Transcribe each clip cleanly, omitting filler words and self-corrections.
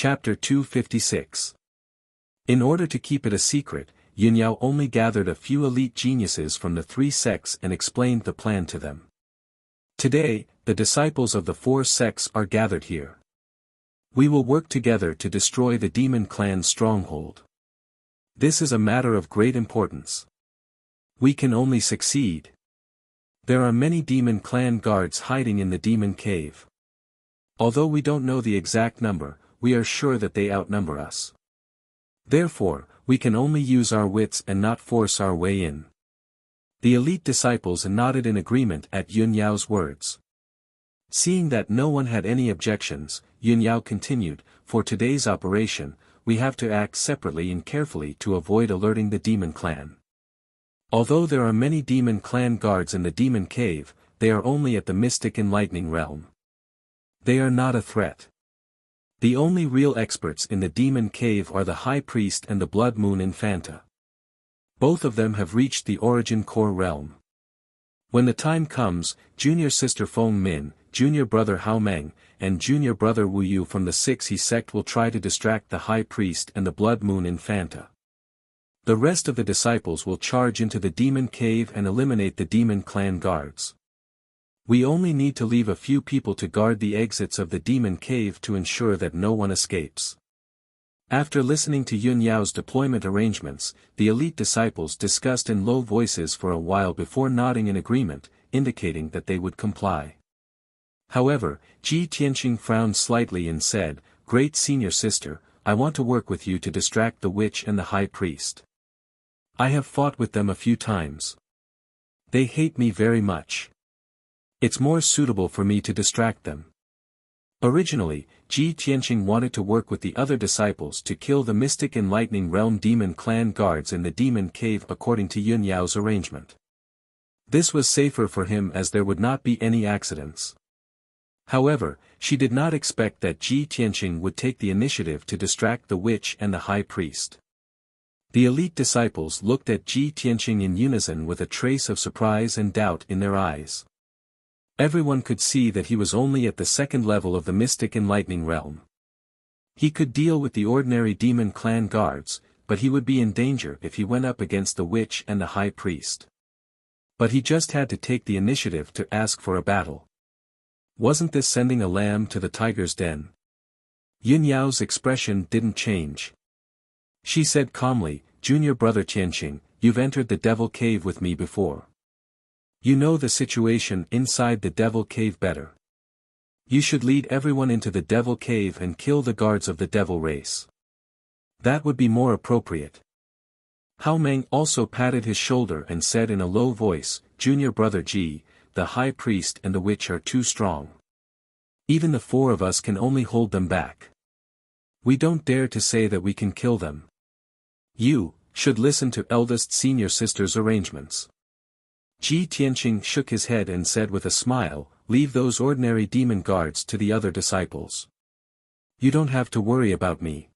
Chapter 256. In order to keep it a secret, Yunyao only gathered a few elite geniuses from the three sects and explained the plan to them. Today, the disciples of the four sects are gathered here. We will work together to destroy the demon clan's stronghold. This is a matter of great importance. We can only succeed. There are many demon clan guards hiding in the demon cave. Although we don't know the exact number, we are sure that they outnumber us. Therefore, we can only use our wits and not force our way in. The elite disciples nodded in agreement at Yunyao's words. Seeing that no one had any objections, Yunyao continued, for today's operation, we have to act separately and carefully to avoid alerting the demon clan. Although there are many demon clan guards in the demon cave, they are only at the mystic enlightening realm. They are not a threat. The only real experts in the demon cave are the High Priest and the Blood Moon Infanta. Both of them have reached the origin core realm. When the time comes, junior sister Feng Min, junior brother Hao Meng, and junior brother Wu Yu from the 6E sect will try to distract the High Priest and the Blood Moon Infanta. The rest of the disciples will charge into the demon cave and eliminate the demon clan guards. We only need to leave a few people to guard the exits of the demon cave to ensure that no one escapes. After listening to Yunyao's deployment arrangements, the elite disciples discussed in low voices for a while before nodding in agreement, indicating that they would comply. However, Ji Tianqing frowned slightly and said, "Great senior sister, I want to work with you to distract the witch and the high priest. I have fought with them a few times. They hate me very much. It's more suitable for me to distract them." Originally, Ji Tianqing wanted to work with the other disciples to kill the mystic enlightening realm demon clan guards in the demon cave according to Yunyao's arrangement. This was safer for him as there would not be any accidents. However, she did not expect that Ji Tianqing would take the initiative to distract the witch and the high priest. The elite disciples looked at Ji Tianqing in unison with a trace of surprise and doubt in their eyes. Everyone could see that he was only at the second level of the mystic enlightening realm. He could deal with the ordinary demon clan guards, but he would be in danger if he went up against the witch and the high priest. But he just had to take the initiative to ask for a battle. Wasn't this sending a lamb to the tiger's den? Yunyao's expression didn't change. She said calmly, "Junior brother Tianqing, you've entered the devil cave with me before. You know the situation inside the devil cave better. You should lead everyone into the devil cave and kill the guards of the devil race. That would be more appropriate." Hao Meng also patted his shoulder and said in a low voice, "Junior brother Ji, the high priest and the witch are too strong. Even the four of us can only hold them back. We don't dare to say that we can kill them. You should listen to eldest senior sister's arrangements." Ji Tianqing shook his head and said with a smile, "Leave those ordinary demon guards to the other disciples. You don't have to worry about me.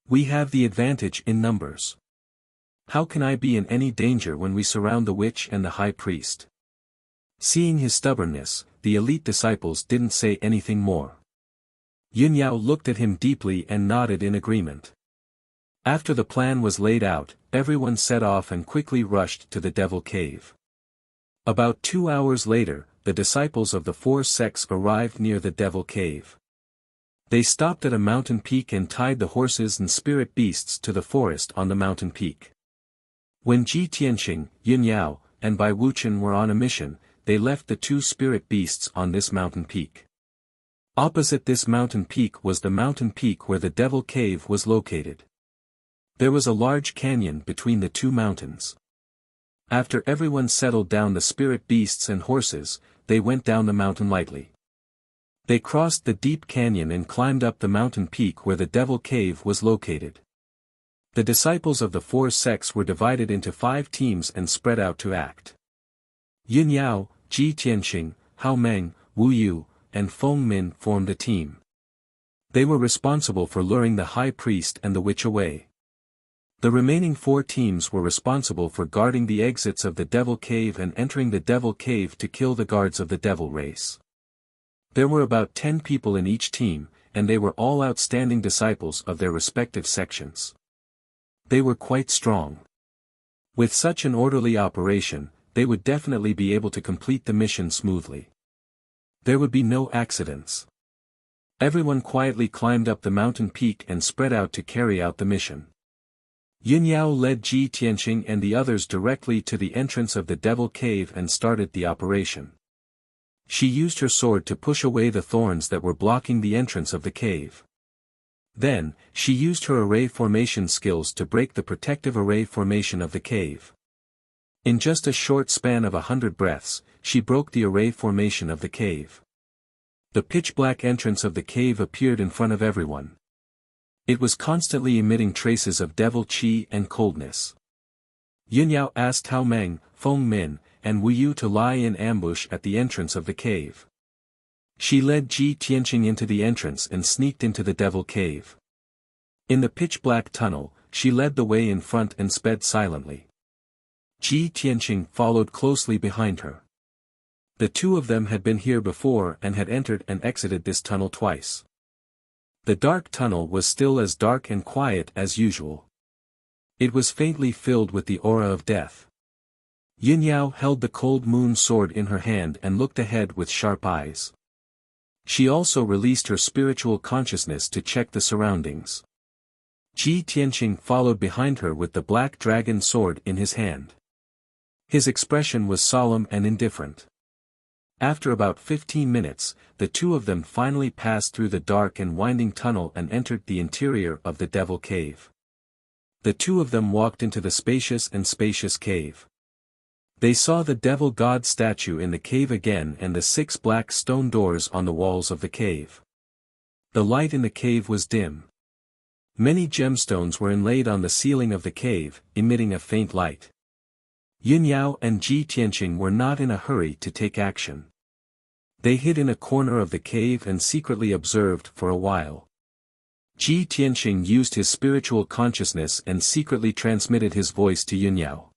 We have the advantage in numbers. How can I be in any danger when we surround the witch and the high priest?" Seeing his stubbornness, the elite disciples didn't say anything more. Yunyao looked at him deeply and nodded in agreement. After the plan was laid out, everyone set off and quickly rushed to the devil cave. About 2 hours later, the disciples of the four sects arrived near the devil cave. They stopped at a mountain peak and tied the horses and spirit beasts to the forest on the mountain peak. When Ji Tianqing, Yunyao, and Bai Wuchen were on a mission, they left the two spirit beasts on this mountain peak. Opposite this mountain peak was the mountain peak where the devil cave was located. There was a large canyon between the two mountains. After everyone settled down the spirit beasts and horses, they went down the mountain lightly. They crossed the deep canyon and climbed up the mountain peak where the devil cave was located. The disciples of the four sects were divided into 5 teams and spread out to act. Yunyao, Ji Tianqing, Hao Meng, Wu Yu, and Feng Min formed a team. They were responsible for luring the high priest and the witch away. The remaining 4 teams were responsible for guarding the exits of the devil cave and entering the devil cave to kill the guards of the devil race. There were about 10 people in each team, and they were all outstanding disciples of their respective sections. They were quite strong. With such an orderly operation, they would definitely be able to complete the mission smoothly. There would be no accidents. Everyone quietly climbed up the mountain peak and spread out to carry out the mission. Yunyao led Ji Tianqing and the others directly to the entrance of the Devil Cave and started the operation. She used her sword to push away the thorns that were blocking the entrance of the cave. Then, she used her array formation skills to break the protective array formation of the cave. In just a short span of 100 breaths, she broke the array formation of the cave. The pitch-black entrance of the cave appeared in front of everyone. It was constantly emitting traces of devil qi and coldness. Yunyao asked Hao Meng, Feng Min, and Wu Yu to lie in ambush at the entrance of the cave. She led Ji Tianqing into the entrance and sneaked into the devil cave. In the pitch-black tunnel, she led the way in front and sped silently. Ji Tianqing followed closely behind her. The two of them had been here before and had entered and exited this tunnel twice. The dark tunnel was still as dark and quiet as usual. It was faintly filled with the aura of death. Yunyao held the cold moon sword in her hand and looked ahead with sharp eyes. She also released her spiritual consciousness to check the surroundings. Ji Tianqing followed behind her with the black dragon sword in his hand. His expression was solemn and indifferent. After about 15 minutes, the two of them finally passed through the dark and winding tunnel and entered the interior of the Devil Cave. The two of them walked into the spacious cave. They saw the devil god statue in the cave again and the 6 black stone doors on the walls of the cave. The light in the cave was dim. Many gemstones were inlaid on the ceiling of the cave, emitting a faint light. Yunyao and Ji Tianqing were not in a hurry to take action. They hid in a corner of the cave and secretly observed for a while. Ji Tianqing used his spiritual consciousness and secretly transmitted his voice to Yunyao.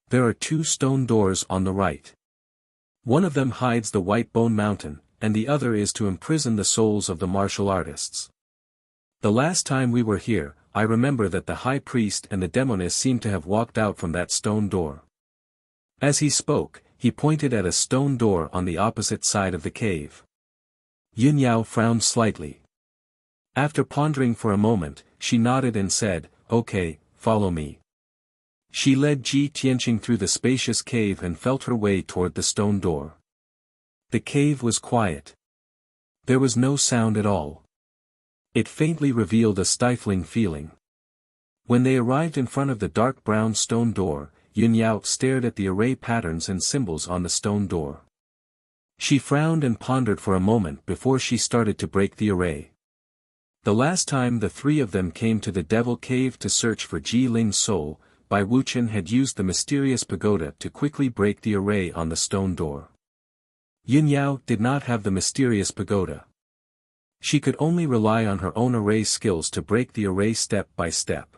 There are 2 stone doors on the right. One of them hides the White Bone Mountain, and the other is to imprison the souls of the martial artists. The last time we were here, I remember that the high priest and the demoness seemed to have walked out from that stone door. As he spoke, he pointed at a stone door on the opposite side of the cave. Yunyao frowned slightly. After pondering for a moment, she nodded and said, "Okay, follow me." She led Ji Tianqing through the spacious cave and felt her way toward the stone door. The cave was quiet. There was no sound at all. It faintly revealed a stifling feeling. When they arrived in front of the dark brown stone door, Yunyao stared at the array patterns and symbols on the stone door. She frowned and pondered for a moment before she started to break the array. The last time the 3 of them came to the Devil Cave to search for Ji Ling's soul, Bai Wuchen had used the mysterious pagoda to quickly break the array on the stone door. Yunyao did not have the mysterious pagoda. She could only rely on her own array skills to break the array step by step.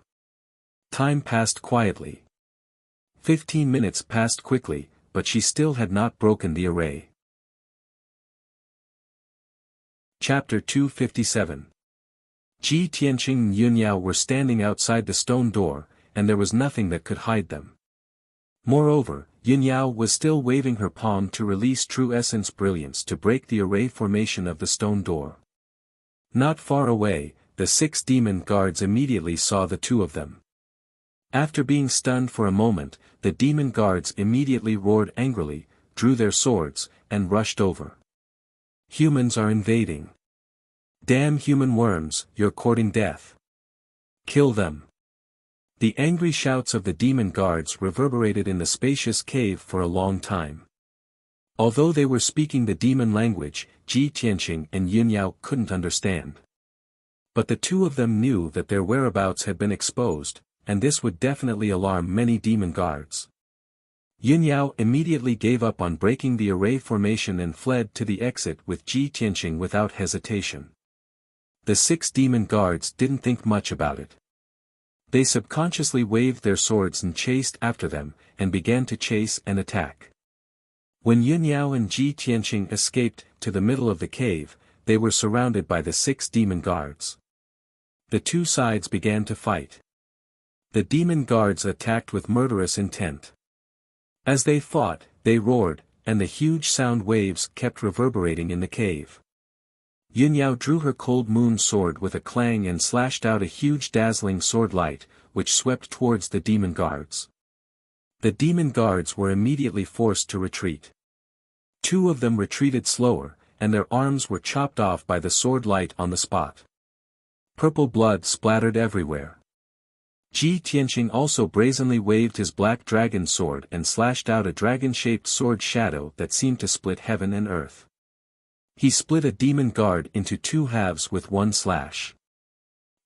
Time passed quietly. 15 minutes passed quickly, but she still had not broken the array. Chapter 257. Ji Tianqing and Yunyao were standing outside the stone door, and there was nothing that could hide them. Moreover, Yunyao was still waving her palm to release True Essence Brilliance to break the array formation of the stone door. Not far away, the 6 demon guards immediately saw the two of them. After being stunned for a moment, the demon guards immediately roared angrily, drew their swords, and rushed over. Humans are invading. Damn human worms, you're courting death. Kill them. The angry shouts of the demon guards reverberated in the spacious cave for a long time. Although they were speaking the demon language, Ji Tianqing and Yunyao couldn't understand. But the two of them knew that their whereabouts had been exposed, and this would definitely alarm many demon guards. Yunyao immediately gave up on breaking the array formation and fled to the exit with Ji Tianqing without hesitation. The 6 demon guards didn't think much about it. They subconsciously waved their swords and chased after them, and began to chase and attack. When Yunyao and Ji Tianqing escaped to the middle of the cave, they were surrounded by the 6 demon guards. The two sides began to fight. The demon guards attacked with murderous intent. As they fought, they roared, and the huge sound waves kept reverberating in the cave. Yunyao drew her cold moon sword with a clang and slashed out a huge dazzling sword light, which swept towards the demon guards. The demon guards were immediately forced to retreat. 2 of them retreated slower, and their arms were chopped off by the sword light on the spot. Purple blood splattered everywhere. Ji Tianqing also brazenly waved his black dragon sword and slashed out a dragon-shaped sword shadow that seemed to split heaven and earth. He split a demon guard into 2 halves with one slash.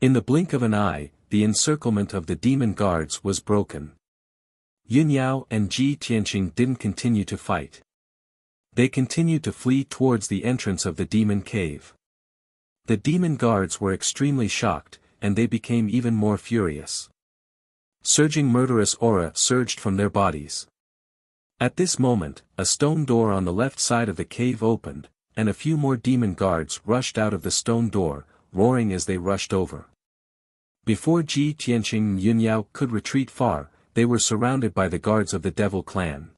In the blink of an eye, the encirclement of the demon guards was broken. Yunyao and Ji Tianqing didn't continue to fight. They continued to flee towards the entrance of the demon cave. The demon guards were extremely shocked, and they became even more furious. Surging murderous aura surged from their bodies. At this moment, a stone door on the left side of the cave opened, and a few more demon guards rushed out of the stone door, roaring as they rushed over. Before Ji Tianqing and Yunyao could retreat far, they were surrounded by the guards of the Devil Clan.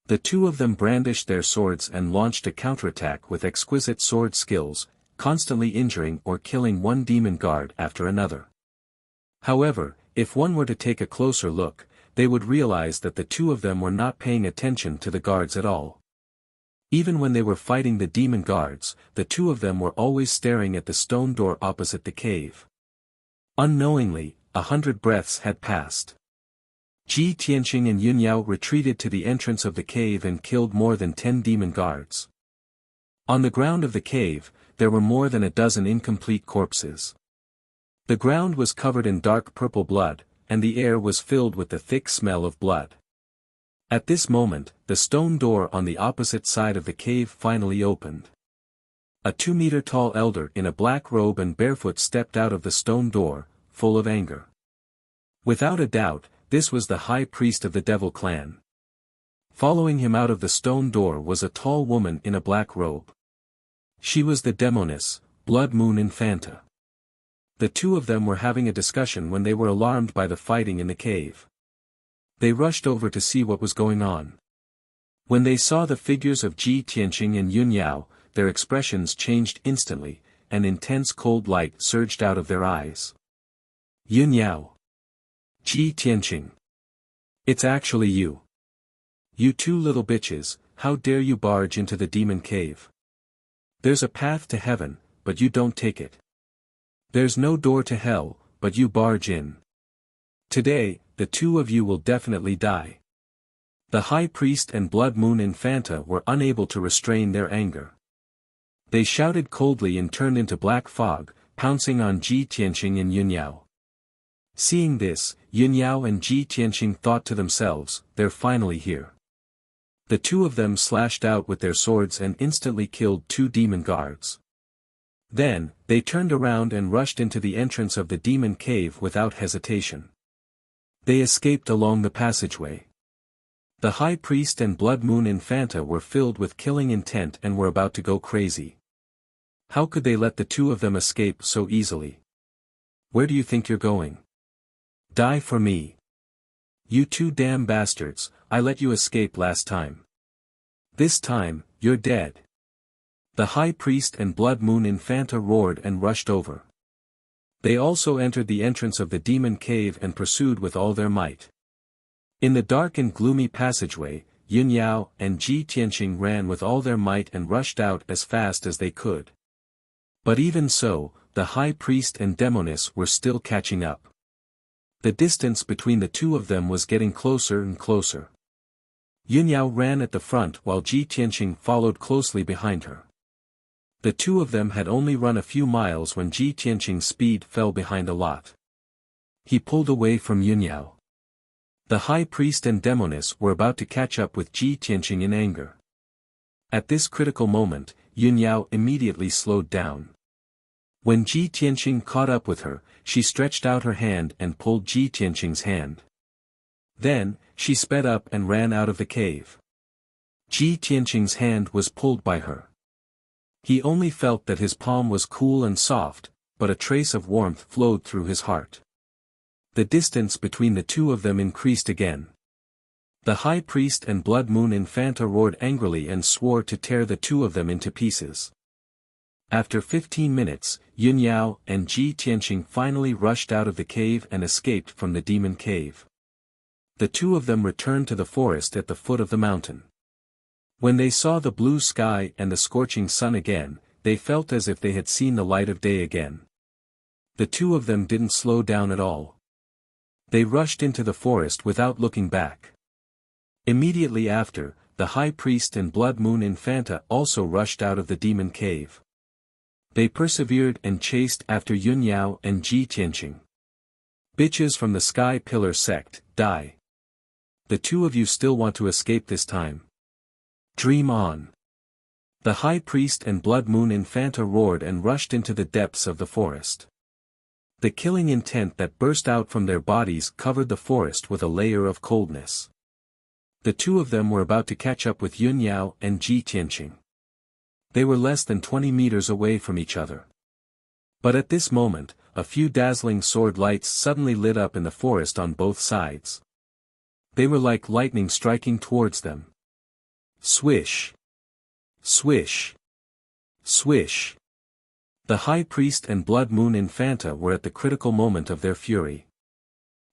The 2 of them brandished their swords and launched a counterattack with exquisite sword skills, constantly injuring or killing one demon guard after another. However, if one were to take a closer look, they would realize that the 2 of them were not paying attention to the guards at all. Even when they were fighting the demon guards, the 2 of them were always staring at the stone door opposite the cave. Unknowingly, 100 breaths had passed. Ji Tianqing and Yunyao retreated to the entrance of the cave and killed more than 10 demon guards. On the ground of the cave, there were more than a dozen incomplete corpses. The ground was covered in dark purple blood, and the air was filled with the thick smell of blood. At this moment, the stone door on the opposite side of the cave finally opened. A 2-meter-tall elder in a black robe and barefoot stepped out of the stone door, full of anger. Without a doubt, this was the high priest of the Devil Clan. Following him out of the stone door was a tall woman in a black robe. She was the demoness, Blood Moon Infanta. The 2 of them were having a discussion when they were alarmed by the fighting in the cave. They rushed over to see what was going on. When they saw the figures of Ji Tianqing and Yunyao, their expressions changed instantly, and intense cold light surged out of their eyes. Yunyao. Ji Tianqing. It's actually you. You 2 little bitches, how dare you barge into the demon cave? There's a path to heaven, but you don't take it. There's no door to hell, but you barge in. Today, the 2 of you will definitely die. The High Priest and Blood Moon Infanta were unable to restrain their anger. They shouted coldly and turned into black fog, pouncing on Ji Tianqing and Yunyao. Seeing this, Yunyao and Ji Tianqing thought to themselves, they're finally here. The 2 of them slashed out with their swords and instantly killed 2 demon guards. Then, they turned around and rushed into the entrance of the demon cave without hesitation. They escaped along the passageway. The High Priest and Blood Moon Infanta were filled with killing intent and were about to go crazy. How could they let the 2 of them escape so easily? Where do you think you're going? Die for me. You 2 damn bastards, I let you escape last time. This time, you're dead. The High Priest and Blood Moon Infanta roared and rushed over. They also entered the entrance of the demon cave and pursued with all their might. In the dark and gloomy passageway, Yunyao and Ji Tianqing ran with all their might and rushed out as fast as they could. But even so, the High Priest and Demoness were still catching up. The distance between the 2 of them was getting closer and closer. Yunyao ran at the front while Ji Tianqing followed closely behind her. The 2 of them had only run a few miles when Ji Tianqing's speed fell behind a lot. He pulled away from Yunyao. The High Priest and Demoness were about to catch up with Ji Tianqing in anger. At this critical moment, Yunyao immediately slowed down. When Ji Tianqing caught up with her, she stretched out her hand and pulled Ji Tianqing's hand. Then, she sped up and ran out of the cave. Ji Tianqing's hand was pulled by her. He only felt that his palm was cool and soft, but a trace of warmth flowed through his heart. The distance between the two of them increased again. The high priest and Blood Moon Infanta roared angrily and swore to tear the two of them into pieces. After 15 minutes, Yun Yao and Ji Tianqing finally rushed out of the cave and escaped from the demon cave. The two of them returned to the forest at the foot of the mountain. When they saw the blue sky and the scorching sun again, they felt as if they had seen the light of day again. The two of them didn't slow down at all. They rushed into the forest without looking back. Immediately after, the high priest and Blood Moon Infanta also rushed out of the demon cave. They persevered and chased after Yun Yao and Ji Tianqing. Bitches from the Sky Pillar sect, die. The two of you still want to escape this time. Dream on. The high priest and Blood Moon Infanta roared and rushed into the depths of the forest. The killing intent that burst out from their bodies covered the forest with a layer of coldness. The two of them were about to catch up with Yun Yao and Ji Tianqing. They were less than 20 meters away from each other. But at this moment, a few dazzling sword lights suddenly lit up in the forest on both sides. They were like lightning striking towards them. Swish! Swish! Swish! The high priest and Blood Moon Infanta were at the critical moment of their fury.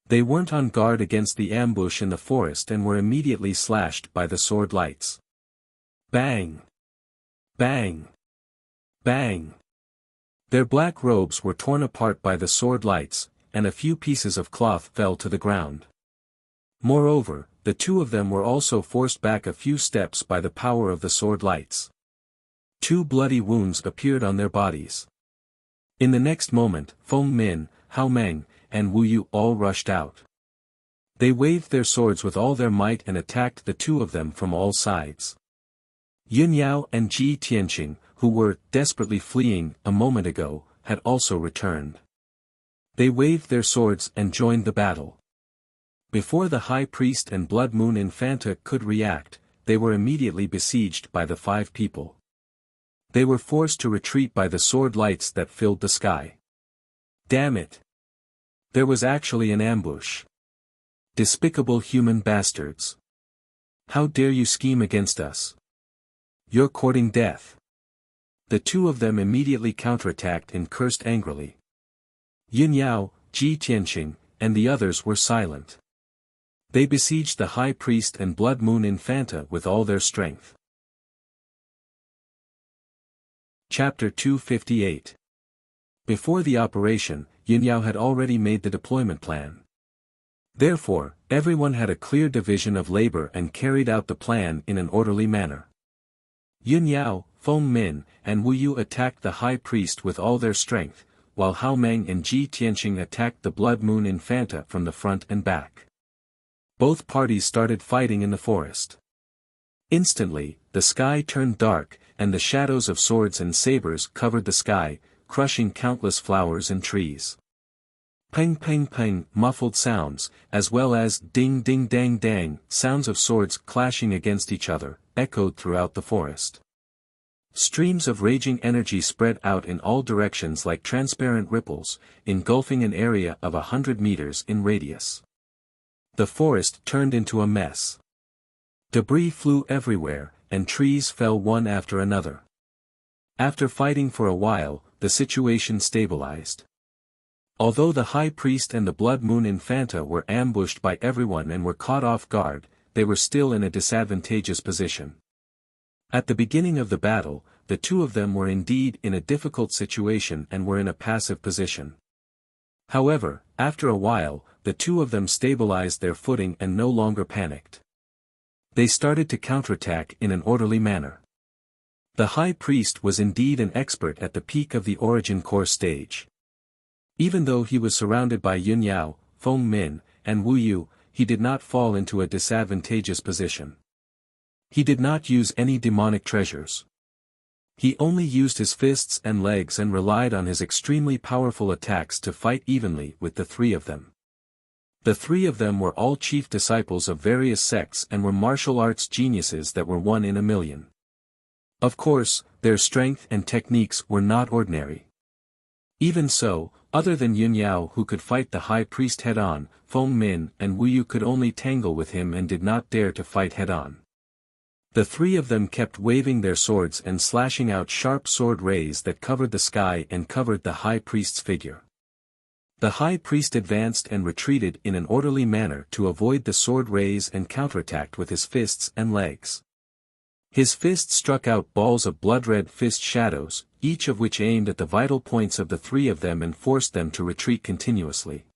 They weren't on guard against the ambush in the forest and were immediately slashed by the sword lights. Bang! Bang! Bang! Their black robes were torn apart by the sword lights, and a few pieces of cloth fell to the ground. Moreover, the two of them were also forced back a few steps by the power of the sword lights. 2 bloody wounds appeared on their bodies. In the next moment, Feng Min, Hao Meng, and Wu Yu all rushed out. They waved their swords with all their might and attacked the two of them from all sides. Yun Yao and Ji Tianqing, who were desperately fleeing a moment ago, had also returned. They waved their swords and joined the battle. Before the high priest and Blood Moon Infanta could react, they were immediately besieged by the 5 people. They were forced to retreat by the sword lights that filled the sky. Damn it! There was actually an ambush. Despicable human bastards. How dare you scheme against us? You're courting death. The two of them immediately counterattacked and cursed angrily. Yun Yao, Ji Tianqing, and the others were silent. They besieged the high priest and Blood Moon Infanta with all their strength. Chapter 258. Before the operation, Yun Yao had already made the deployment plan. Therefore, everyone had a clear division of labor and carried out the plan in an orderly manner. Yun Yao, Feng Min, and Wu Yu attacked the high priest with all their strength, while Hao Meng and Ji Tianqing attacked the Blood Moon Infanta from the front and back. Both parties started fighting in the forest. Instantly, the sky turned dark, and the shadows of swords and sabers covered the sky, crushing countless flowers and trees. Ping ping ping, muffled sounds, as well as ding ding dang dang, sounds of swords clashing against each other, echoed throughout the forest. Streams of raging energy spread out in all directions like transparent ripples, engulfing an area of 100 meters in radius. The forest turned into a mess. Debris flew everywhere, and trees fell one after another. After fighting for a while, the situation stabilized. Although the high priest and the Blood Moon Infanta were ambushed by everyone and were caught off guard, they were still in a disadvantageous position. At the beginning of the battle, the two of them were indeed in a difficult situation and were in a passive position. However, after a while, the two of them stabilized their footing and no longer panicked. They started to counterattack in an orderly manner. The high priest was indeed an expert at the peak of the origin core stage. Even though he was surrounded by Yun Yao, Feng Min, and Wu Yu, he did not fall into a disadvantageous position. He did not use any demonic treasures. He only used his fists and legs and relied on his extremely powerful attacks to fight evenly with the 3 of them. The 3 of them were all chief disciples of various sects and were martial arts geniuses that were 1 in a million. Of course, their strength and techniques were not ordinary. Even so, other than Yun Yao who could fight the high priest head-on, Feng Min and Wu Yu could only tangle with him and did not dare to fight head-on. The three of them kept waving their swords and slashing out sharp sword rays that covered the sky and covered the high priest's figure. The high priest advanced and retreated in an orderly manner to avoid the sword rays and counterattacked with his fists and legs. His fists struck out balls of blood-red fist shadows, each of which aimed at the vital points of the three of them and forced them to retreat continuously.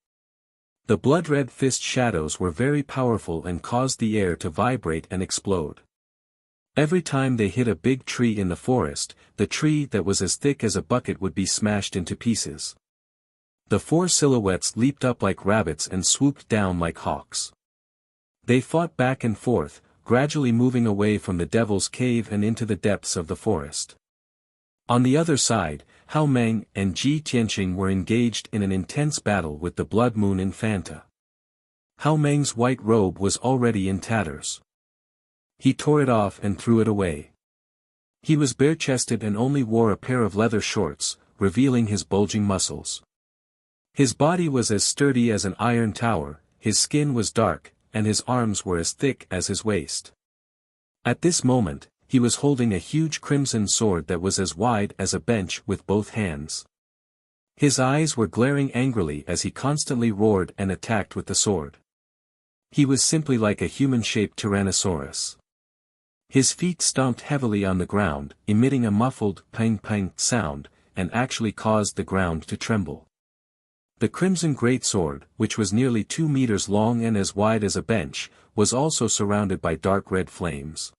The blood-red fist shadows were very powerful and caused the air to vibrate and explode. Every time they hit a big tree in the forest, the tree that was as thick as a bucket would be smashed into pieces. The four silhouettes leaped up like rabbits and swooped down like hawks. They fought back and forth, gradually moving away from the Devil's Cave and into the depths of the forest. On the other side, Hao Meng and Ji Tianqing were engaged in an intense battle with the Blood Moon Infanta. Hao Meng's white robe was already in tatters. He tore it off and threw it away. He was bare-chested and only wore a pair of leather shorts, revealing his bulging muscles. His body was as sturdy as an iron tower, his skin was dark, and his arms were as thick as his waist. At this moment, he was holding a huge crimson sword that was as wide as a bench with both hands. His eyes were glaring angrily as he constantly roared and attacked with the sword. He was simply like a human-shaped Tyrannosaurus. His feet stomped heavily on the ground, emitting a muffled pang-pang sound, and actually caused the ground to tremble. The crimson greatsword, which was nearly 2 meters long and as wide as a bench, was also surrounded by dark red flames.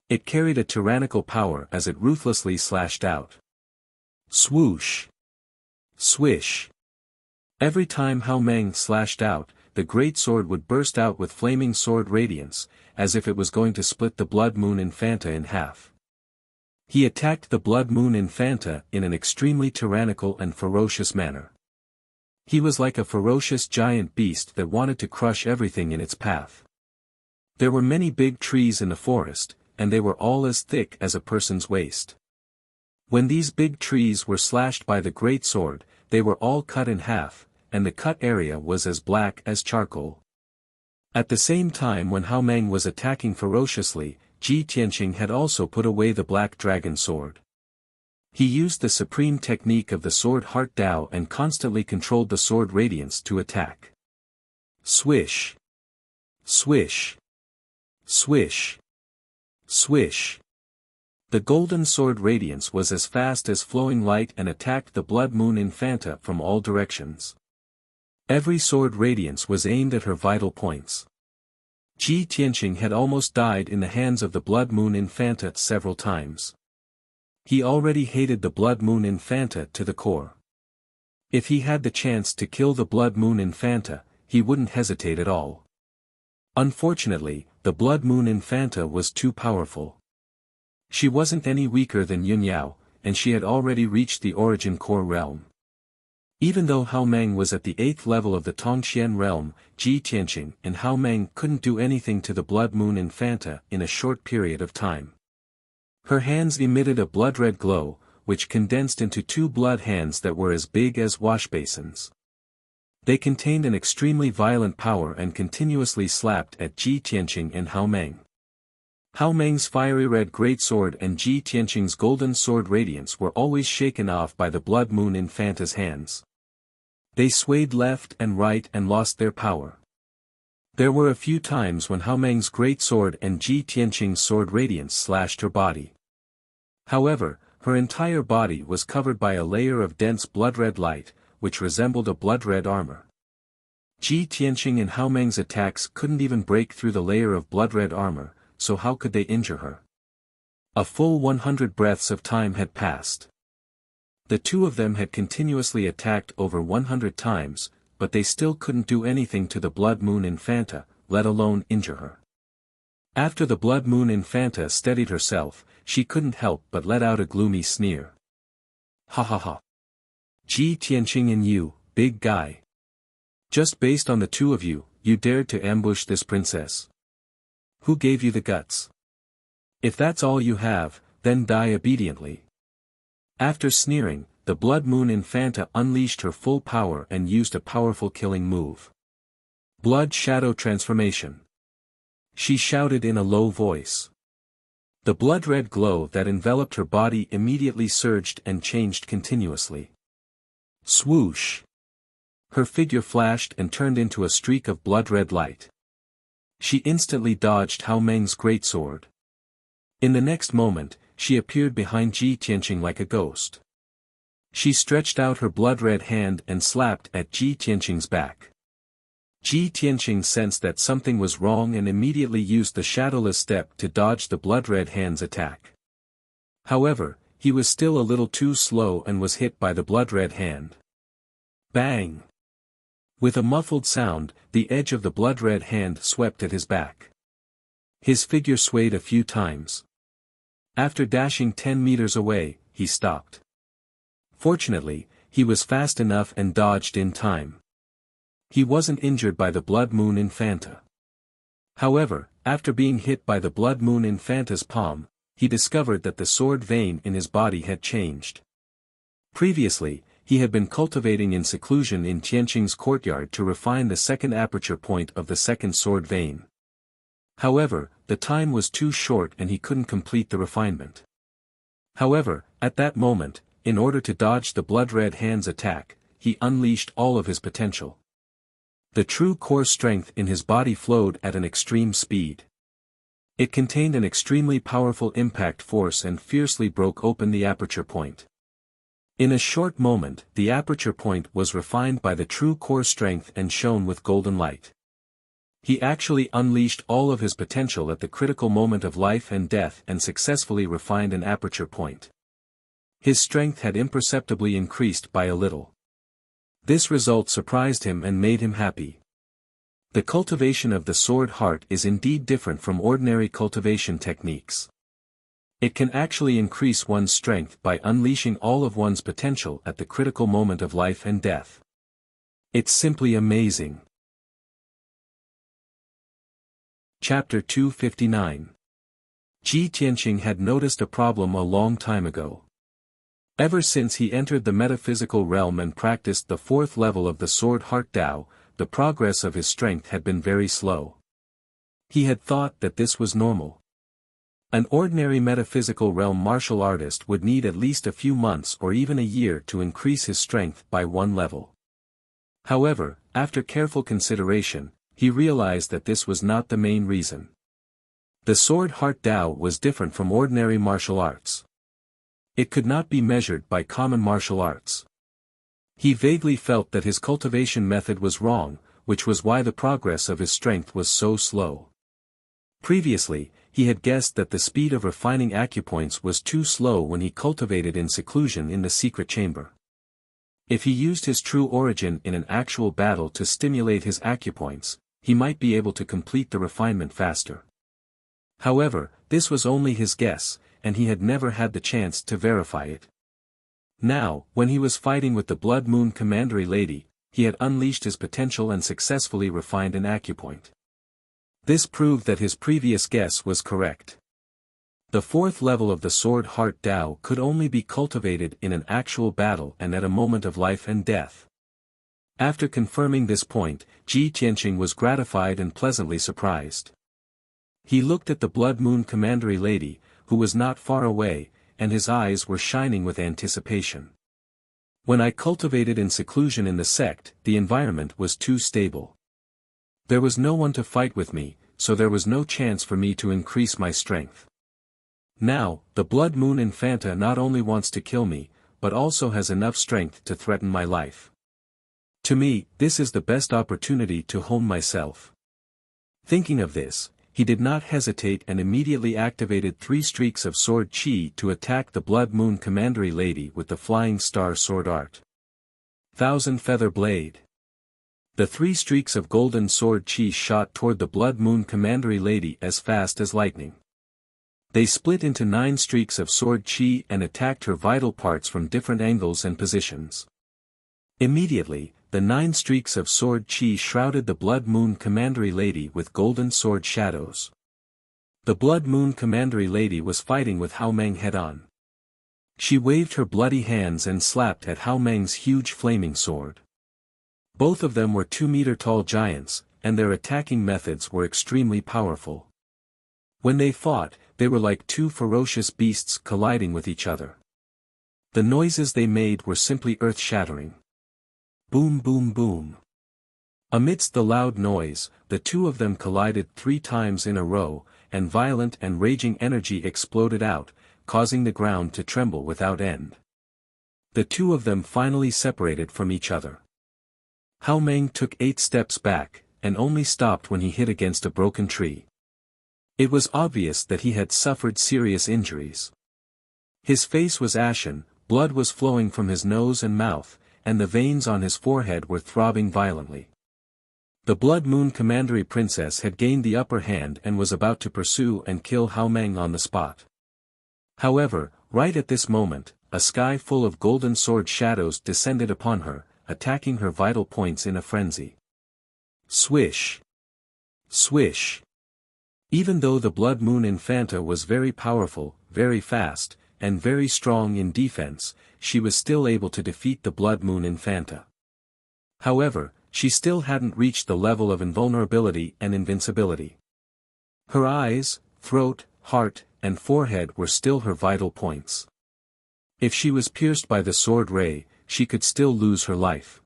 It carried a tyrannical power as it ruthlessly slashed out. Swoosh! Swish! Every time Hao Meng slashed out, the greatsword would burst out with flaming sword radiance, as if it was going to split the Blood Moon Infanta in half. He attacked the Blood Moon Infanta in an extremely tyrannical and ferocious manner. He was like a ferocious giant beast that wanted to crush everything in its path. There were many big trees in the forest, and they were all as thick as a person's waist. When these big trees were slashed by the greatsword, they were all cut in half, and the cut area was as black as charcoal. At the same time when Hao Meng was attacking ferociously, Ji Tianqing had also put away the black dragon sword. He used the supreme technique of the sword Heart Dao and constantly controlled the sword radiance to attack. Swish! Swish! Swish! Swish! The golden sword radiance was as fast as flowing light and attacked the Blood Moon Infanta from all directions. Every sword radiance was aimed at her vital points. Ji Tianqing had almost died in the hands of the Blood Moon Infanta several times. He already hated the Blood Moon Infanta to the core. If he had the chance to kill the Blood Moon Infanta, he wouldn't hesitate at all. Unfortunately, the Blood Moon Infanta was too powerful. She wasn't any weaker than Yun Yao, and she had already reached the Origin Core realm. Even though Hao Meng was at the 8th level of the Tongxian realm, Ji Tianqing and Hao Meng couldn't do anything to the Blood Moon Infanta in a short period of time. Her hands emitted a blood-red glow, which condensed into 2 blood hands that were as big as washbasins. They contained an extremely violent power and continuously slapped at Ji Tianqing and Hao Meng. Hao Meng's fiery red greatsword and Ji Tianqing's golden sword radiance were always shaken off by the Blood Moon Infanta's hands. They swayed left and right and lost their power. There were a few times when Hao Meng's greatsword and Ji Tianqing's sword radiance slashed her body. However, her entire body was covered by a layer of dense blood-red light, which resembled a blood-red armor. Ji Tianqing and Hao Meng's attacks couldn't even break through the layer of blood-red armor, so how could they injure her? A full 100 breaths of time had passed. The two of them had continuously attacked over 100 times, but they still couldn't do anything to the Blood Moon Infanta, let alone injure her. After the Blood Moon Infanta steadied herself, she couldn't help but let out a gloomy sneer. Ha ha ha. Ji Tianqing and you, big guy. Just based on the two of you, you dared to ambush this princess. Who gave you the guts? If that's all you have, then die obediently. After sneering, the Blood Moon Infanta unleashed her full power and used a powerful killing move. Blood Shadow Transformation. She shouted in a low voice. The blood-red glow that enveloped her body immediately surged and changed continuously. Swoosh! Her figure flashed and turned into a streak of blood-red light. She instantly dodged Hao Meng's greatsword. In the next moment, she appeared behind Ji Tianqing like a ghost. She stretched out her blood-red hand and slapped at Ji Tianqing's back. Ji Tianqing sensed that something was wrong and immediately used the shadowless step to dodge the blood-red hand's attack. However, he was still a little too slow and was hit by the blood-red hand. Bang! With a muffled sound, the edge of the blood-red hand swept at his back. His figure swayed a few times. After dashing 10 meters away, he stopped. Fortunately, he was fast enough and dodged in time. He wasn't injured by the Blood Moon Infanta. However, after being hit by the Blood Moon Infanta's palm, he discovered that the sword vein in his body had changed. Previously, he had been cultivating in seclusion in Tianqing's courtyard to refine the second aperture point of the second sword vein. However, the time was too short and he couldn't complete the refinement. However, at that moment, in order to dodge the blood-red hand's attack, he unleashed all of his potential. The true core strength in his body flowed at an extreme speed. It contained an extremely powerful impact force and fiercely broke open the aperture point. In a short moment, the aperture point was refined by the true core strength and shone with golden light. He actually unleashed all of his potential at the critical moment of life and death and successfully refined an aperture point. His strength had imperceptibly increased by a little. This result surprised him and made him happy. The cultivation of the sword heart is indeed different from ordinary cultivation techniques. It can actually increase one's strength by unleashing all of one's potential at the critical moment of life and death. It's simply amazing. Chapter 259. Ji Tianqing had noticed a problem a long time ago. Ever since he entered the metaphysical realm and practiced the fourth level of the Sword Heart Tao, the progress of his strength had been very slow. He had thought that this was normal. An ordinary metaphysical realm martial artist would need at least a few months or even a year to increase his strength by one level. However, after careful consideration, he realized that this was not the main reason. The Sword Heart Tao was different from ordinary martial arts. It could not be measured by common martial arts. He vaguely felt that his cultivation method was wrong, which was why the progress of his strength was so slow. Previously, he had guessed that the speed of refining acupoints was too slow when he cultivated in seclusion in the secret chamber. If he used his true origin in an actual battle to stimulate his acupoints, he might be able to complete the refinement faster. However, this was only his guess, and he had never had the chance to verify it. Now, when he was fighting with the Blood Moon Commandery Lady, he had unleashed his potential and successfully refined an acupoint. This proved that his previous guess was correct. The fourth level of the Sword Heart Tao could only be cultivated in an actual battle and at a moment of life and death. After confirming this point, Ji Tianqing was gratified and pleasantly surprised. He looked at the Blood Moon Commandery Lady, who was not far away, and his eyes were shining with anticipation. When I cultivated in seclusion in the sect, the environment was too stable. There was no one to fight with me, so there was no chance for me to increase my strength. Now, the Blood Moon Infanta not only wants to kill me, but also has enough strength to threaten my life. To me, this is the best opportunity to hone myself. Thinking of this, he did not hesitate and immediately activated 3 streaks of sword chi to attack the Blood Moon Commandery Lady with the Flying Star Sword Art. Thousand Feather Blade. The 3 streaks of golden sword chi shot toward the Blood Moon Commandery Lady as fast as lightning. They split into 9 streaks of sword chi and attacked her vital parts from different angles and positions. Immediately, the 9 streaks of sword chi shrouded the Blood Moon Commandery Lady with golden sword shadows. The Blood Moon Commandery lady was fighting with Hao Meng head-on. She waved her bloody hands and slapped at Hao Meng's huge flaming sword. Both of them were 2-meter-tall giants, and their attacking methods were extremely powerful. When they fought, they were like two ferocious beasts colliding with each other. The noises they made were simply earth-shattering. Boom boom boom. Amidst the loud noise, the two of them collided 3 times in a row, and violent and raging energy exploded out, causing the ground to tremble without end. The two of them finally separated from each other. Hao Meng took 8 steps back, and only stopped when he hit against a broken tree. It was obvious that he had suffered serious injuries. His face was ashen, blood was flowing from his nose and mouth, and the veins on his forehead were throbbing violently. The Blood Moon Commandery Princess had gained the upper hand and was about to pursue and kill Hao Meng on the spot. However, right at this moment, a sky full of golden sword shadows descended upon her, attacking her vital points in a frenzy. Swish! Swish! Even though the Blood Moon Infanta was very powerful, very fast, and very strong in defense, she was still able to defeat the Blood Moon Infanta. However, she still hadn't reached the level of invulnerability and invincibility. Her eyes, throat, heart, and forehead were still her vital points. If she was pierced by the sword ray, she could still lose her life.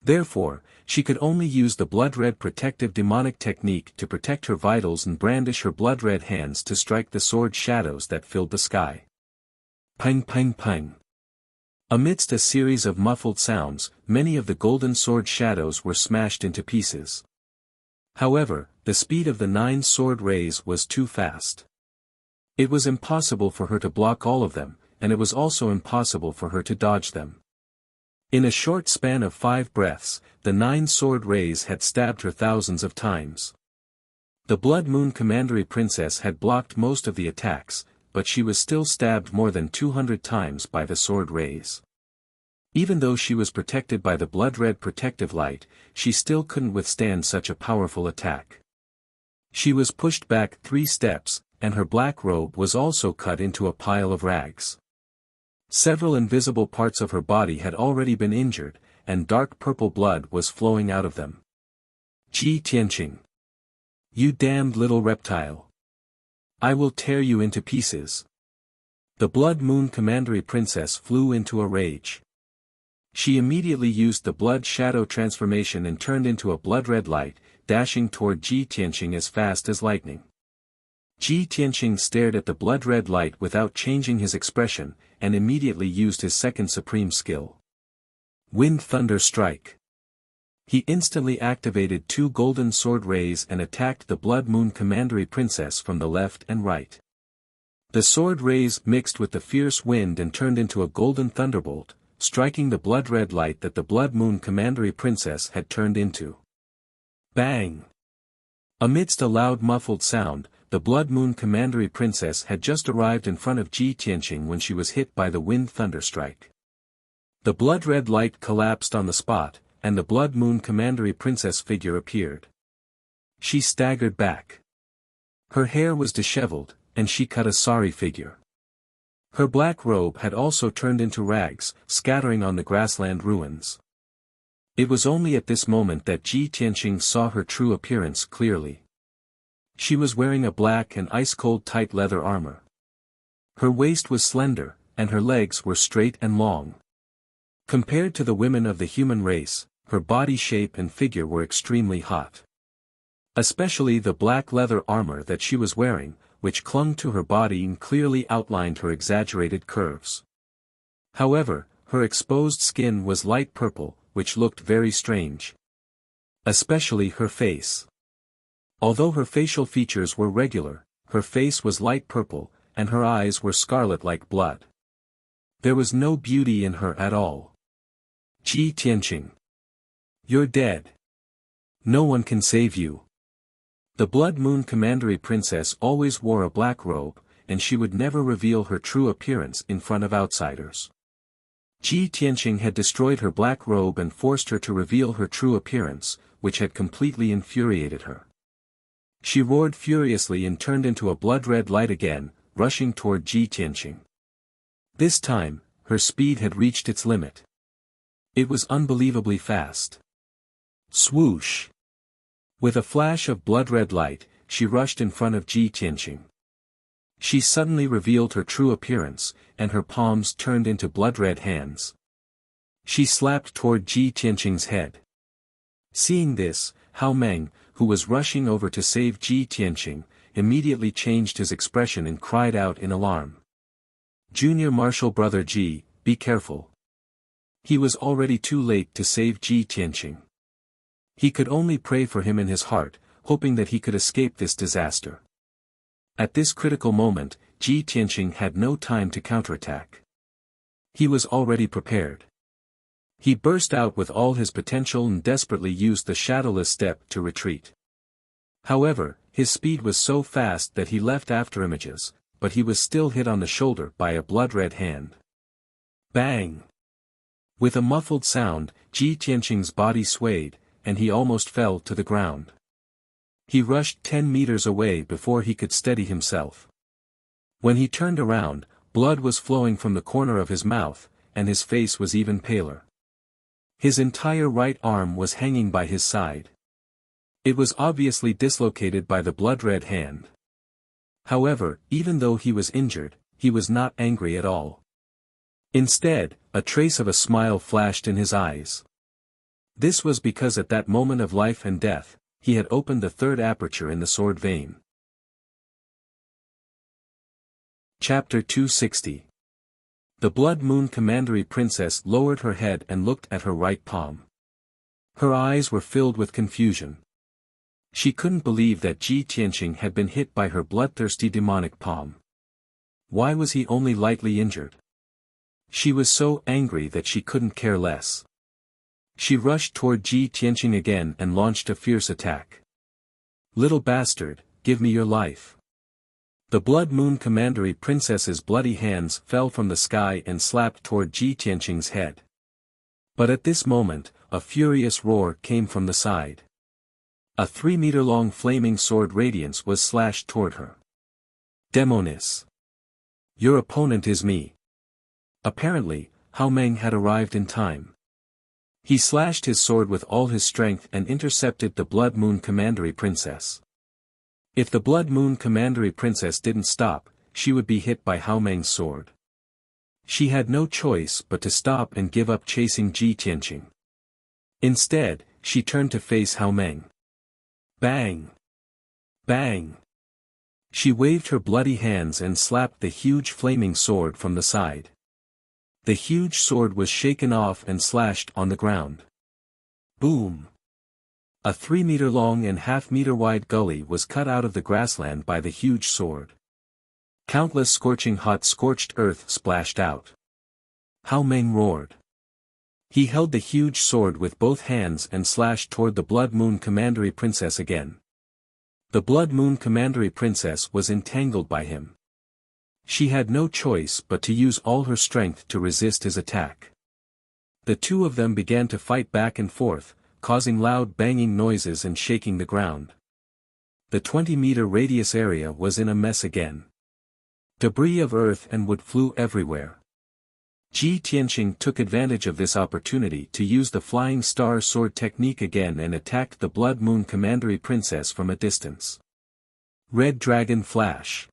Therefore, she could only use the blood-red protective demonic technique to protect her vitals and brandish her blood-red hands to strike the sword shadows that filled the sky. Pang pang pang. Amidst a series of muffled sounds, many of the golden sword shadows were smashed into pieces. However, the speed of the 9 sword rays was too fast. It was impossible for her to block all of them, and it was also impossible for her to dodge them. In a short span of 5 breaths, the 9 sword rays had stabbed her thousands of times. The Blood Moon Commandery Princess had blocked most of the attacks, but she was still stabbed more than 200 times by the sword rays. Even though she was protected by the blood-red protective light, she still couldn't withstand such a powerful attack. She was pushed back 3 steps, and her black robe was also cut into a pile of rags. Several invisible parts of her body had already been injured, and dark purple blood was flowing out of them. Ji Tianqing! You damned little reptile! I will tear you into pieces! The Blood Moon Commandery Princess flew into a rage. She immediately used the blood shadow transformation and turned into a blood-red light, dashing toward Ji Tianqing as fast as lightning. Ji Tianqing stared at the blood-red light without changing his expression, and immediately used his second supreme skill. Wind Thunder Strike. He instantly activated 2 golden sword rays and attacked the Blood Moon Commandery Princess from the left and right. The sword rays mixed with the fierce wind and turned into a golden thunderbolt, striking the blood-red light that the Blood Moon Commandery Princess had turned into. Bang! Amidst a loud muffled sound, the Blood Moon Commandery Princess had just arrived in front of Ji Tianqing when she was hit by the Wind Thunder Strike. The blood-red light collapsed on the spot, and the Blood Moon Commandery Princess figure appeared. She staggered back. Her hair was disheveled, and she cut a sorry figure. Her black robe had also turned into rags, scattering on the grassland ruins. It was only at this moment that Ji Tianqing saw her true appearance clearly. She was wearing a black and ice-cold tight leather armor. Her waist was slender, and her legs were straight and long. Compared to the women of the human race, her body shape and figure were extremely hot. Especially the black leather armor that she was wearing, which clung to her body and clearly outlined her exaggerated curves. However, her exposed skin was light purple, which looked very strange. Especially her face. Although her facial features were regular, her face was light purple, and her eyes were scarlet like blood. There was no beauty in her at all. Ji Tianqing. You're dead. No one can save you. The Blood Moon Commandery Princess always wore a black robe, and she would never reveal her true appearance in front of outsiders. Ji Tianqing had destroyed her black robe and forced her to reveal her true appearance, which had completely infuriated her. She roared furiously and turned into a blood-red light again, rushing toward Ji Tianqing. This time, her speed had reached its limit. It was unbelievably fast. Swoosh! With a flash of blood-red light, she rushed in front of Ji Tianqing. She suddenly revealed her true appearance, and her palms turned into blood-red hands. She slapped toward Ji Tianqing's head. Seeing this, Hao Meng, who was rushing over to save Ji Tianqing, immediately changed his expression and cried out in alarm. "Junior Marshal Brother Ji, be careful." He was already too late to save Ji Tianqing. He could only pray for him in his heart, hoping that he could escape this disaster. At this critical moment, Ji Tianqing had no time to counterattack. He was already prepared. He burst out with all his potential and desperately used the shadowless step to retreat. However, his speed was so fast that he left afterimages, but he was still hit on the shoulder by a blood-red hand. Bang! With a muffled sound, Ji Tianqing's body swayed, and he almost fell to the ground. He rushed 10 meters away before he could steady himself. When he turned around, blood was flowing from the corner of his mouth, and his face was even paler. His entire right arm was hanging by his side. It was obviously dislocated by the blood-red hand. However, even though he was injured, he was not angry at all. Instead, a trace of a smile flashed in his eyes. This was because at that moment of life and death, he had opened the third aperture in the sword vein. Chapter 260. The Blood Moon Commandery Princess lowered her head and looked at her right palm. Her eyes were filled with confusion. She couldn't believe that Ji Tianqing had been hit by her bloodthirsty demonic palm. Why was he only lightly injured? She was so angry that she couldn't care less. She rushed toward Ji Tianqing again and launched a fierce attack. "Little bastard, give me your life." The Blood Moon Commandery Princess's bloody hands fell from the sky and slapped toward Ji Tianqing's head. But at this moment, a furious roar came from the side. A 3-meter-long flaming sword radiance was slashed toward her. "Demonis! Your opponent is me." Apparently, Hao Meng had arrived in time. He slashed his sword with all his strength and intercepted the Blood Moon Commandery Princess. If the Blood Moon Commandery Princess didn't stop, she would be hit by Hao Meng's sword. She had no choice but to stop and give up chasing Ji Tianqing. Instead, she turned to face Hao Meng. Bang! Bang! She waved her bloody hands and slapped the huge flaming sword from the side. The huge sword was shaken off and slashed on the ground. Boom! A 3-meter-long and half-meter-wide gully was cut out of the grassland by the huge sword. Countless scorching hot scorched earth splashed out. Hao Meng roared. He held the huge sword with both hands and slashed toward the Blood Moon Commandery Princess again. The Blood Moon Commandery Princess was entangled by him. She had no choice but to use all her strength to resist his attack. The two of them began to fight back and forth, causing loud banging noises and shaking the ground. The 20-meter radius area was in a mess again. Debris of earth and wood flew everywhere. Ji Tianqing took advantage of this opportunity to use the Flying Star Sword technique again and attacked the Blood Moon Commandery Princess from a distance. Red Dragon Flash.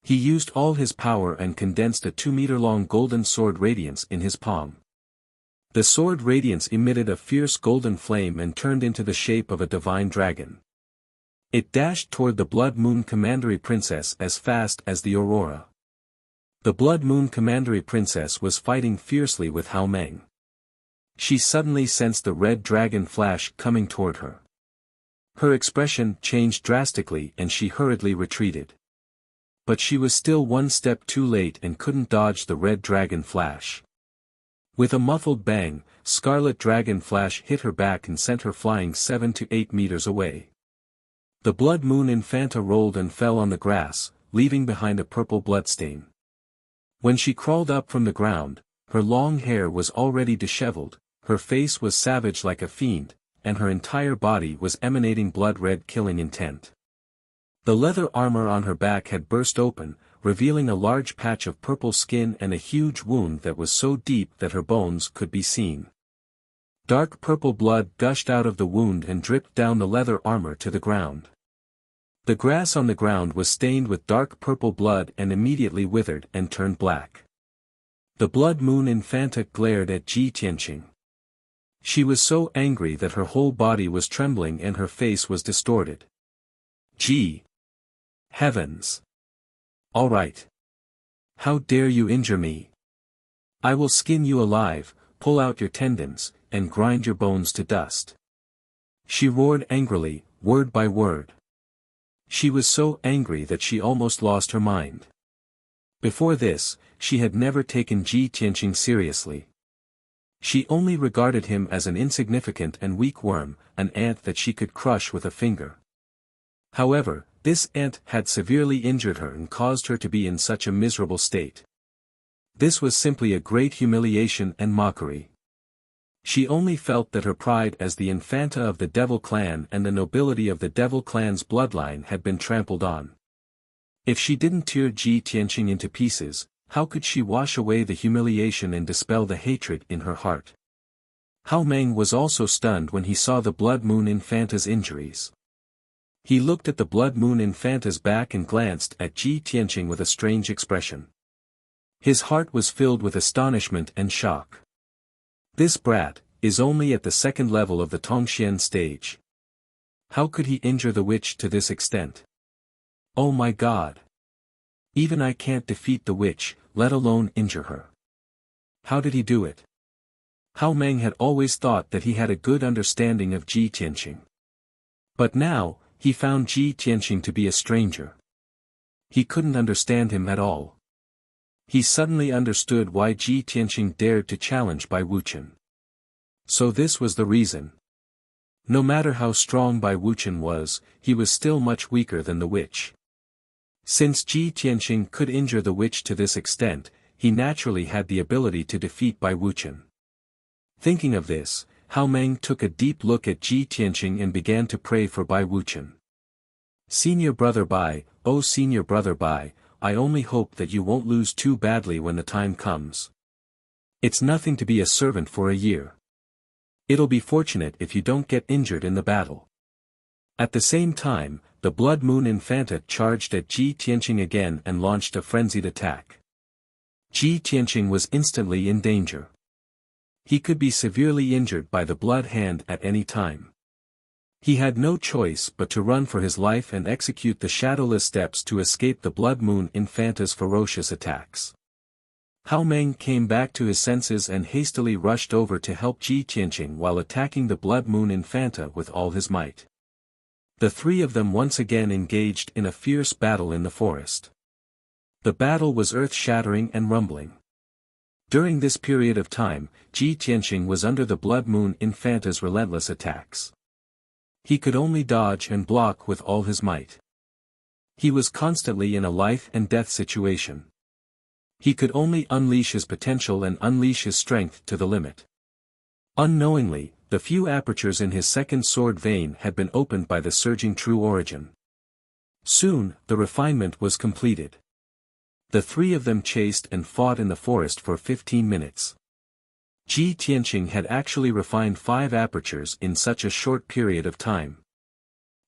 He used all his power and condensed a 2-meter-long golden sword radiance in his palm. The sword radiance emitted a fierce golden flame and turned into the shape of a divine dragon. It dashed toward the Blood Moon Commandery Princess as fast as the aurora. The Blood Moon Commandery Princess was fighting fiercely with Hao Meng. She suddenly sensed the red dragon flash coming toward her. Her expression changed drastically and she hurriedly retreated. But she was still one step too late and couldn't dodge the red dragon flash. With a muffled bang, Scarlet Dragon Flash hit her back and sent her flying 7 to 8 meters away. The Blood Moon Infanta rolled and fell on the grass, leaving behind a purple bloodstain. When she crawled up from the ground, her long hair was already disheveled, her face was savage like a fiend, and her entire body was emanating blood-red killing intent. The leather armor on her back had burst open, revealing a large patch of purple skin and a huge wound that was so deep that her bones could be seen. Dark purple blood gushed out of the wound and dripped down the leather armor to the ground. The grass on the ground was stained with dark purple blood and immediately withered and turned black. The Blood Moon Infanta glared at Ji Tianqing. She was so angry that her whole body was trembling and her face was distorted. Gee! Heavens! All right. How dare you injure me? I will skin you alive, pull out your tendons, and grind your bones to dust. She roared angrily, word by word. She was so angry that she almost lost her mind. Before this, she had never taken Ji Tianqing seriously. She only regarded him as an insignificant and weak worm, an ant that she could crush with a finger. However, this ant had severely injured her and caused her to be in such a miserable state. This was simply a great humiliation and mockery. She only felt that her pride as the Infanta of the Devil Clan and the nobility of the Devil Clan's bloodline had been trampled on. If she didn't tear Ji Tianqing into pieces, how could she wash away the humiliation and dispel the hatred in her heart? Hao Meng was also stunned when he saw the Blood Moon Infanta's injuries. He looked at the Blood Moon Infanta's back and glanced at Ji Tianqing with a strange expression. His heart was filled with astonishment and shock. This brat is only at the second level of the Tongxian stage. How could he injure the witch to this extent? Oh my God! Even I can't defeat the witch, let alone injure her. How did he do it? Hao Meng had always thought that he had a good understanding of Ji Tianqing. But now, he found Ji Tianqing to be a stranger. He couldn't understand him at all. He suddenly understood why Ji Tianqing dared to challenge Bai Wuqian. So this was the reason. No matter how strong Bai Wuqian was, he was still much weaker than the witch. Since Ji Tianqing could injure the witch to this extent, he naturally had the ability to defeat Bai Wuqian. Thinking of this, Hao Meng took a deep look at Ji Tianqing and began to pray for Bai Wuqian. Senior brother Bai, oh senior brother Bai, I only hope that you won't lose too badly when the time comes. It's nothing to be a servant for a year. It'll be fortunate if you don't get injured in the battle. At the same time, the Blood Moon Infanta charged at Ji Tianqing again and launched a frenzied attack. Ji Tianqing was instantly in danger. He could be severely injured by the Blood Hand at any time. He had no choice but to run for his life and execute the shadowless steps to escape the Blood Moon Infanta's ferocious attacks. Hao Meng came back to his senses and hastily rushed over to help Ji Tianqing while attacking the Blood Moon Infanta with all his might. The three of them once again engaged in a fierce battle in the forest. The battle was earth-shattering and rumbling. During this period of time, Ji Tianqing was under the Blood Moon Infanta's relentless attacks. He could only dodge and block with all his might. He was constantly in a life-and-death situation. He could only unleash his potential and unleash his strength to the limit. Unknowingly, the few apertures in his second sword vein had been opened by the surging True Origin. Soon, the refinement was completed. The three of them chased and fought in the forest for 15 minutes. Ji Tianqing had actually refined 5 apertures in such a short period of time.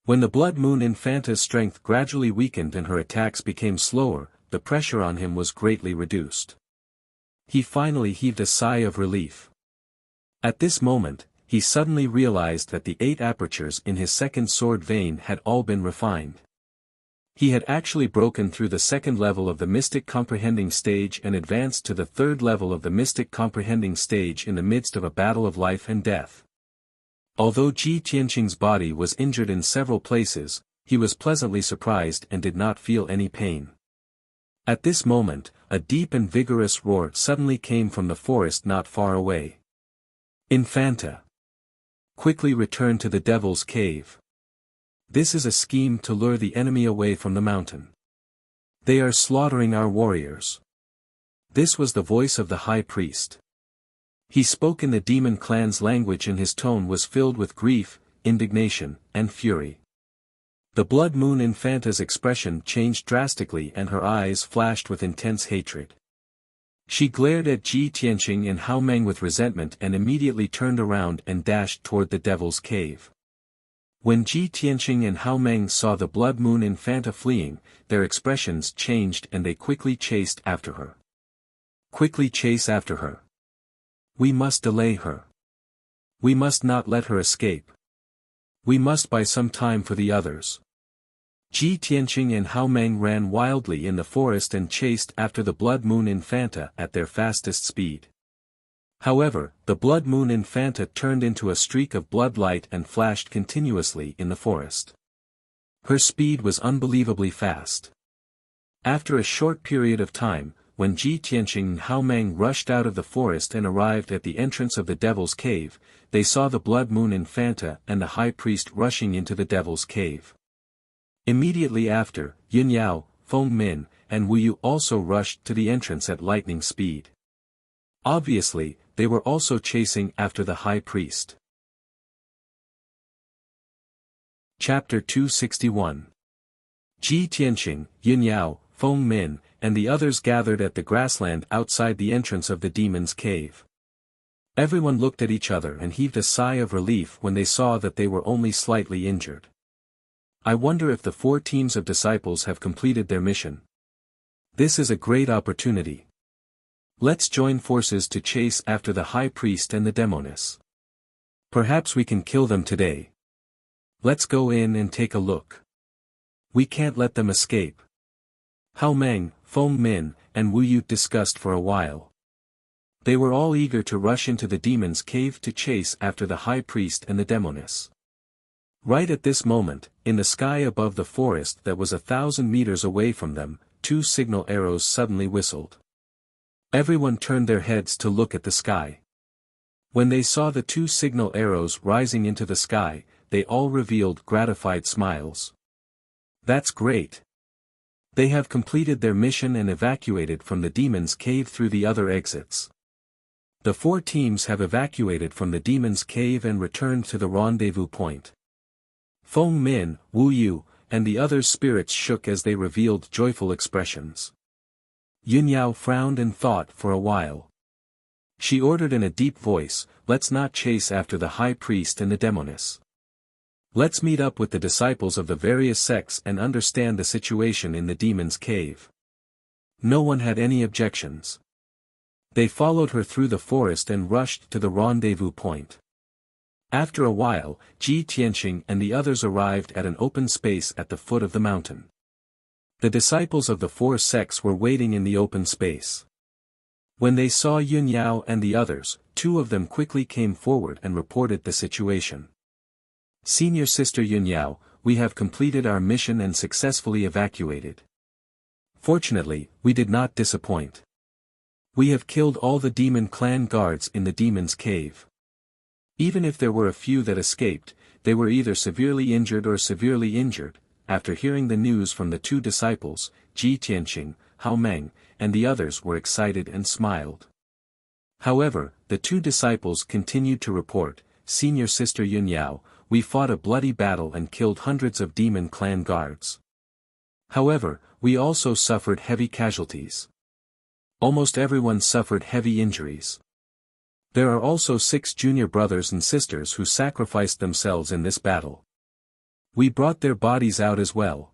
When the Blood Moon Infanta's strength gradually weakened and her attacks became slower, the pressure on him was greatly reduced. He finally heaved a sigh of relief. At this moment, he suddenly realized that the 8 apertures in his second sword vein had all been refined. He had actually broken through the second level of the Mystic Comprehending stage and advanced to the third level of the Mystic Comprehending stage in the midst of a battle of life and death. Although Ji Tianqing's body was injured in several places, he was pleasantly surprised and did not feel any pain. At this moment, a deep and vigorous roar suddenly came from the forest not far away. Infanta! Quickly return to the Devil's Cave. This is a scheme to lure the enemy away from the mountain. They are slaughtering our warriors. This was the voice of the high priest. He spoke in the demon clan's language and his tone was filled with grief, indignation, and fury. The Blood Moon Infanta's expression changed drastically and her eyes flashed with intense hatred. She glared at Ji Tianqing and Hao Meng with resentment and immediately turned around and dashed toward the Devil's Cave. When Ji Tianqing and Hao Meng saw the Blood Moon Infanta fleeing, their expressions changed and they quickly chased after her. Quickly chase after her. We must delay her. We must not let her escape. We must buy some time for the others. Ji Tianqing and Hao Meng ran wildly in the forest and chased after the Blood Moon Infanta at their fastest speed. However, the Blood Moon Infanta turned into a streak of blood light and flashed continuously in the forest. Her speed was unbelievably fast. After a short period of time, when Ji Tianqing and Hao Meng rushed out of the forest and arrived at the entrance of the Devil's Cave, they saw the Blood Moon Infanta and the High Priest rushing into the Devil's Cave. Immediately after, Yun Yao, Feng Min, and Wu Yu also rushed to the entrance at lightning speed. Obviously, they were also chasing after the High Priest. Chapter 261. Ji Tianqing, Yun Yao, Feng Min, and the others gathered at the grassland outside the entrance of the Demon's Cave. Everyone looked at each other and heaved a sigh of relief when they saw that they were only slightly injured. I wonder if the 4 teams of disciples have completed their mission. This is a great opportunity. Let's join forces to chase after the High Priest and the Demoness. Perhaps we can kill them today. Let's go in and take a look. We can't let them escape. Hao Meng, Feng Min, and Wu Yu discussed for a while. They were all eager to rush into the Demon's Cave to chase after the High Priest and the Demoness. Right at this moment, in the sky above the forest that was 1,000 meters away from them, 2 signal arrows suddenly whistled. Everyone turned their heads to look at the sky. When they saw the 2 signal arrows rising into the sky, they all revealed gratified smiles. That's great. They have completed their mission and evacuated from the Demon's Cave through the other exits. The 4 teams have evacuated from the Demon's Cave and returned to the rendezvous point. Feng Min, Wu Yu, and the others' spirits shook as they revealed joyful expressions. Yun Yao frowned and thought for a while. She ordered in a deep voice, "Let's not chase after the High Priest and the Demoness. Let's meet up with the disciples of the various sects and understand the situation in the Demon's Cave." No one had any objections. They followed her through the forest and rushed to the rendezvous point. After a while, Ji Tianqing and the others arrived at an open space at the foot of the mountain. The disciples of the 4 sects were waiting in the open space. When they saw Yun Yao and the others, 2 of them quickly came forward and reported the situation. "Senior Sister Yun Yao, we have completed our mission and successfully evacuated. Fortunately, we did not disappoint. We have killed all the demon clan guards in the Demon's Cave. Even if there were a few that escaped, they were either severely injured or severely injured." After hearing the news from the 2 disciples, Ji Tianqing, Hao Meng, and the others were excited and smiled. However, the 2 disciples continued to report, "Senior Sister Yun Yao, we fought a bloody battle and killed hundreds of demon clan guards. However, we also suffered heavy casualties. Almost everyone suffered heavy injuries. There are also 6 junior brothers and sisters who sacrificed themselves in this battle. We brought their bodies out as well."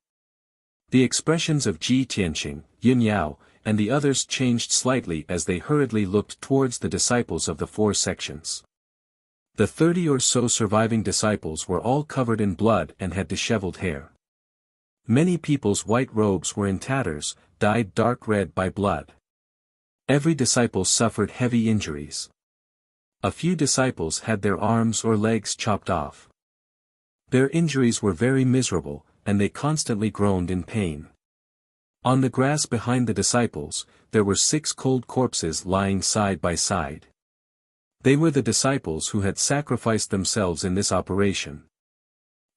The expressions of Ji Tianqing, Yun Yao, and the others changed slightly as they hurriedly looked towards the disciples of the 4 sections. The 30 or so surviving disciples were all covered in blood and had disheveled hair. Many people's white robes were in tatters, dyed dark red by blood. Every disciple suffered heavy injuries. A few disciples had their arms or legs chopped off. Their injuries were very miserable, and they constantly groaned in pain. On the grass behind the disciples, there were 6 cold corpses lying side by side. They were the disciples who had sacrificed themselves in this operation.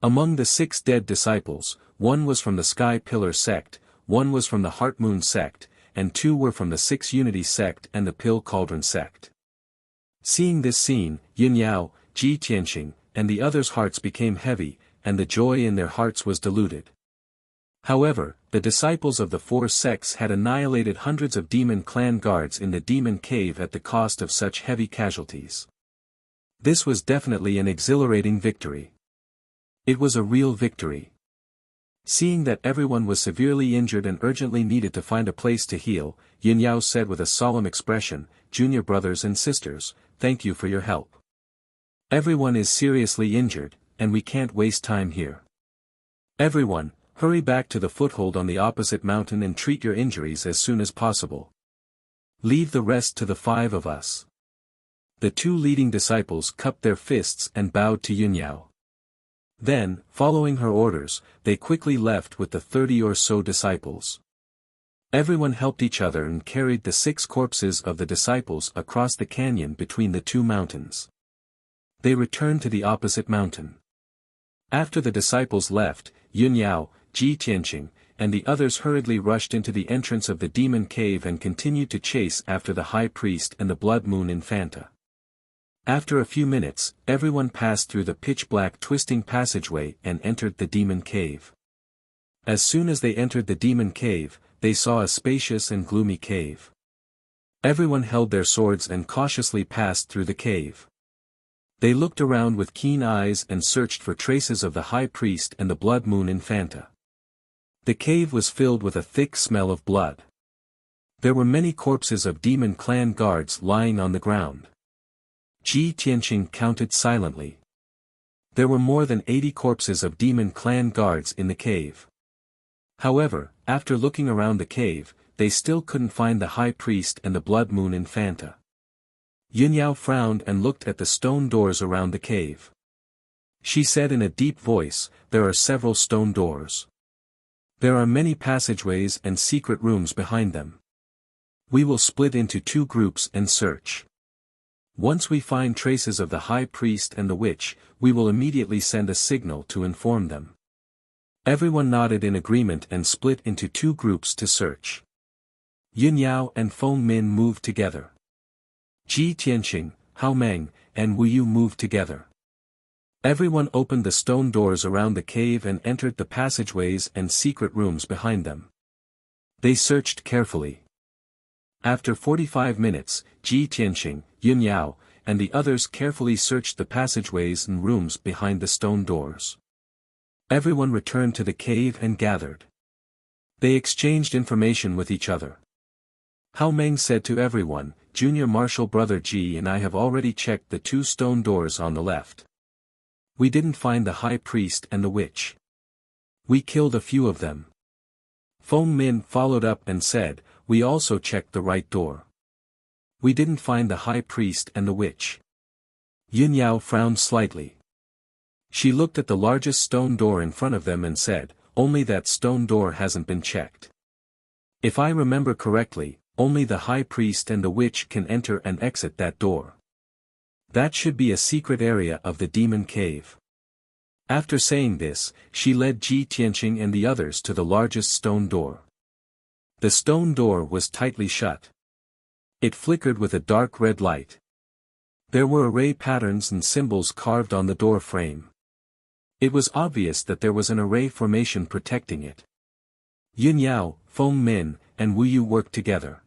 Among the 6 dead disciples, 1 was from the Sky Pillar sect, 1 was from the Heart Moon sect, and 2 were from the 6 Unity sect and the Pill Cauldron sect. Seeing this scene, Yun Yao, Ji Tianqing, and the others' hearts became heavy, and the joy in their hearts was diluted. However, the disciples of the four sects had annihilated hundreds of demon clan guards in the demon cave at the cost of such heavy casualties. This was definitely an exhilarating victory. It was a real victory. Seeing that everyone was severely injured and urgently needed to find a place to heal, Yin Yao said with a solemn expression, "Junior brothers and sisters, thank you for your help. Everyone is seriously injured, and we can't waste time here. Everyone, hurry back to the foothold on the opposite mountain and treat your injuries as soon as possible. Leave the rest to the five of us." The two leading disciples cupped their fists and bowed to Yin Yao. Then, following her orders, they quickly left with the 30 or so disciples. Everyone helped each other and carried the 6 corpses of the disciples across the canyon between the two mountains. They returned to the opposite mountain. After the disciples left, Yun Yao, Ji Tianqing, and the others hurriedly rushed into the entrance of the demon cave and continued to chase after the high priest and the blood moon infanta. After a few minutes, everyone passed through the pitch-black twisting passageway and entered the demon cave. As soon as they entered the demon cave, they saw a spacious and gloomy cave. Everyone held their swords and cautiously passed through the cave. They looked around with keen eyes and searched for traces of the high priest and the blood moon infanta. The cave was filled with a thick smell of blood. There were many corpses of demon clan guards lying on the ground. Ji Tianqing counted silently. There were more than 80 corpses of demon clan guards in the cave. However, after looking around the cave, they still couldn't find the high priest and the blood moon infanta. Yin Yao frowned and looked at the stone doors around the cave. She said in a deep voice, "There are several stone doors. There are many passageways and secret rooms behind them. We will split into 2 groups and search. Once we find traces of the high priest and the witch, we will immediately send a signal to inform them." Everyone nodded in agreement and split into 2 groups to search. Yin Yao and Feng Min moved together. Ji Tianqing, Hao Meng, and Wu Yu moved together. Everyone opened the stone doors around the cave and entered the passageways and secret rooms behind them. They searched carefully. After 45 minutes, Ji Tianqing, Yin Yao, and the others carefully searched the passageways and rooms behind the stone doors. Everyone returned to the cave and gathered. They exchanged information with each other. Hao Meng said to everyone, "Junior Marshal Brother Ji and I have already checked the 2 stone doors on the left. We didn't find the high priest and the witch. We killed a few of them." Feng Min followed up and said, "We also checked the right door. We didn't find the high priest and the witch." Yin Yao frowned slightly. She looked at the largest stone door in front of them and said, "Only that stone door hasn't been checked. If I remember correctly, only the high priest and the witch can enter and exit that door. That should be a secret area of the demon cave." After saying this, she led Ji Tianqing and the others to the largest stone door. The stone door was tightly shut. It flickered with a dark red light. There were array patterns and symbols carved on the door frame. It was obvious that there was an array formation protecting it. Yin Yao, Feng Min, and Wu Yu worked together.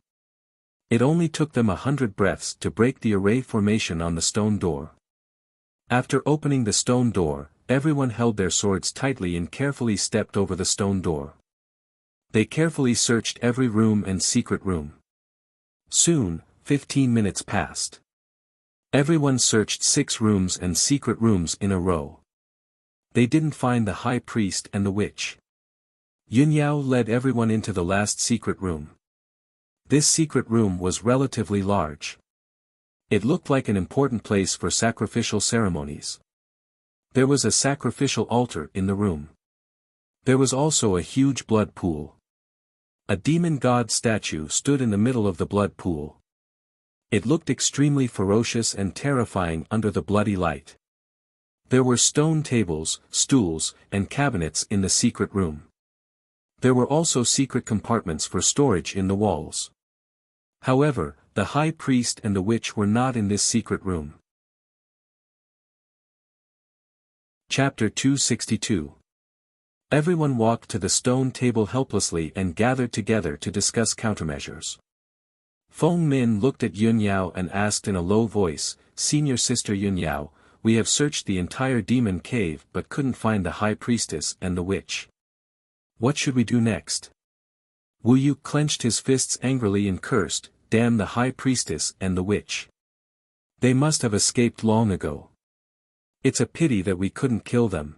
It only took them 100 breaths to break the array formation on the stone door. After opening the stone door, everyone held their swords tightly and carefully stepped over the stone door. They carefully searched every room and secret room. Soon, 15 minutes passed. Everyone searched 6 rooms and secret rooms in a row. They didn't find the high priest and the witch. Yin Yao led everyone into the last secret room. This secret room was relatively large. It looked like an important place for sacrificial ceremonies. There was a sacrificial altar in the room. There was also a huge blood pool. A demon god statue stood in the middle of the blood pool. It looked extremely ferocious and terrifying under the bloody light. There were stone tables, stools, and cabinets in the secret room. There were also secret compartments for storage in the walls. However, the high priest and the witch were not in this secret room. Chapter 262. Everyone walked to the stone table helplessly and gathered together to discuss countermeasures. Feng Min looked at Yun Yao and asked in a low voice, "Senior Sister Yun Yao, we have searched the entire demon cave but couldn't find the high priestess and the witch. What should we do next?" Wu Yu clenched his fists angrily and cursed, "Damn the high priestess and the witch. They must have escaped long ago. It's a pity that we couldn't kill them."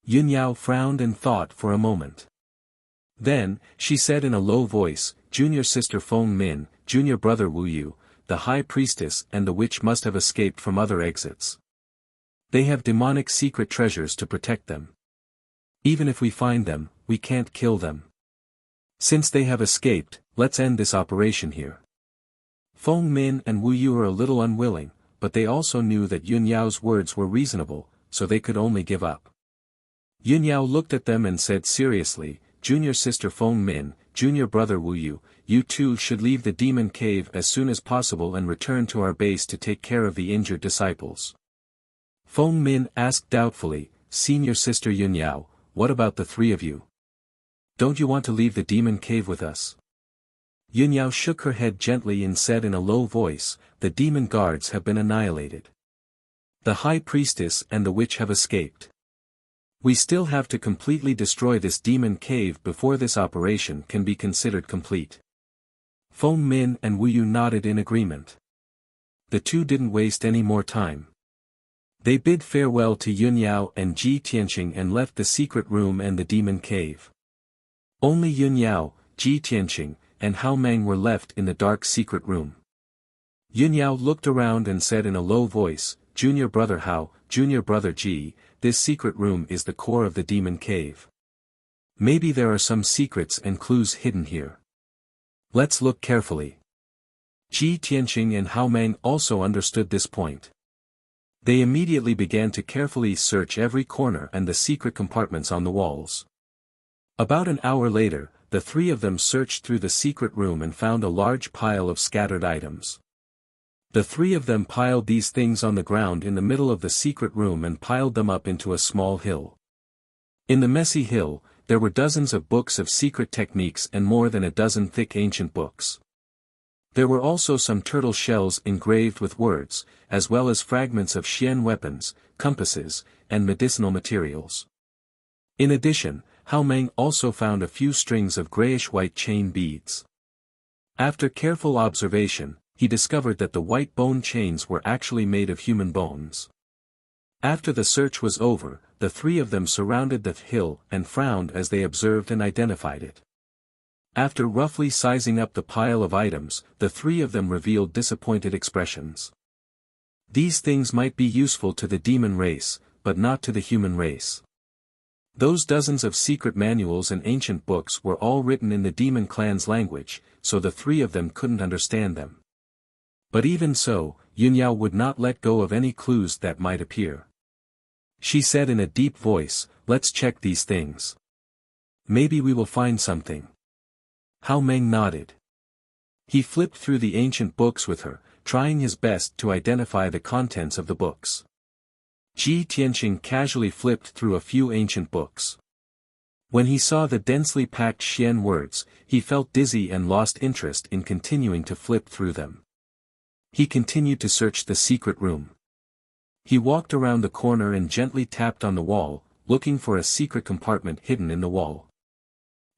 Yun Yao frowned and thought for a moment. Then, she said in a low voice, "Junior Sister Feng Min, Junior Brother Wu Yu, the high priestess and the witch must have escaped from other exits. They have demonic secret treasures to protect them. Even if we find them, we can't kill them. Since they have escaped, let's end this operation here." Feng Min and Wu Yu were a little unwilling, but they also knew that Yun Yao's words were reasonable, so they could only give up. Yun Yao looked at them and said seriously, "Junior Sister Feng Min, Junior Brother Wu Yu, you two should leave the demon cave as soon as possible and return to our base to take care of the injured disciples." Feng Min asked doubtfully, "Senior Sister Yun Yao, what about the three of you? Don't you want to leave the demon cave with us?" Yun Yao shook her head gently and said in a low voice, "The demon guards have been annihilated. The high priestess and the witch have escaped. We still have to completely destroy this demon cave before this operation can be considered complete." Feng Min and Wu Yu nodded in agreement. The two didn't waste any more time. They bid farewell to Yun Yao and Ji Tianqing and left the secret room and the demon cave. Only Yun Yao, Ji Tianqing, and Hao Meng were left in the dark secret room. Yun Yao looked around and said in a low voice, "Junior Brother Hao, Junior Brother Ji, this secret room is the core of the demon cave. Maybe there are some secrets and clues hidden here. Let's look carefully." Ji Tianqing and Hao Meng also understood this point. They immediately began to carefully search every corner and the secret compartments on the walls. About an hour later, the three of them searched through the secret room and found a large pile of scattered items. The three of them piled these things on the ground in the middle of the secret room and piled them up into a small hill. In the messy hill, there were dozens of books of secret techniques and more than a dozen thick ancient books. There were also some turtle shells engraved with words, as well as fragments of Xian weapons, compasses, and medicinal materials. In addition, Hao Meng also found a few strings of grayish-white chain beads. After careful observation, he discovered that the white bone chains were actually made of human bones. After the search was over, the three of them surrounded the hill and frowned as they observed and identified it. After roughly sizing up the pile of items, the three of them revealed disappointed expressions. These things might be useful to the demon race, but not to the human race. Those dozens of secret manuals and ancient books were all written in the demon clan's language, so the three of them couldn't understand them. But even so, Yun Yao would not let go of any clues that might appear. She said in a deep voice, "Let's check these things. Maybe we will find something." Hao Meng nodded. He flipped through the ancient books with her, trying his best to identify the contents of the books. Ji Tianqing casually flipped through a few ancient books. When he saw the densely packed Xian words, he felt dizzy and lost interest in continuing to flip through them. He continued to search the secret room. He walked around the corner and gently tapped on the wall, looking for a secret compartment hidden in the wall.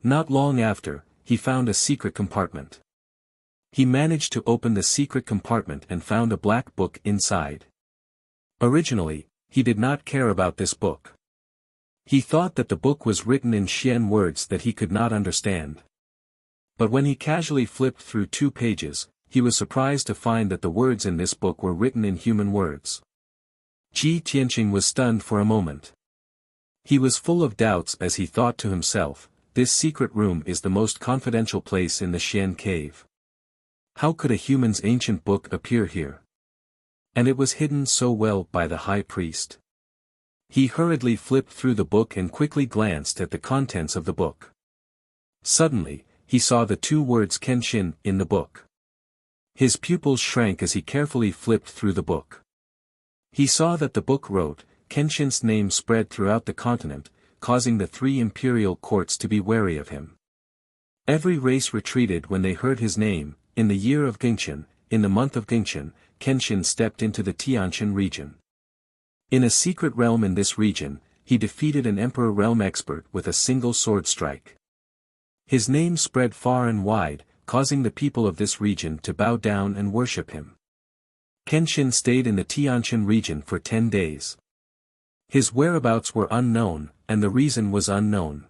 Not long after, he found a secret compartment. He managed to open the secret compartment and found a black book inside. Originally, he did not care about this book. He thought that the book was written in Xian words that he could not understand. But when he casually flipped through 2 pages, he was surprised to find that the words in this book were written in human words. Ji Tianqing was stunned for a moment. He was full of doubts as he thought to himself, this secret room is the most confidential place in the Xian cave. How could a human's ancient book appear here? And it was hidden so well by the high priest. He hurriedly flipped through the book and quickly glanced at the contents of the book. Suddenly, he saw the 2 words Kenshin in the book. His pupils shrank as he carefully flipped through the book. He saw that the book wrote, Kenshin's name spread throughout the continent, causing the three imperial courts to be wary of him. Every race retreated when they heard his name. In the year of Gingqian, in the month of Gingqian, Kenshin stepped into the Tianqian region. In a secret realm in this region, he defeated an emperor realm expert with a single sword strike. His name spread far and wide, causing the people of this region to bow down and worship him. Kenshin stayed in the Tianqian region for 10 days. His whereabouts were unknown, and the reason was unknown.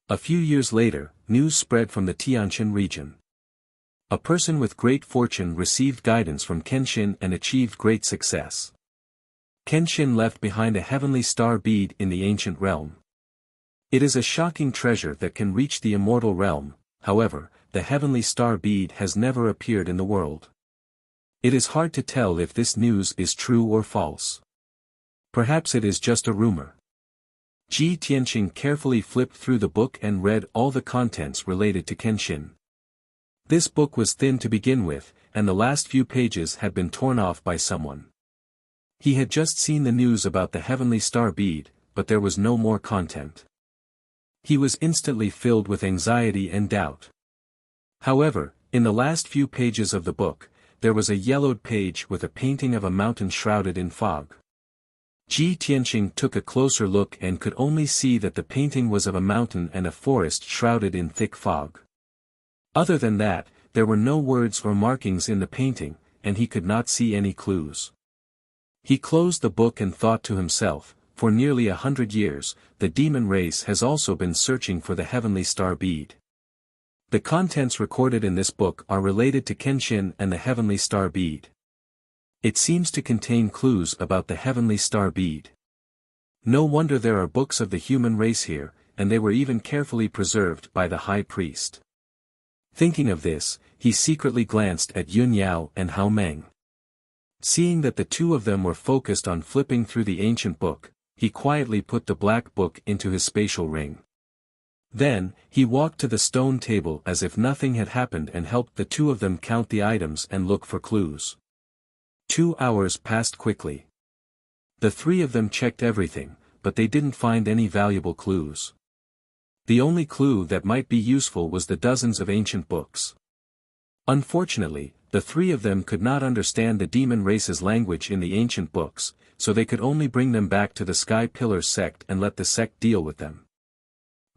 A few years later, news spread from the Tianqian region. A person with great fortune received guidance from Kenshin and achieved great success. Kenshin left behind a heavenly star bead in the ancient realm. It is a shocking treasure that can reach the immortal realm. However, the heavenly star bead has never appeared in the world. It is hard to tell if this news is true or false. Perhaps it is just a rumor. Ji Tianqing carefully flipped through the book and read all the contents related to Kenshin. This book was thin to begin with, and the last few pages had been torn off by someone. He had just seen the news about the heavenly star bead, but there was no more content. He was instantly filled with anxiety and doubt. However, in the last few pages of the book, there was a yellowed page with a painting of a mountain shrouded in fog. Ji Tianqing took a closer look and could only see that the painting was of a mountain and a forest shrouded in thick fog. Other than that, there were no words or markings in the painting, and he could not see any clues. He closed the book and thought to himself, for nearly 100 years, the demon race has also been searching for the heavenly star bead. The contents recorded in this book are related to Kenshin and the heavenly star bead. It seems to contain clues about the heavenly star bead. No wonder there are books of the human race here, and they were even carefully preserved by the high priest. Thinking of this, he secretly glanced at Yun Yao and Hao Meng. Seeing that the two of them were focused on flipping through the ancient book, he quietly put the black book into his spatial ring. Then, he walked to the stone table as if nothing had happened and helped the two of them count the items and look for clues. 2 hours passed quickly. The three of them checked everything, but they didn't find any valuable clues. The only clue that might be useful was the dozens of ancient books. Unfortunately, the three of them could not understand the demon race's language in the ancient books, so they could only bring them back to the Sky Pillar sect and let the sect deal with them.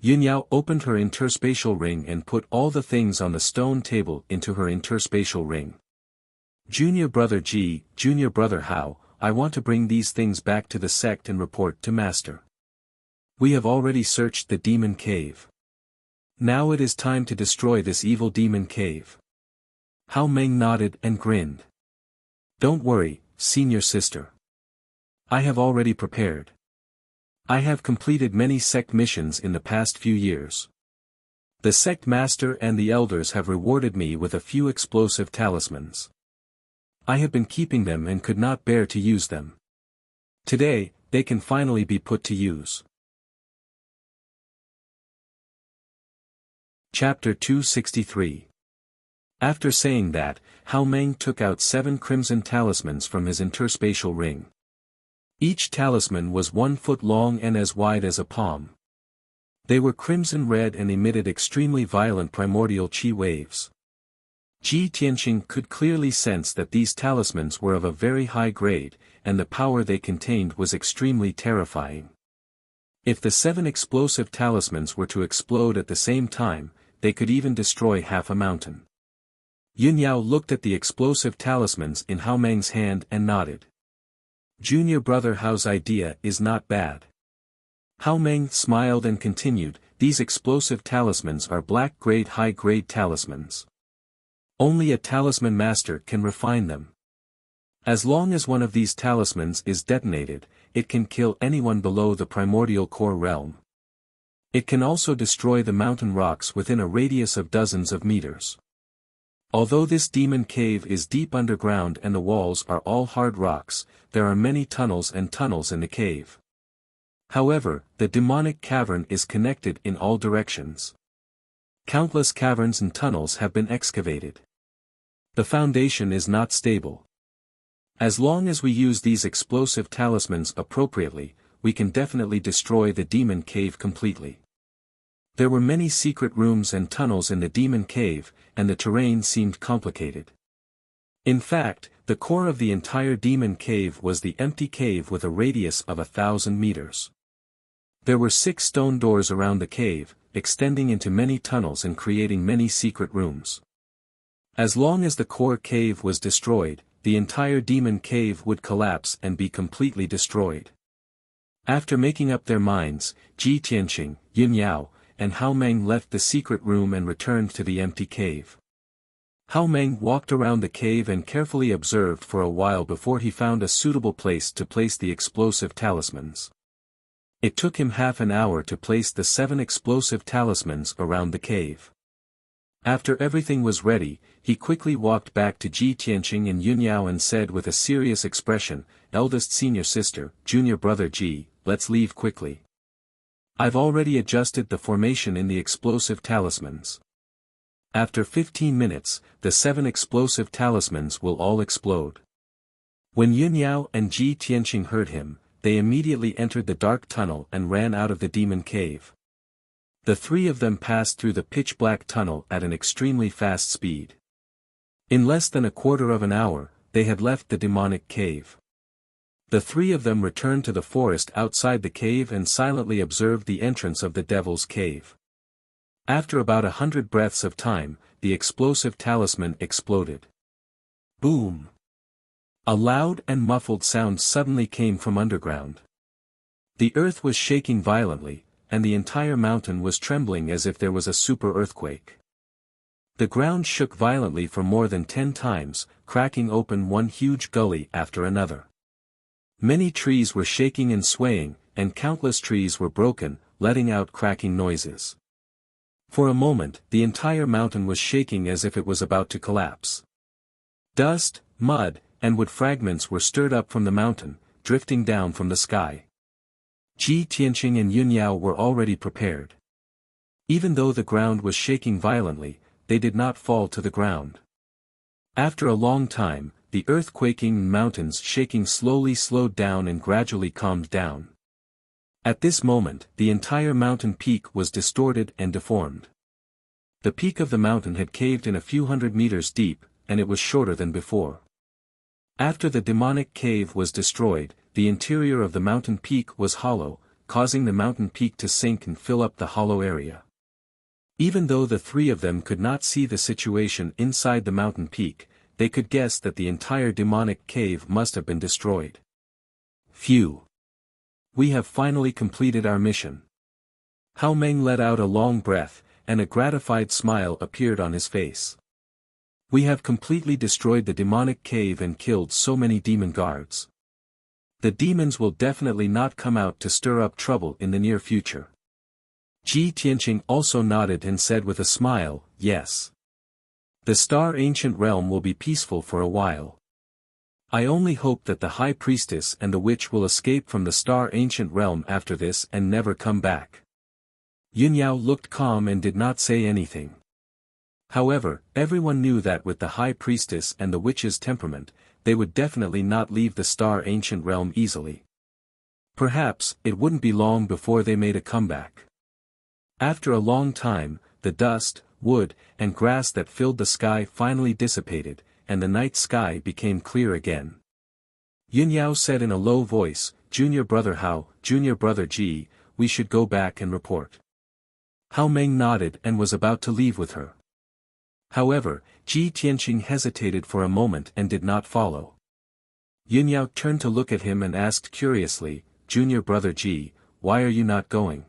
Yun Yao opened her interspatial ring and put all the things on the stone table into her interspatial ring. Junior brother Ji, junior brother Hao, I want to bring these things back to the sect and report to Master. We have already searched the demon cave. Now it is time to destroy this evil demon cave. Hao Meng nodded and grinned. Don't worry, senior sister. I have already prepared. I have completed many sect missions in the past few years. The sect master and the elders have rewarded me with a few explosive talismans. I have been keeping them and could not bear to use them. Today, they can finally be put to use. Chapter 263. After saying that, Hao Meng took out 7 crimson talismans from his interspatial ring. Each talisman was 1 foot long and as wide as a palm. They were crimson red and emitted extremely violent primordial chi waves. Ji Tianqing could clearly sense that these talismans were of a very high grade, and the power they contained was extremely terrifying. If the 7 explosive talismans were to explode at the same time, they could even destroy half a mountain. Yun Yao looked at the explosive talismans in Hao Meng's hand and nodded. Junior brother Hao's idea is not bad. Hao Meng smiled and continued, these explosive talismans are black-grade high-grade talismans. Only a talisman master can refine them. As long as one of these talismans is detonated, it can kill anyone below the primordial core realm. It can also destroy the mountain rocks within a radius of dozens of meters. Although this demon cave is deep underground and the walls are all hard rocks, there are many tunnels and tunnels in the cave. However, the demonic cavern is connected in all directions. Countless caverns and tunnels have been excavated. The foundation is not stable. As long as we use these explosive talismans appropriately, we can definitely destroy the demon cave completely. There were many secret rooms and tunnels in the demon cave, and the terrain seemed complicated. In fact, the core of the entire demon cave was the empty cave with a radius of 1,000 meters. There were 6 stone doors around the cave, extending into many tunnels and creating many secret rooms. As long as the core cave was destroyed, the entire demon cave would collapse and be completely destroyed. After making up their minds, Ji Tianqing, Yun Yao, and Hao Meng left the secret room and returned to the empty cave. Hao Meng walked around the cave and carefully observed for a while before he found a suitable place to place the explosive talismans. It took him half an hour to place the 7 explosive talismans around the cave. After everything was ready, he quickly walked back to Ji Tianqing and Yun Yao and said with a serious expression, "Eldest senior sister, junior brother Ji, let's leave quickly. I've already adjusted the formation in the explosive talismans. After 15 minutes, the 7 explosive talismans will all explode." When Yun Yao and Ji Tianqing heard him, they immediately entered the dark tunnel and ran out of the demon cave. The 3 of them passed through the pitch-black tunnel at an extremely fast speed. In less than a quarter of an hour, they had left the demonic cave. The 3 of them returned to the forest outside the cave and silently observed the entrance of the devil's cave. After about 100 breaths of time, the explosive talisman exploded. Boom! A loud and muffled sound suddenly came from underground. The earth was shaking violently, and the entire mountain was trembling as if there was a super earthquake. The ground shook violently for more than 10 times, cracking open one huge gully after another. Many trees were shaking and swaying, and countless trees were broken, letting out cracking noises. For a moment, the entire mountain was shaking as if it was about to collapse. Dust, mud, and wood fragments were stirred up from the mountain, drifting down from the sky. Ji Tianqing and Yun Yao were already prepared. Even though the ground was shaking violently, they did not fall to the ground. After a long time, the earth-quaking mountains shaking slowly slowed down and gradually calmed down. At this moment, the entire mountain peak was distorted and deformed. The peak of the mountain had caved in a few hundred meters deep, and it was shorter than before. After the demonic cave was destroyed, the interior of the mountain peak was hollow, causing the mountain peak to sink and fill up the hollow area. Even though the 3 of them could not see the situation inside the mountain peak, they could guess that the entire demonic cave must have been destroyed. Phew! We have finally completed our mission. Hao Meng let out a long breath, and a gratified smile appeared on his face. We have completely destroyed the demonic cave and killed so many demon guards. The demons will definitely not come out to stir up trouble in the near future. Ji Tianqing also nodded and said with a smile, "Yes. The Star Ancient Realm will be peaceful for a while. I only hope that the High Priestess and the Witch will escape from the Star Ancient Realm after this and never come back." Yun Yao looked calm and did not say anything. However, everyone knew that with the High Priestess and the Witch's temperament, they would definitely not leave the Star Ancient Realm easily. Perhaps, it wouldn't be long before they made a comeback. After a long time, the dust, wood, and grass that filled the sky finally dissipated, and the night sky became clear again. Yun Yao said in a low voice, "Junior brother Hao, junior brother Ji, we should go back and report." Hao Meng nodded and was about to leave with her. However, Ji Tianqing hesitated for a moment and did not follow. Yun Yao turned to look at him and asked curiously, "Junior brother Ji, why are you not going?"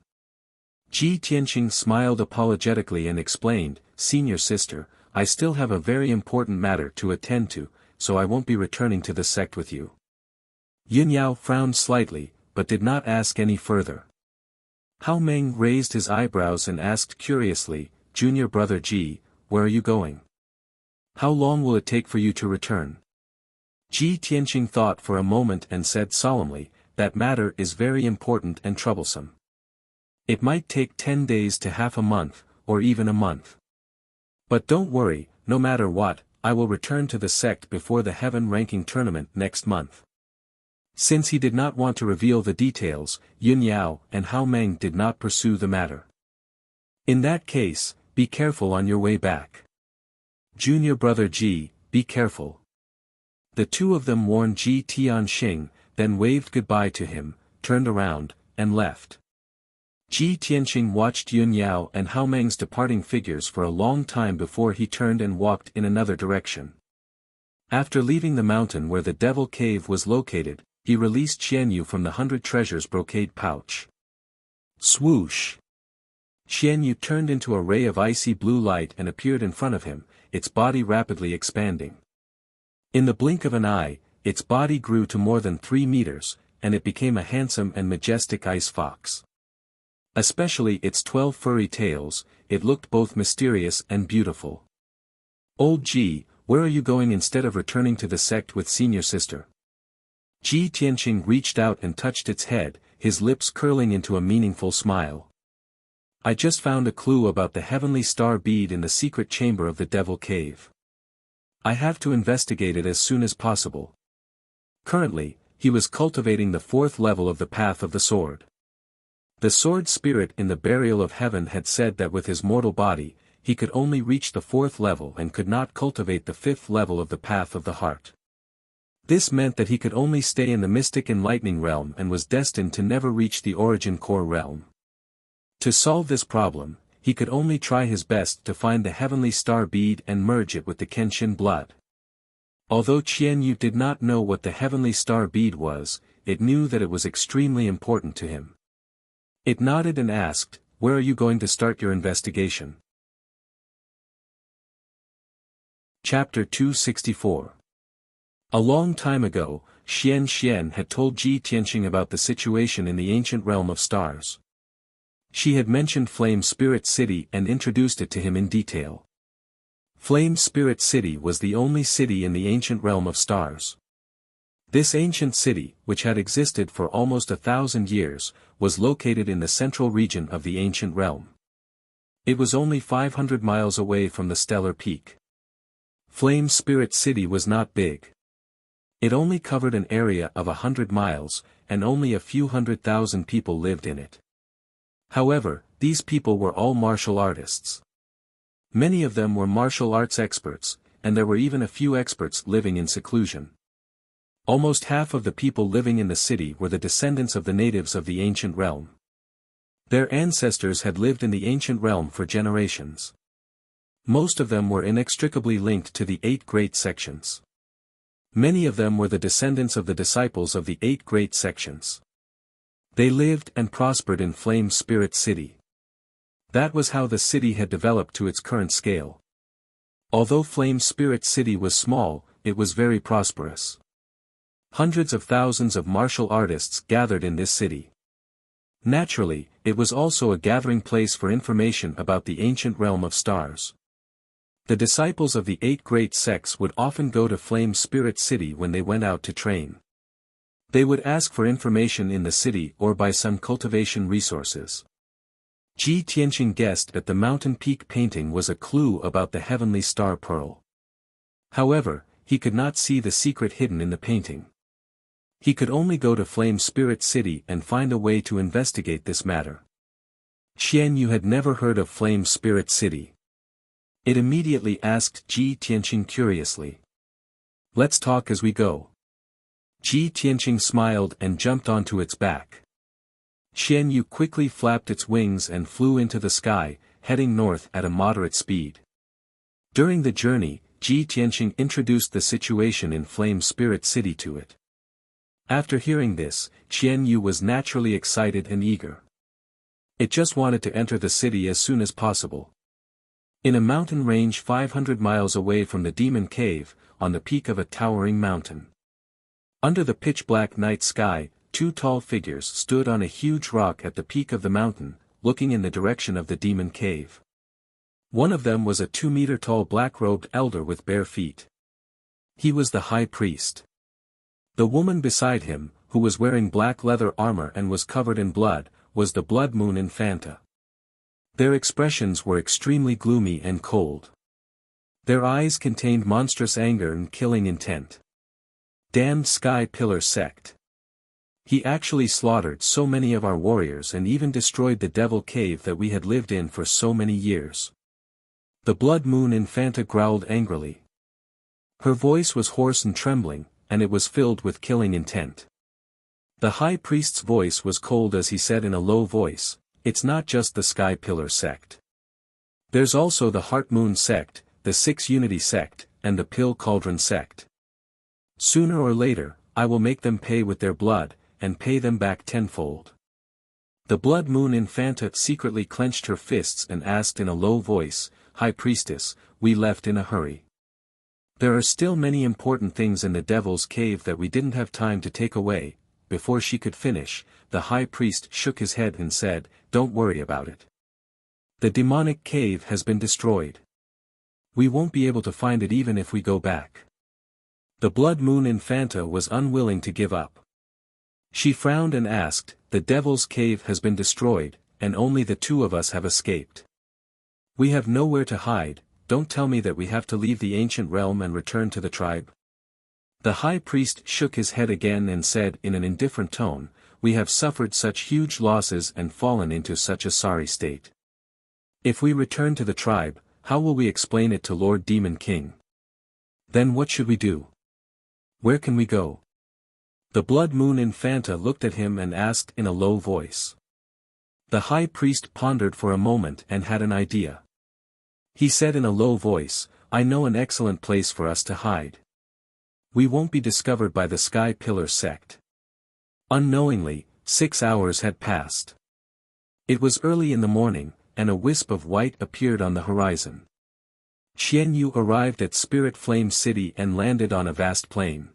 Ji Tianqing smiled apologetically and explained, "Senior sister, I still have a very important matter to attend to, so I won't be returning to the sect with you." Yun Yao frowned slightly, but did not ask any further. Hao Meng raised his eyebrows and asked curiously, "Junior brother Ji, where are you going? How long will it take for you to return?" Ji Tianqing thought for a moment and said solemnly, "That matter is very important and troublesome. It might take 10 days to half a month, or even a month. But don't worry, no matter what, I will return to the sect before the heaven ranking tournament next month. Since he did not want to reveal the details, Yun Yao and Hao Meng did not pursue the matter. In that case, be careful on your way back. Junior brother Ji, be careful. The two of them warned Ji Tianxing, then waved goodbye to him, turned around, and left. Ji Tianxing watched Yun Yao and Hao Meng's departing figures for a long time before he turned and walked in another direction. After leaving the mountain where the Devil Cave was located, he released Xianyu from the 100 treasures brocade pouch. Swoosh! Xianyu turned into a ray of icy blue light and appeared in front of him, its body rapidly expanding. In the blink of an eye, its body grew to more than 3 meters, and it became a handsome and majestic ice fox. Especially its 12 furry tails, it looked both mysterious and beautiful. Old Ji, where are you going instead of returning to the sect with senior sister? Ji Tianxing reached out and touched its head, his lips curling into a meaningful smile. I just found a clue about the heavenly star bead in the secret chamber of the Devil Cave. I have to investigate it as soon as possible. Currently, he was cultivating the 4th level of the Path of the Sword. The sword spirit in the burial of heaven had said that with his mortal body, he could only reach the 4th level and could not cultivate the 5th level of the Path of the Heart. This meant that he could only stay in the mystic enlightening realm and was destined to never reach the origin core realm. To solve this problem, he could only try his best to find the heavenly star bead and merge it with the Kenshin blood. Although Qianyu did not know what the heavenly star bead was, it knew that it was extremely important to him. It nodded and asked, "Where are you going to start your investigation?" Chapter 264. A long time ago, Xian had told Ji Tianxing about the situation in the ancient realm of stars. She had mentioned Flame Spirit City and introduced it to him in detail. Flame Spirit City was the only city in the ancient realm of stars. This ancient city, which had existed for almost 1,000 years, was located in the central region of the ancient realm. It was only 500 miles away from the stellar peak. Flame Spirit City was not big. It only covered an area of 100 miles, and only a few 100,000 people lived in it. However, these people were all martial artists. Many of them were martial arts experts, and there were even a few experts living in seclusion. Almost half of the people living in the city were the descendants of the natives of the ancient realm. Their ancestors had lived in the ancient realm for generations. Most of them were inextricably linked to the 8 great sections. Many of them were the descendants of the disciples of the 8 great sections. They lived and prospered in Flame Spirit City. That was how the city had developed to its current scale. Although Flame Spirit City was small, it was very prosperous. Hundreds of thousands of martial artists gathered in this city. Naturally, it was also a gathering place for information about the ancient realm of stars. The disciples of the 8 great sects would often go to Flame Spirit City when they went out to train. They would ask for information in the city or by some cultivation resources. Ji Tianxing guessed that the mountain peak painting was a clue about the heavenly star pearl. However, he could not see the secret hidden in the painting. He could only go to Flame Spirit City and find a way to investigate this matter. Xianyu had never heard of Flame Spirit City. It immediately asked Ji Tianxing curiously. "Let's talk as we go." Ji Tianxing smiled and jumped onto its back. Xianyu quickly flapped its wings and flew into the sky, heading north at a moderate speed. During the journey, Ji Tianxing introduced the situation in Flame Spirit City to it. After hearing this, Xianyu was naturally excited and eager. It just wanted to enter the city as soon as possible. In a mountain range 500 miles away from the Demon Cave, on the peak of a towering mountain. Under the pitch-black night sky, 2 tall figures stood on a huge rock at the peak of the mountain, looking in the direction of the Demon Cave. One of them was a 2-meter-tall black-robed elder with bare feet. He was the high priest. The woman beside him, who was wearing black leather armor and was covered in blood, was the Blood Moon Infanta. Their expressions were extremely gloomy and cold. Their eyes contained monstrous anger and killing intent. Damned Sky Pillar sect. He actually slaughtered so many of our warriors and even destroyed the devil cave that we had lived in for so many years. The Blood Moon Infanta growled angrily. Her voice was hoarse and trembling, and it was filled with killing intent. The high priest's voice was cold as he said in a low voice, "It's not just the Sky Pillar sect. There's also the Heart Moon sect, the Six Unity sect, and the Pill Cauldron sect. Sooner or later, I will make them pay with their blood, and pay them back tenfold." The Blood Moon Infanta secretly clenched her fists and asked in a low voice, "High Priestess, we left in a hurry. There are still many important things in the Devil's Cave that we didn't have time to take away." Before she could finish, the High Priest shook his head and said, "Don't worry about it. The demonic cave has been destroyed. We won't be able to find it even if we go back." The Blood Moon Infanta was unwilling to give up. She frowned and asked, "The Devil's Cave has been destroyed, and only the two of us have escaped. We have nowhere to hide. Don't tell me that we have to leave the ancient realm and return to the tribe." The High Priest shook his head again and said in an indifferent tone, "We have suffered such huge losses and fallen into such a sorry state. If we return to the tribe, how will we explain it to Lord Demon King? Then what should we do? Where can we go?" The Blood Moon Infanta looked at him and asked in a low voice. The High Priest pondered for a moment and had an idea. He said in a low voice, "I know an excellent place for us to hide. We won't be discovered by the Sky Pillar sect." Unknowingly, 6 hours had passed. It was early in the morning, and a wisp of white appeared on the horizon. Xian Yu arrived at Spirit Flame City and landed on a vast plain.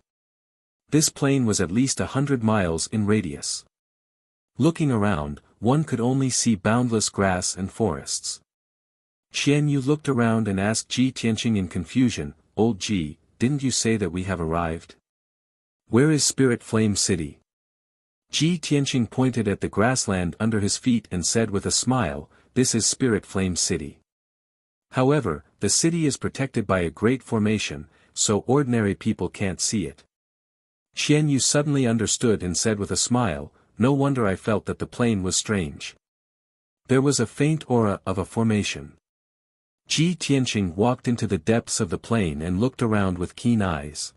This plain was at least 100 miles in radius. Looking around, one could only see boundless grass and forests. Xian Yu looked around and asked Ji Tianqing in confusion, "Old Ji, didn't you say that we have arrived? Where is Spirit Flame City?" Ji Tianqing pointed at the grassland under his feet and said with a smile, "This is Spirit Flame City. However, the city is protected by a great formation, so ordinary people can't see it." Xian Yu suddenly understood and said with a smile, "No wonder I felt that the plain was strange. There was a faint aura of a formation." Ji Tianqing walked into the depths of the plain and looked around with keen eyes.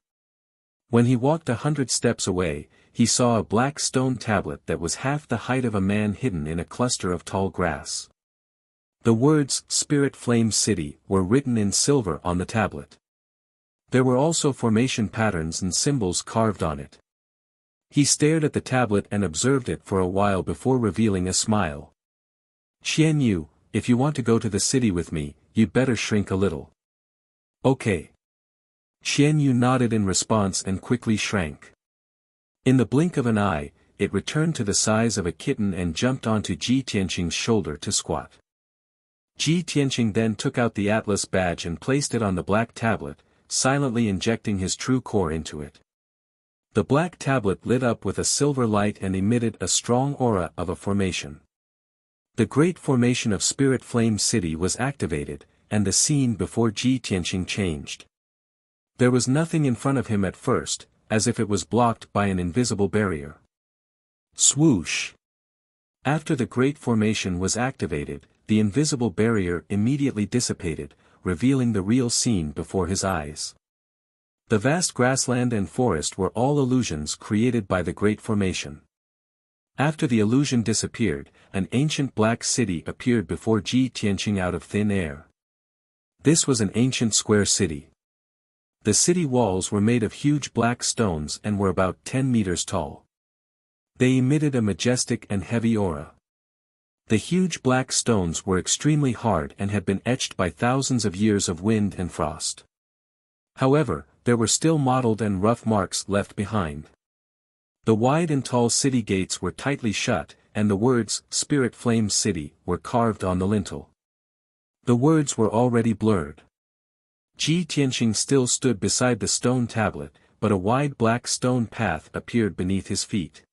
When he walked 100 steps away, he saw a black stone tablet that was half the height of a man hidden in a cluster of tall grass. The words, "Spirit Flame City," were written in silver on the tablet. There were also formation patterns and symbols carved on it. He stared at the tablet and observed it for a while before revealing a smile. "Xian Yu, if you want to go to the city with me, you'd better shrink a little." "Okay." Xian Yu nodded in response and quickly shrank. In the blink of an eye, it returned to the size of a kitten and jumped onto Ji Tianqing's shoulder to squat. Ji Tianqing then took out the Atlas badge and placed it on the black tablet, silently injecting his true core into it. The black tablet lit up with a silver light and emitted a strong aura of a formation. The great formation of Spirit Flame City was activated, and the scene before Ji Tianqing changed. There was nothing in front of him at first, as if it was blocked by an invisible barrier. Swoosh! After the great formation was activated, the invisible barrier immediately dissipated, revealing the real scene before his eyes. The vast grassland and forest were all illusions created by the great formation. After the illusion disappeared, an ancient black city appeared before Ji Tianqing out of thin air. This was an ancient square city. The city walls were made of huge black stones and were about 10 meters tall. They emitted a majestic and heavy aura. The huge black stones were extremely hard and had been etched by thousands of years of wind and frost. However, there were still mottled and rough marks left behind. The wide and tall city gates were tightly shut, and the words, "Spirit Flame City," were carved on the lintel. The words were already blurred. Ji Tianqing still stood beside the stone tablet, but a wide black stone path appeared beneath his feet.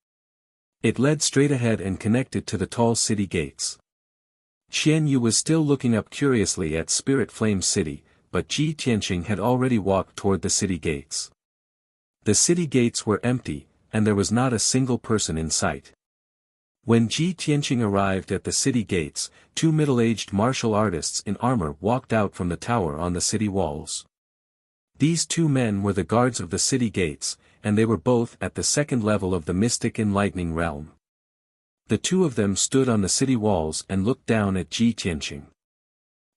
It led straight ahead and connected to the tall city gates. Xian Yu was still looking up curiously at Spirit Flame City, but Ji Tianqing had already walked toward the city gates. The city gates were empty, and there was not a single person in sight. When Ji Tianqing arrived at the city gates, two middle-aged martial artists in armor walked out from the tower on the city walls. These two men were the guards of the city gates, and they were both at the second level of the mystic enlightening realm. The two of them stood on the city walls and looked down at Ji Tianqing.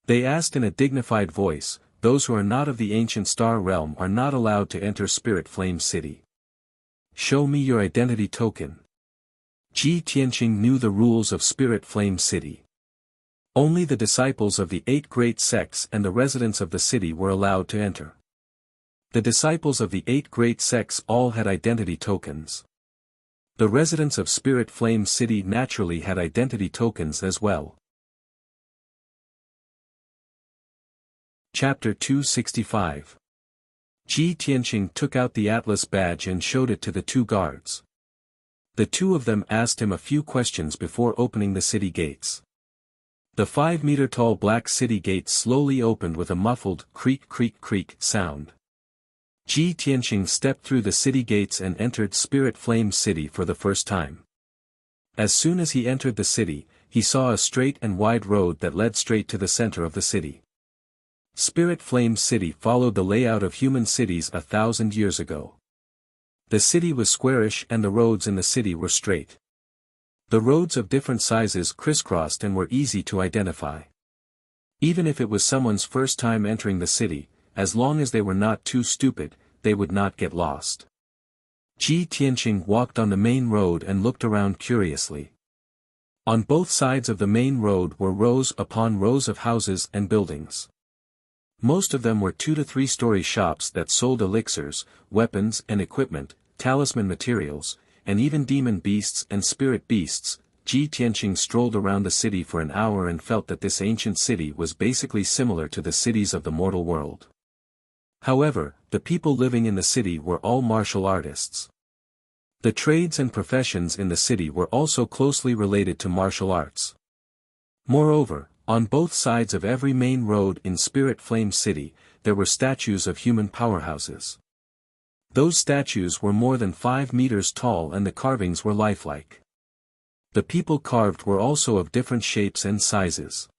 They asked in a dignified voice, "Those who are not of the ancient star realm are not allowed to enter Spirit Flame City. Show me your identity token." Ji Tianqing knew the rules of Spirit Flame City. Only the disciples of the 8 great sects and the residents of the city were allowed to enter. The disciples of the 8 great sects all had identity tokens. The residents of Spirit Flame City naturally had identity tokens as well. Chapter 265. Ji Tianqing took out the Atlas badge and showed it to the two guards. The two of them asked him a few questions before opening the city gates. The 5-meter-tall black city gate slowly opened with a muffled creak creak creak sound. Ji Tianqing stepped through the city gates and entered Spirit Flame City for the first time. As soon as he entered the city, he saw a straight and wide road that led straight to the center of the city. Spirit Flame City followed the layout of human cities 1,000 years ago. The city was squarish and the roads in the city were straight. The roads of different sizes crisscrossed and were easy to identify. Even if it was someone's first time entering the city, as long as they were not too stupid, they would not get lost. Ji Tianqing walked on the main road and looked around curiously. On both sides of the main road were rows upon rows of houses and buildings. Most of them were 2 to 3-story shops that sold elixirs, weapons and equipment, talisman materials, and even demon beasts and spirit beasts. Ji Tianqing strolled around the city for an hour and felt that this ancient city was basically similar to the cities of the mortal world. However, the people living in the city were all martial artists. The trades and professions in the city were also closely related to martial arts. Moreover, on both sides of every main road in Spirit Flame City, there were statues of human powerhouses. Those statues were more than 5 meters tall and the carvings were lifelike. The people carved were also of different shapes and sizes.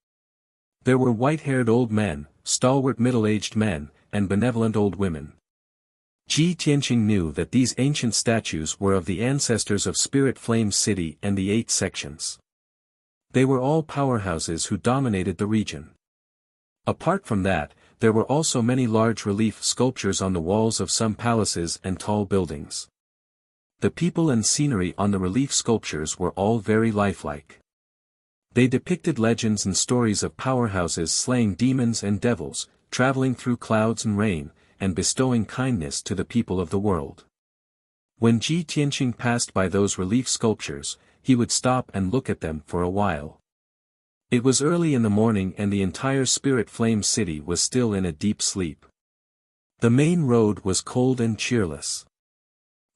There were white-haired old men, stalwart middle-aged men, and benevolent old women. Ji Tianqing knew that these ancient statues were of the ancestors of Spirit Flame City and the 8 sections. They were all powerhouses who dominated the region. Apart from that, there were also many large relief sculptures on the walls of some palaces and tall buildings. The people and scenery on the relief sculptures were all very lifelike. They depicted legends and stories of powerhouses slaying demons and devils, traveling through clouds and rain, and bestowing kindness to the people of the world. When Ji Tianqing passed by those relief sculptures, he would stop and look at them for a while. It was early in the morning and the entire Spirit Flame City was still in a deep sleep. The main road was cold and cheerless.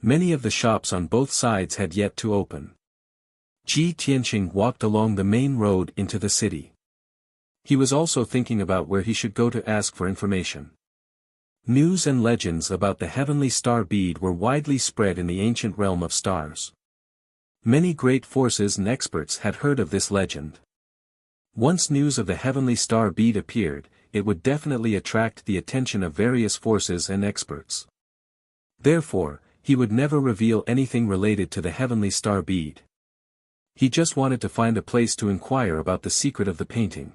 Many of the shops on both sides had yet to open. Ji Tianqing walked along the main road into the city. He was also thinking about where he should go to ask for information. News and legends about the heavenly star bead were widely spread in the ancient realm of stars. Many great forces and experts had heard of this legend. Once news of the heavenly star bead appeared, it would definitely attract the attention of various forces and experts. Therefore, he would never reveal anything related to the heavenly star bead. He just wanted to find a place to inquire about the secret of the painting.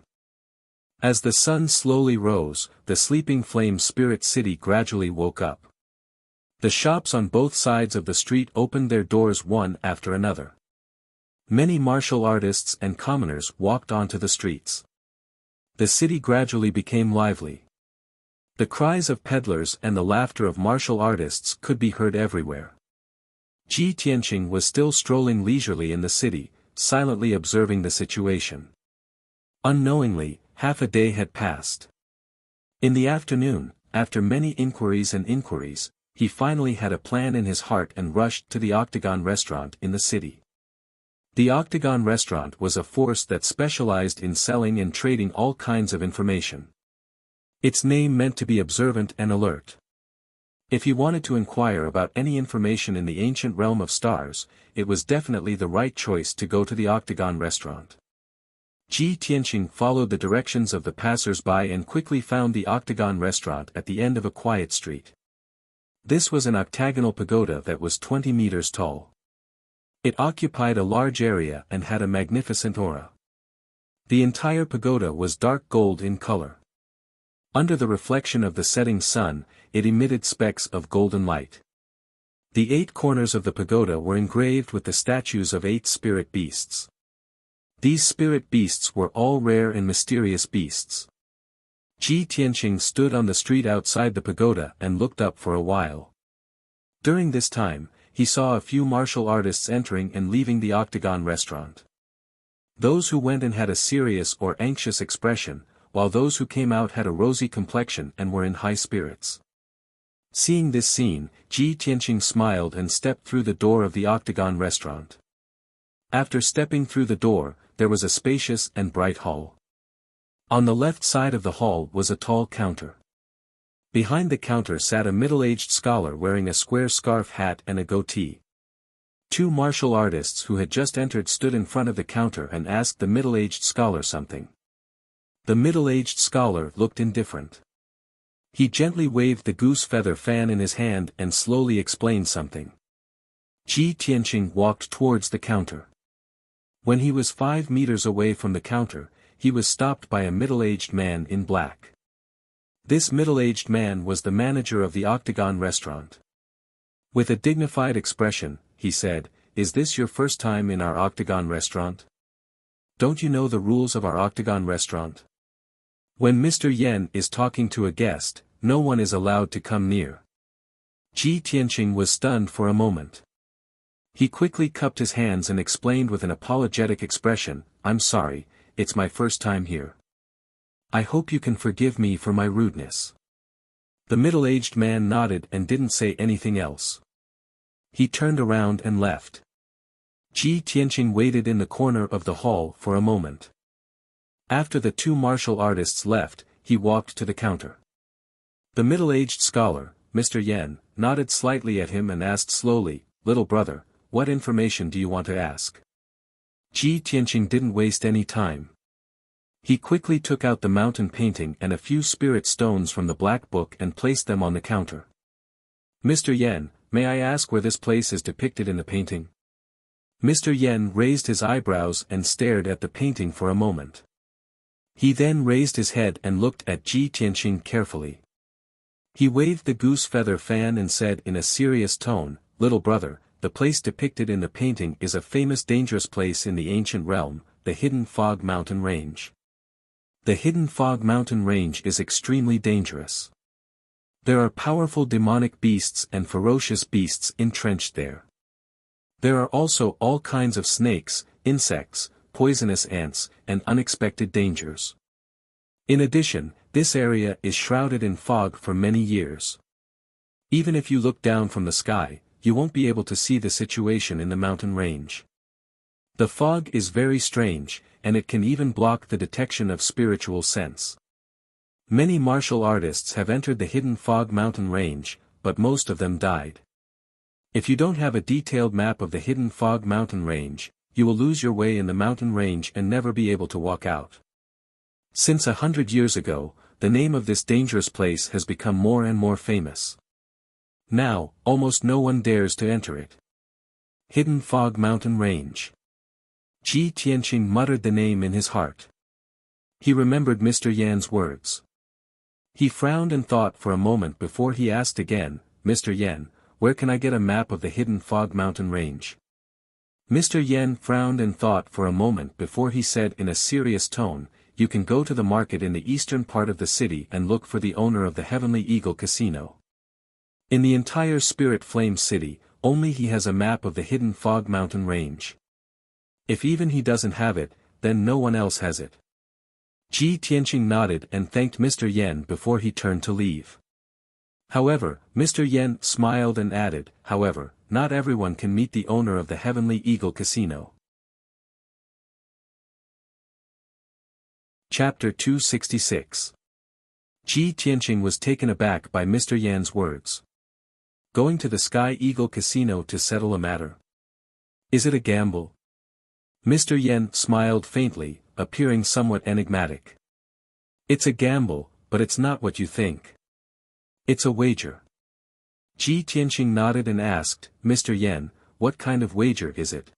As the sun slowly rose, the sleeping flame Spirit City gradually woke up. The shops on both sides of the street opened their doors one after another. Many martial artists and commoners walked onto the streets. The city gradually became lively. The cries of peddlers and the laughter of martial artists could be heard everywhere. Ji Tianqing was still strolling leisurely in the city, silently observing the situation. Unknowingly, half a day had passed. In the afternoon, after many inquiries, he finally had a plan in his heart and rushed to the Octagon restaurant in the city. The Octagon restaurant was a force that specialized in selling and trading all kinds of information. Its name meant to be observant and alert. If he wanted to inquire about any information in the ancient realm of stars, it was definitely the right choice to go to the Octagon restaurant. Ji Tianqing followed the directions of the passers-by and quickly found the Octagon restaurant at the end of a quiet street. This was an octagonal pagoda that was 20 meters tall. It occupied a large area and had a magnificent aura. The entire pagoda was dark gold in color. Under the reflection of the setting sun, it emitted specks of golden light. The 8 corners of the pagoda were engraved with the statues of 8 spirit beasts. These spirit beasts were all rare and mysterious beasts. Ji Tianqing stood on the street outside the pagoda and looked up for a while. During this time, he saw a few martial artists entering and leaving the Octagon restaurant. Those who went in had a serious or anxious expression, while those who came out had a rosy complexion and were in high spirits. Seeing this scene, Ji Tianqing smiled and stepped through the door of the Octagon restaurant. After stepping through the door, there was a spacious and bright hall. On the left side of the hall was a tall counter. Behind the counter sat a middle-aged scholar wearing a square scarf hat and a goatee. 2 martial artists who had just entered stood in front of the counter and asked the middle-aged scholar something. The middle-aged scholar looked indifferent. He gently waved the goose feather fan in his hand and slowly explained something. Ji Tianqing walked towards the counter. When he was 5 meters away from the counter, he was stopped by a middle-aged man in black. This middle-aged man was the manager of the Octagon restaurant. With a dignified expression, he said, "Is this your first time in our Octagon restaurant? Don't you know the rules of our Octagon restaurant? When Mr. Yen is talking to a guest, no one is allowed to come near." Ji Tianqing was stunned for a moment. He quickly cupped his hands and explained with an apologetic expression, "I'm sorry, it's my first time here. I hope you can forgive me for my rudeness." The middle-aged man nodded and didn't say anything else. He turned around and left. Ji Tianqing waited in the corner of the hall for a moment. After the 2 martial artists left, he walked to the counter. The middle-aged scholar, Mr. Yen, nodded slightly at him and asked slowly, "Little brother, what information do you want to ask?" Ji Tianqing didn't waste any time. He quickly took out the mountain painting and a few spirit stones from the black book and placed them on the counter. "Mr. Yen, may I ask where this place is depicted in the painting?" Mr. Yen raised his eyebrows and stared at the painting for a moment. He then raised his head and looked at Ji Tianqing carefully. He waved the goose feather fan and said in a serious tone, "Little brother, the place depicted in the painting is a famous dangerous place in the ancient realm, the Hidden Fog Mountain Range. The Hidden Fog Mountain Range is extremely dangerous. There are powerful demonic beasts and ferocious beasts entrenched there. There are also all kinds of snakes, insects, poisonous ants, and unexpected dangers. In addition, this area is shrouded in fog for many years. Even if you look down from the sky, you won't be able to see the situation in the mountain range. The fog is very strange, and it can even block the detection of spiritual sense. Many martial artists have entered the Hidden Fog Mountain Range, but most of them died. If you don't have a detailed map of the Hidden Fog Mountain Range, you will lose your way in the mountain range and never be able to walk out. Since 100 years ago, the name of this dangerous place has become more and more famous. Now, almost no one dares to enter it. Hidden Fog Mountain Range. Ji Tianqing muttered the name in his heart. He remembered Mr. Yan's words. He frowned and thought for a moment before he asked again, "Mr. Yan, where can I get a map of the Hidden Fog Mountain Range?" Mr. Yan frowned and thought for a moment before he said in a serious tone, "You can go to the market in the eastern part of the city and look for the owner of the Heavenly Eagle Casino. In the entire Spirit Flame City, only he has a map of the Hidden Fog Mountain Range. If even he doesn't have it, then no one else has it." Ji Tianqing nodded and thanked Mr. Yen before he turned to leave. However, Mr. Yen smiled and added, "However, not everyone can meet the owner of the Heavenly Eagle Casino." Chapter 266. Ji Tianqing was taken aback by Mr. Yan's words. Going to the Sky Eagle Casino to settle a matter? Is it a gamble? Mr. Yan smiled faintly, appearing somewhat enigmatic. It's a gamble, but it's not what you think. It's a wager. Ji Tianqing nodded and asked, Mr. Yan, what kind of wager is it?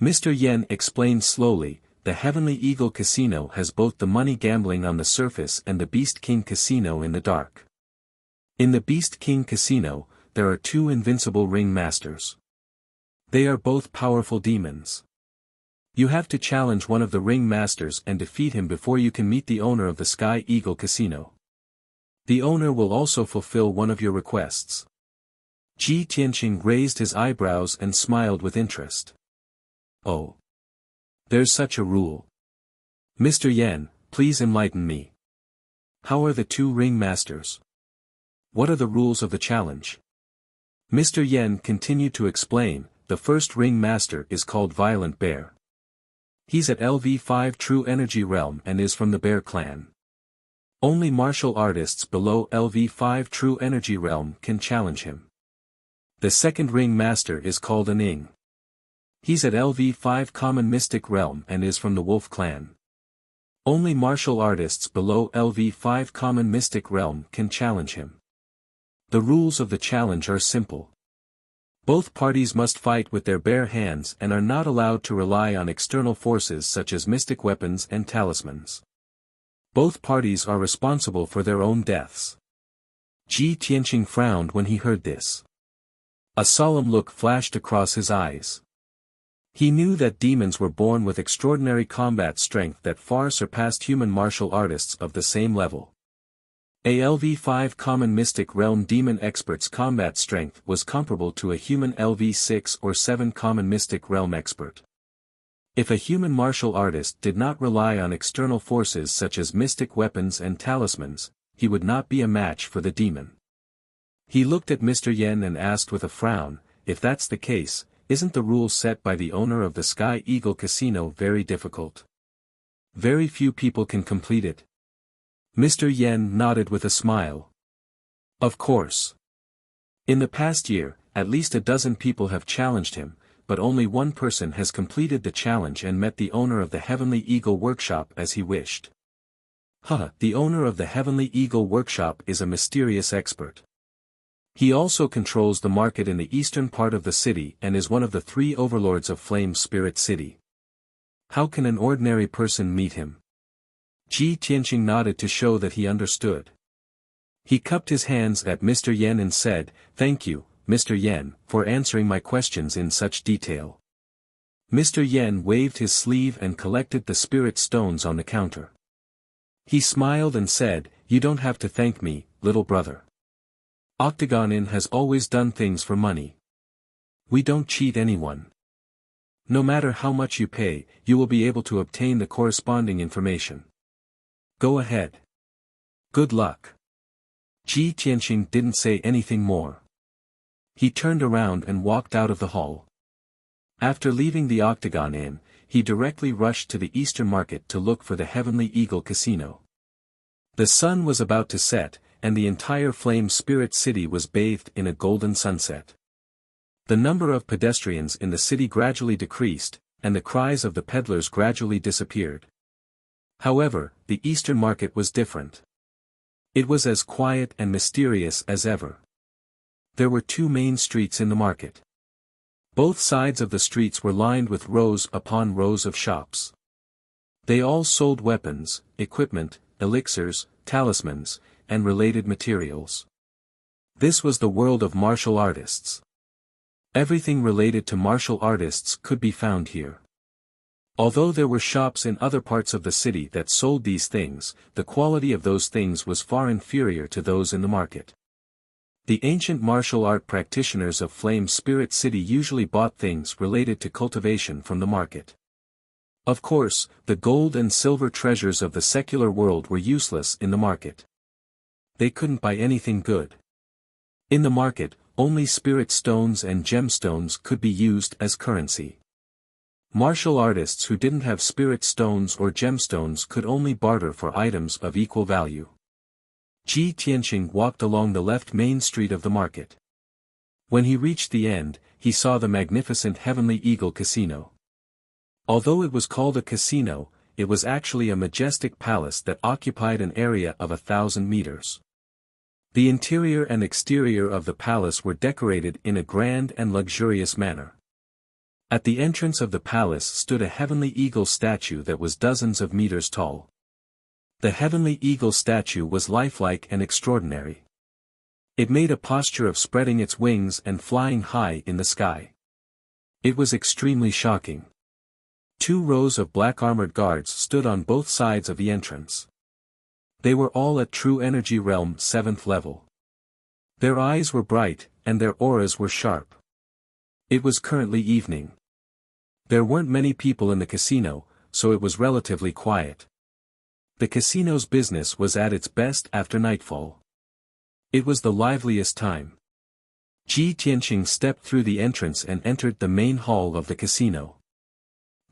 Mr. Yan explained slowly, the Heavenly Eagle Casino has both the money gambling on the surface and the Beast King Casino in the dark. In the Beast King Casino, there are two invincible ring masters. They are both powerful demons. You have to challenge one of the ring masters and defeat him before you can meet the owner of the Sky Eagle Casino. The owner will also fulfill one of your requests. Ji Tianqing raised his eyebrows and smiled with interest. Oh. There's such a rule. Mr. Yan, please enlighten me. How are the two ring masters? What are the rules of the challenge? Mr. Yan continued to explain, the first ring master is called Violent Bear. He's at LV5 True Energy Realm and is from the Bear Clan. Only martial artists below LV5 True Energy Realm can challenge him. The second ring master is called Aning. He's at LV5 Common Mystic Realm and is from the Wolf Clan. Only martial artists below LV5 Common Mystic Realm can challenge him. The rules of the challenge are simple. Both parties must fight with their bare hands and are not allowed to rely on external forces such as mystic weapons and talismans. Both parties are responsible for their own deaths. Ji Tianqing frowned when he heard this. A solemn look flashed across his eyes. He knew that demons were born with extraordinary combat strength that far surpassed human martial artists of the same level. A LV5 Common Mystic Realm demon expert's combat strength was comparable to a human LV6 or 7 Common Mystic Realm expert. If a human martial artist did not rely on external forces such as mystic weapons and talismans, he would not be a match for the demon. He looked at Mr. Yan and asked with a frown, if that's the case, isn't the rule set by the owner of the Sky Eagle Casino very difficult? Very few people can complete it. Mr. Yan nodded with a smile. Of course. In the past year, at least a dozen people have challenged him, but only one person has completed the challenge and met the owner of the Heavenly Eagle Workshop as he wished. The owner of the Heavenly Eagle Workshop is a mysterious expert. He also controls the market in the eastern part of the city and is one of the 3 overlords of Flame Spirit City. How can an ordinary person meet him? Ji Tianqing nodded to show that he understood. He cupped his hands at Mr. Yan and said, "Thank you, Mr. Yan, for answering my questions in such detail." Mr. Yan waved his sleeve and collected the spirit stones on the counter. He smiled and said, "You don't have to thank me, little brother. Octagon Inn has always done things for money. We don't cheat anyone. No matter how much you pay, you will be able to obtain the corresponding information. Go ahead. Good luck." Ji Tianqing didn't say anything more. He turned around and walked out of the hall. After leaving the Octagon Inn, he directly rushed to the Eastern Market to look for the Heavenly Eagle Casino. The sun was about to set, and the entire Flame Spirit City was bathed in a golden sunset. The number of pedestrians in the city gradually decreased, and the cries of the peddlers gradually disappeared. However, the Eastern Market was different. It was as quiet and mysterious as ever. There were 2 main streets in the market. Both sides of the streets were lined with rows upon rows of shops. They all sold weapons, equipment, elixirs, talismans, and related materials. This was the world of martial artists. Everything related to martial artists could be found here. Although there were shops in other parts of the city that sold these things, the quality of those things was far inferior to those in the market. The ancient martial art practitioners of Flame Spirit City usually bought things related to cultivation from the market. Of course, the gold and silver treasures of the secular world were useless in the market. They couldn't buy anything good. In the market, only spirit stones and gemstones could be used as currency. Martial artists who didn't have spirit stones or gemstones could only barter for items of equal value. Ji Tianqing walked along the left main street of the market. When he reached the end, he saw the magnificent Heavenly Eagle Casino. Although it was called a casino, it was actually a majestic palace that occupied an area of 1,000 meters. The interior and exterior of the palace were decorated in a grand and luxurious manner. At the entrance of the palace stood a Heavenly Eagle statue that was dozens of meters tall. The Heavenly Eagle statue was lifelike and extraordinary. It made a posture of spreading its wings and flying high in the sky. It was extremely shocking. 2 rows of black armored guards stood on both sides of the entrance. They were all at True Energy Realm 7th level. Their eyes were bright, and their auras were sharp. It was currently evening. There weren't many people in the casino, so it was relatively quiet. The casino's business was at its best after nightfall. It was the liveliest time. Ji Tianqing stepped through the entrance and entered the main hall of the casino.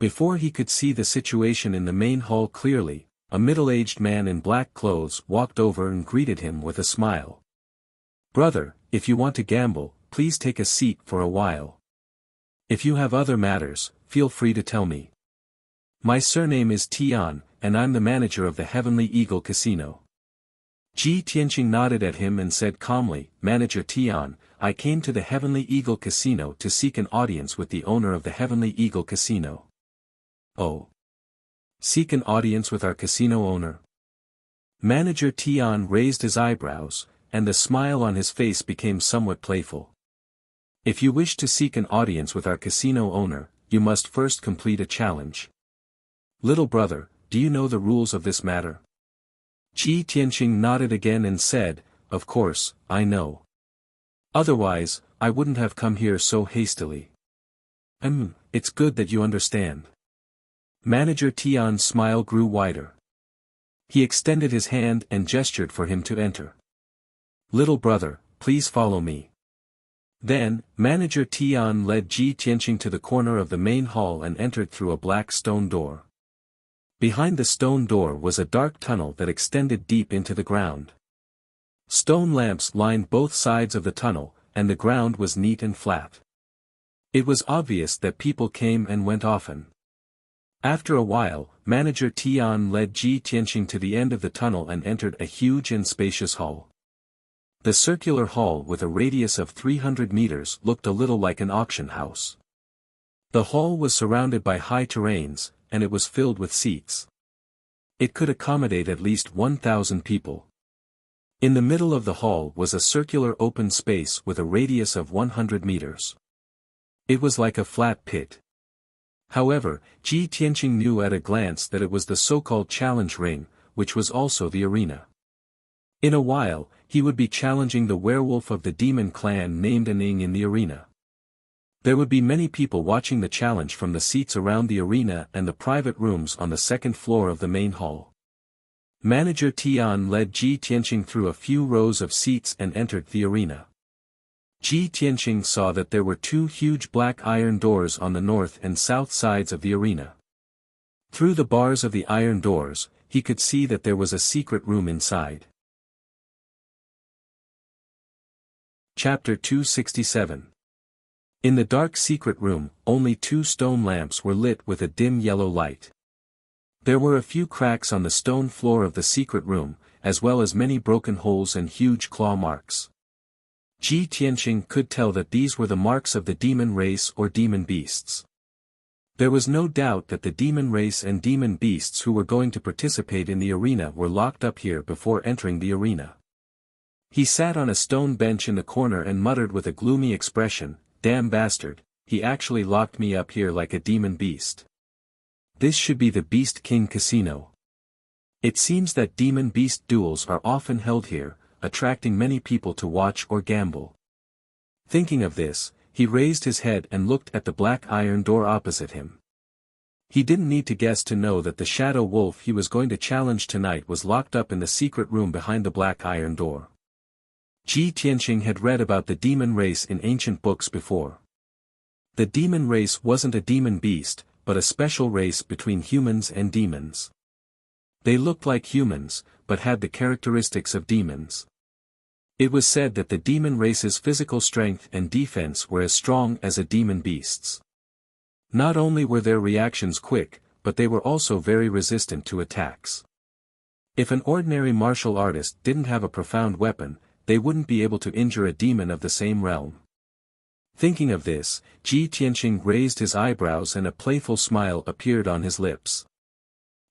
Before he could see the situation in the main hall clearly, a middle-aged man in black clothes walked over and greeted him with a smile. "Brother, if you want to gamble, please take a seat for a while. If you have other matters, feel free to tell me. My surname is Tian, and I'm the manager of the Heavenly Eagle Casino." Ji Tianqing nodded at him and said calmly, "Manager Tian, I came to the Heavenly Eagle Casino to seek an audience with the owner of the Heavenly Eagle Casino." "Oh. Seek an audience with our casino owner?" Manager Tian raised his eyebrows, and the smile on his face became somewhat playful. "If you wish to seek an audience with our casino owner, you must first complete a challenge. Little brother, do you know the rules of this matter?" Ji Tianqing nodded again and said, "Of course, I know. Otherwise, I wouldn't have come here so hastily." It's good that you understand." Manager Tian's smile grew wider. He extended his hand and gestured for him to enter. "Little brother, please follow me." Then, Manager Tian led Ji Tianqing to the corner of the main hall and entered through a black stone door. Behind the stone door was a dark tunnel that extended deep into the ground. Stone lamps lined both sides of the tunnel, and the ground was neat and flat. It was obvious that people came and went often. After a while, Manager Tian led Ji Tianqing to the end of the tunnel and entered a huge and spacious hall. The circular hall with a radius of 300 meters looked a little like an auction house. The hall was surrounded by high terrains, and it was filled with seats. It could accommodate at least 1,000 people. In the middle of the hall was a circular open space with a radius of 100 meters. It was like a flat pit. However, Ji Tianqing knew at a glance that it was the so-called challenge ring, which was also the arena. In a while, he would be challenging the werewolf of the demon clan named Aning in the arena. There would be many people watching the challenge from the seats around the arena and the private rooms on the second floor of the main hall. Manager Tian led Ji Tianqing through a few rows of seats and entered the arena. Ji Tianqing saw that there were 2 huge black iron doors on the north and south sides of the arena. Through the bars of the iron doors, he could see that there was a secret room inside. Chapter 267. In the dark secret room, only 2 stone lamps were lit with a dim yellow light. There were a few cracks on the stone floor of the secret room, as well as many broken holes and huge claw marks. Ji Tianqing could tell that these were the marks of the demon race or demon beasts. There was no doubt that the demon race and demon beasts who were going to participate in the arena were locked up here before entering the arena. He sat on a stone bench in the corner and muttered with a gloomy expression, "Damn bastard, he actually locked me up here like a demon beast. This should be the Beast King Casino. It seems that demon-beast duels are often held here, attracting many people to watch or gamble." Thinking of this, he raised his head and looked at the black iron door opposite him. He didn't need to guess to know that the shadow wolf he was going to challenge tonight was locked up in the secret room behind the black iron door. Ji Tianqing had read about the demon race in ancient books before. The demon race wasn't a demon beast, but a special race between humans and demons. They looked like humans, but had the characteristics of demons. It was said that the demon race's physical strength and defense were as strong as a demon beast's. Not only were their reactions quick, but they were also very resistant to attacks. If an ordinary martial artist didn't have a profound weapon, they wouldn't be able to injure a demon of the same realm. Thinking of this, Ji Tianqing raised his eyebrows and a playful smile appeared on his lips.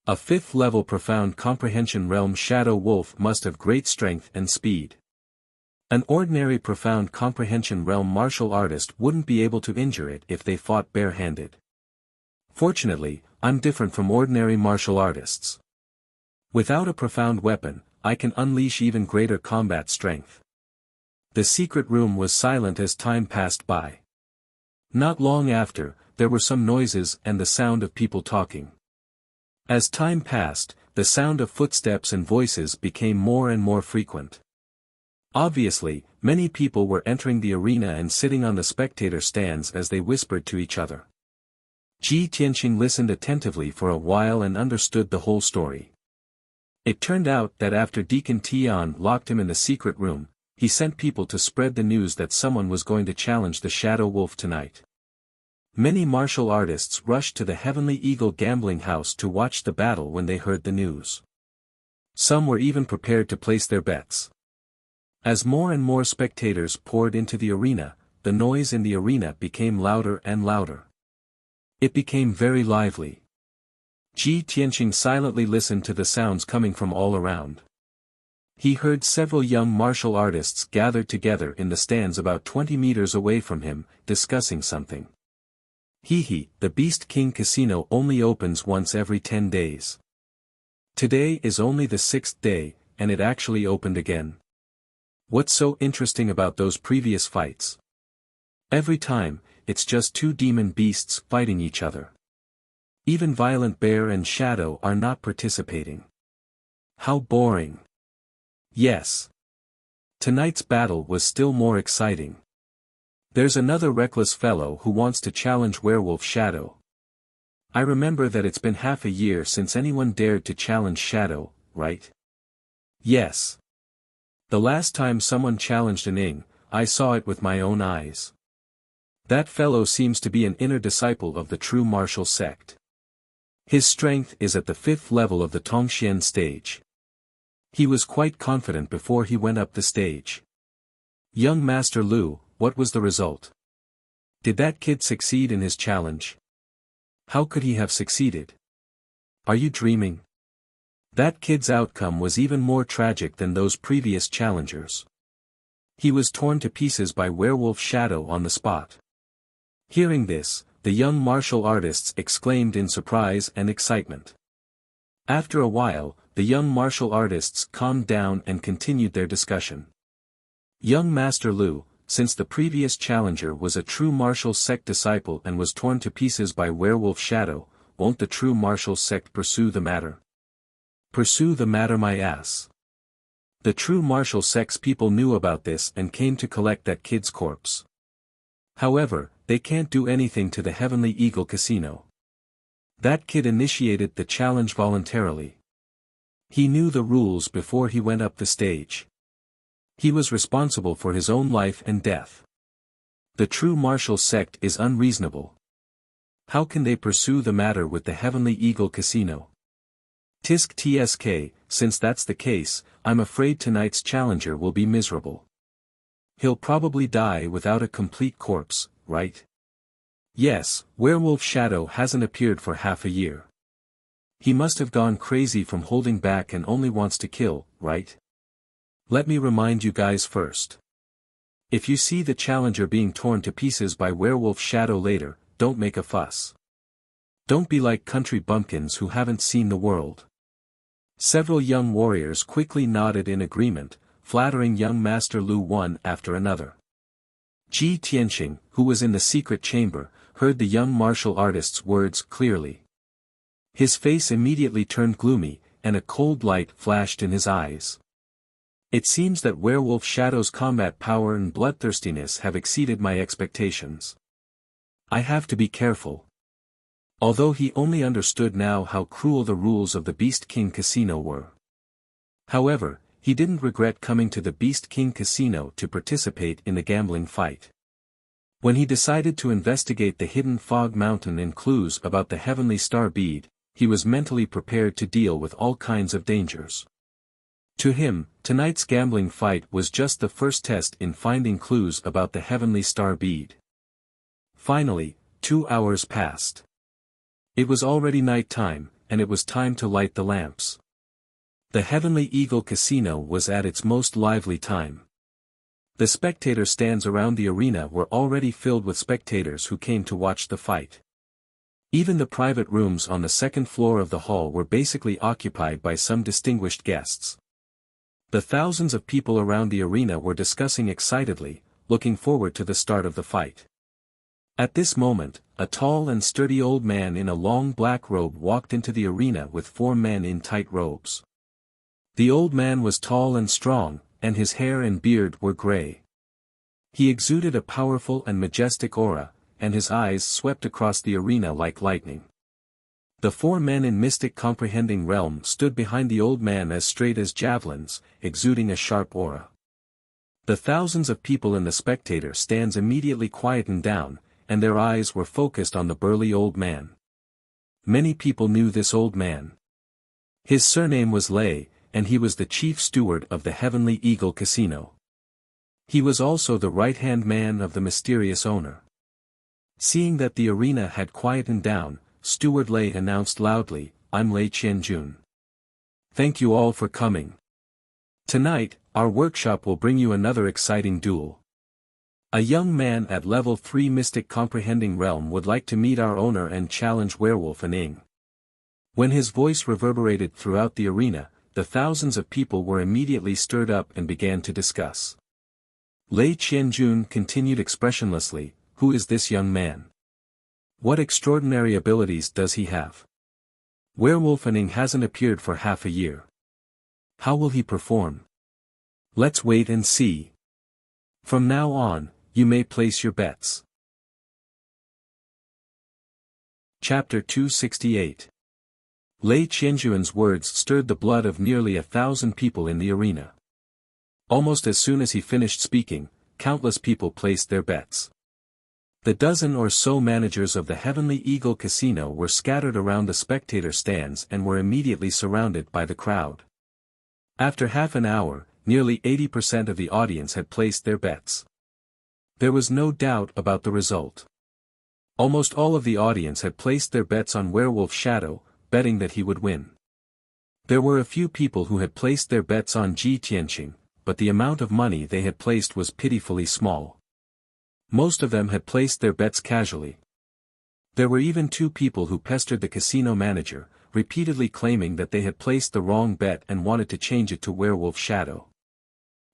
A fifth-level profound comprehension realm shadow wolf must have great strength and speed. An ordinary profound comprehension realm martial artist wouldn't be able to injure it if they fought bare-handed. Fortunately, I'm different from ordinary martial artists. Without a profound weapon, I can unleash even greater combat strength. The secret room was silent as time passed by. Not long after, there were some noises and the sound of people talking. As time passed, the sound of footsteps and voices became more and more frequent. Obviously, many people were entering the arena and sitting on the spectator stands as they whispered to each other. Ji Tianqing listened attentively for a while and understood the whole story. It turned out that after Deacon Tian locked him in the secret room, he sent people to spread the news that someone was going to challenge the Shadow Wolf tonight. Many martial artists rushed to the Heavenly Eagle gambling house to watch the battle when they heard the news. Some were even prepared to place their bets. As more and more spectators poured into the arena, the noise in the arena became louder and louder. It became very lively. Ji Tianqing silently listened to the sounds coming from all around. He heard several young martial artists gathered together in the stands about 20 meters away from him, discussing something. The Beast King Casino only opens once every 10 days. Today is only the 6th day, and it actually opened again. What's so interesting about those previous fights? Every time, it's just two demon beasts fighting each other. Even Violent Bear and Shadow are not participating. How boring. Yes. Tonight's battle was still more exciting. There's another reckless fellow who wants to challenge Werewolf Shadow. I remember that it's been half a year since anyone dared to challenge Shadow, right? Yes. The last time someone challenged an Ing, I saw it with my own eyes. That fellow seems to be an inner disciple of the true martial sect. His strength is at the 5th level of the Tongxian stage. He was quite confident before he went up the stage. Young Master Lu, what was the result? Did that kid succeed in his challenge? How could he have succeeded? Are you dreaming? That kid's outcome was even more tragic than those previous challengers. He was torn to pieces by Werewolf Shadow on the spot. Hearing this, the young martial artists exclaimed in surprise and excitement. After a while, the young martial artists calmed down and continued their discussion. Young Master Lu, since the previous challenger was a true martial sect disciple and was torn to pieces by Werewolf Shadow, won't the true martial sect pursue the matter? Pursue the matter my ass. The true martial sect's people knew about this and came to collect that kid's corpse. However, they can't do anything to the Heavenly Eagle Casino. That kid initiated the challenge voluntarily. He knew the rules before he went up the stage. He was responsible for his own life and death. The true martial sect is unreasonable. How can they pursue the matter with the Heavenly Eagle Casino? Tisk tsk, since that's the case, I'm afraid tonight's challenger will be miserable. He'll probably die without a complete corpse, right? Yes, Werewolf Shadow hasn't appeared for half a year. He must have gone crazy from holding back and only wants to kill, right? Let me remind you guys first. If you see the challenger being torn to pieces by Werewolf Shadow later, don't make a fuss. Don't be like country bumpkins who haven't seen the world. Several young warriors quickly nodded in agreement, flattering young Master Lu one after another. Ji Tianqing, who was in the secret chamber, heard the young martial artist's words clearly. His face immediately turned gloomy, and a cold light flashed in his eyes. It seems that Werewolf Shadow's combat power and bloodthirstiness have exceeded my expectations. I have to be careful. Although he only understood now how cruel the rules of the Beast King Casino were. However, he didn't regret coming to the Beast King Casino to participate in the gambling fight. When he decided to investigate the hidden fog mountain and clues about the heavenly star bead, he was mentally prepared to deal with all kinds of dangers. To him, tonight's gambling fight was just the first test in finding clues about the heavenly star bead. Finally, 2 hours passed. It was already night time, and it was time to light the lamps. The Heavenly Eagle Casino was at its most lively time. The spectator stands around the arena were already filled with spectators who came to watch the fight. Even the private rooms on the second floor of the hall were basically occupied by some distinguished guests. The thousands of people around the arena were discussing excitedly, looking forward to the start of the fight. At this moment, a tall and sturdy old man in a long black robe walked into the arena with 4 men in tight robes. The old man was tall and strong, and his hair and beard were gray. He exuded a powerful and majestic aura, and his eyes swept across the arena like lightning. The 4 men in mystic comprehending realm stood behind the old man as straight as javelins, exuding a sharp aura. The thousands of people in the spectator stands immediately quietened down, and their eyes were focused on the burly old man. Many people knew this old man. His surname was Lei, and he was the chief steward of the Heavenly Eagle Casino. He was also the right-hand man of the mysterious owner. Seeing that the arena had quietened down, Steward Lei announced loudly, "I'm Lei Qianjun. Thank you all for coming. Tonight, our workshop will bring you another exciting duel. A young man at level 3 Mystic Comprehending Realm would like to meet our owner and challenge Werewolf and Ing." When his voice reverberated throughout the arena, the thousands of people were immediately stirred up and began to discuss. Lei Qianjun continued expressionlessly, "Who is this young man? What extraordinary abilities does he have? Werewolf and Ing hasn't appeared for half a year. How will he perform? Let's wait and see. From now on, you may place your bets." Chapter 268. Lei Qianjun's words stirred the blood of nearly 1,000 people in the arena. Almost as soon as he finished speaking, countless people placed their bets. The dozen or so managers of the Heavenly Eagle Casino were scattered around the spectator stands and were immediately surrounded by the crowd. After half an hour, nearly 80% of the audience had placed their bets. There was no doubt about the result. Almost all of the audience had placed their bets on Werewolf Shadow, betting that he would win. There were a few people who had placed their bets on Ji Tianqing, but the amount of money they had placed was pitifully small. Most of them had placed their bets casually. There were even 2 people who pestered the casino manager, repeatedly claiming that they had placed the wrong bet and wanted to change it to Werewolf Shadow.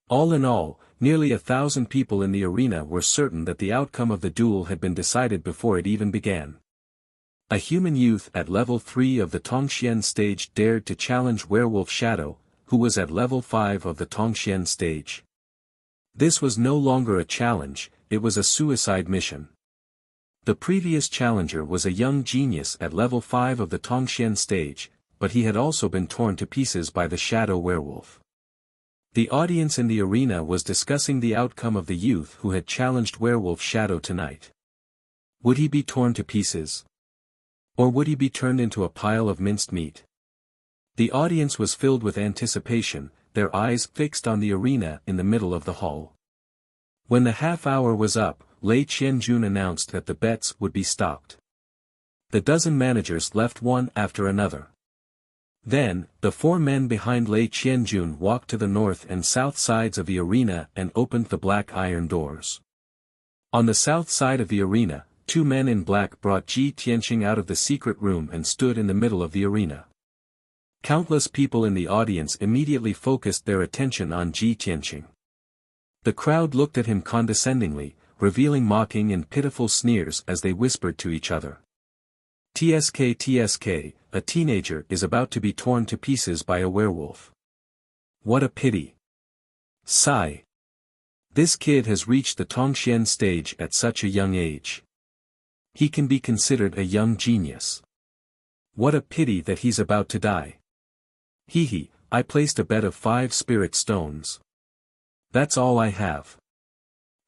All in all, nearly 1,000 people in the arena were certain that the outcome of the duel had been decided before it even began. A human youth at level 3 of the Tongxian stage dared to challenge Werewolf Shadow, who was at level 5 of the Tongxian stage. This was no longer a challenge, it was a suicide mission. The previous challenger was a young genius at level 5 of the Tongxian stage, but he had also been torn to pieces by the Shadow Werewolf. The audience in the arena was discussing the outcome of the youth who had challenged Werewolf Shadow tonight. Would he be torn to pieces? Or would he be turned into a pile of minced meat? The audience was filled with anticipation, their eyes fixed on the arena in the middle of the hall. When the half-hour was up, Lei Qianjun announced that the bets would be stopped. The dozen managers left one after another. Then, the 4 men behind Lei Qianjun walked to the north and south sides of the arena and opened the black iron doors. On the south side of the arena, 2 men in black brought Ji Tianqing out of the secret room and stood in the middle of the arena. Countless people in the audience immediately focused their attention on Ji Tianqing. The crowd looked at him condescendingly, revealing mocking and pitiful sneers as they whispered to each other. "TSK TSK, a teenager is about to be torn to pieces by a werewolf. What a pity. Sigh. This kid has reached the Tongxian stage at such a young age. He can be considered a young genius. What a pity that he's about to die. Hee, I placed a bet of 5 spirit stones. That's all I have.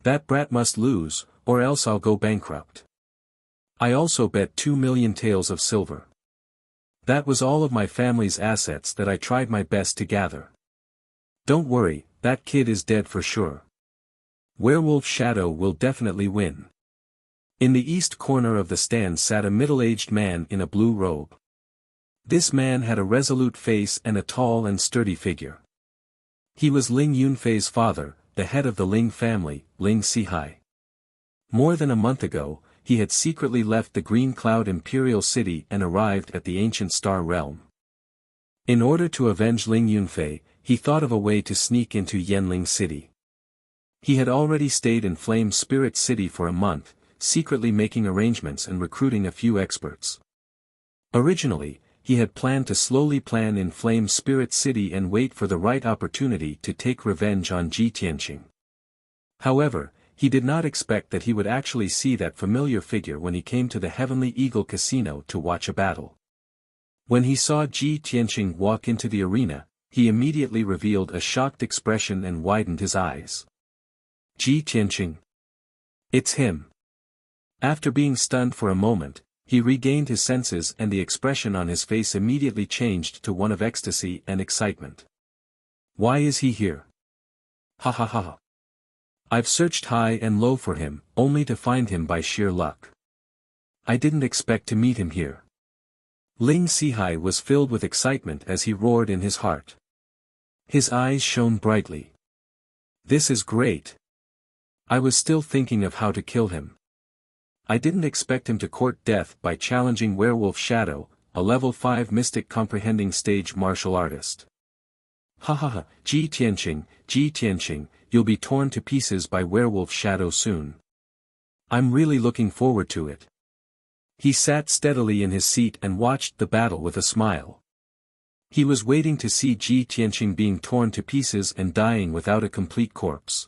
That brat must lose, or else I'll go bankrupt. I also bet 2 million taels of silver. That was all of my family's assets that I tried my best to gather. Don't worry, that kid is dead for sure. Werewolf Shadow will definitely win. In the east corner of the stand sat a middle-aged man in a blue robe. This man had a resolute face and a tall and sturdy figure. He was Ling Yunfei's father, the head of the Ling family, Ling Sihai. More than a month ago, he had secretly left the Green Cloud Imperial City and arrived at the ancient Star Realm. In order to avenge Ling Yunfei, he thought of a way to sneak into Yanling City. He had already stayed in Flame Spirit City for a month, secretly making arrangements and recruiting a few experts. Originally, he had planned to slowly plan in Flame Spirit City and wait for the right opportunity to take revenge on Ji Tianqing. However, he did not expect that he would actually see that familiar figure when he came to the Heavenly Eagle Casino to watch a battle. When he saw Ji Tianqing walk into the arena, he immediately revealed a shocked expression and widened his eyes. Ji Tianqing. It's him. After being stunned for a moment, he regained his senses and the expression on his face immediately changed to one of ecstasy and excitement. Why is he here? Ha ha ha. I've searched high and low for him, only to find him by sheer luck. I didn't expect to meet him here. Ling Sihai was filled with excitement as he roared in his heart. His eyes shone brightly. This is great. I was still thinking of how to kill him. I didn't expect him to court death by challenging Werewolf Shadow, a level 5 mystic comprehending stage martial artist. Ha ha ha, Ji Tianqing, you'll be torn to pieces by Werewolf Shadow soon. I'm really looking forward to it. He sat steadily in his seat and watched the battle with a smile. He was waiting to see Ji Tianqing being torn to pieces and dying without a complete corpse.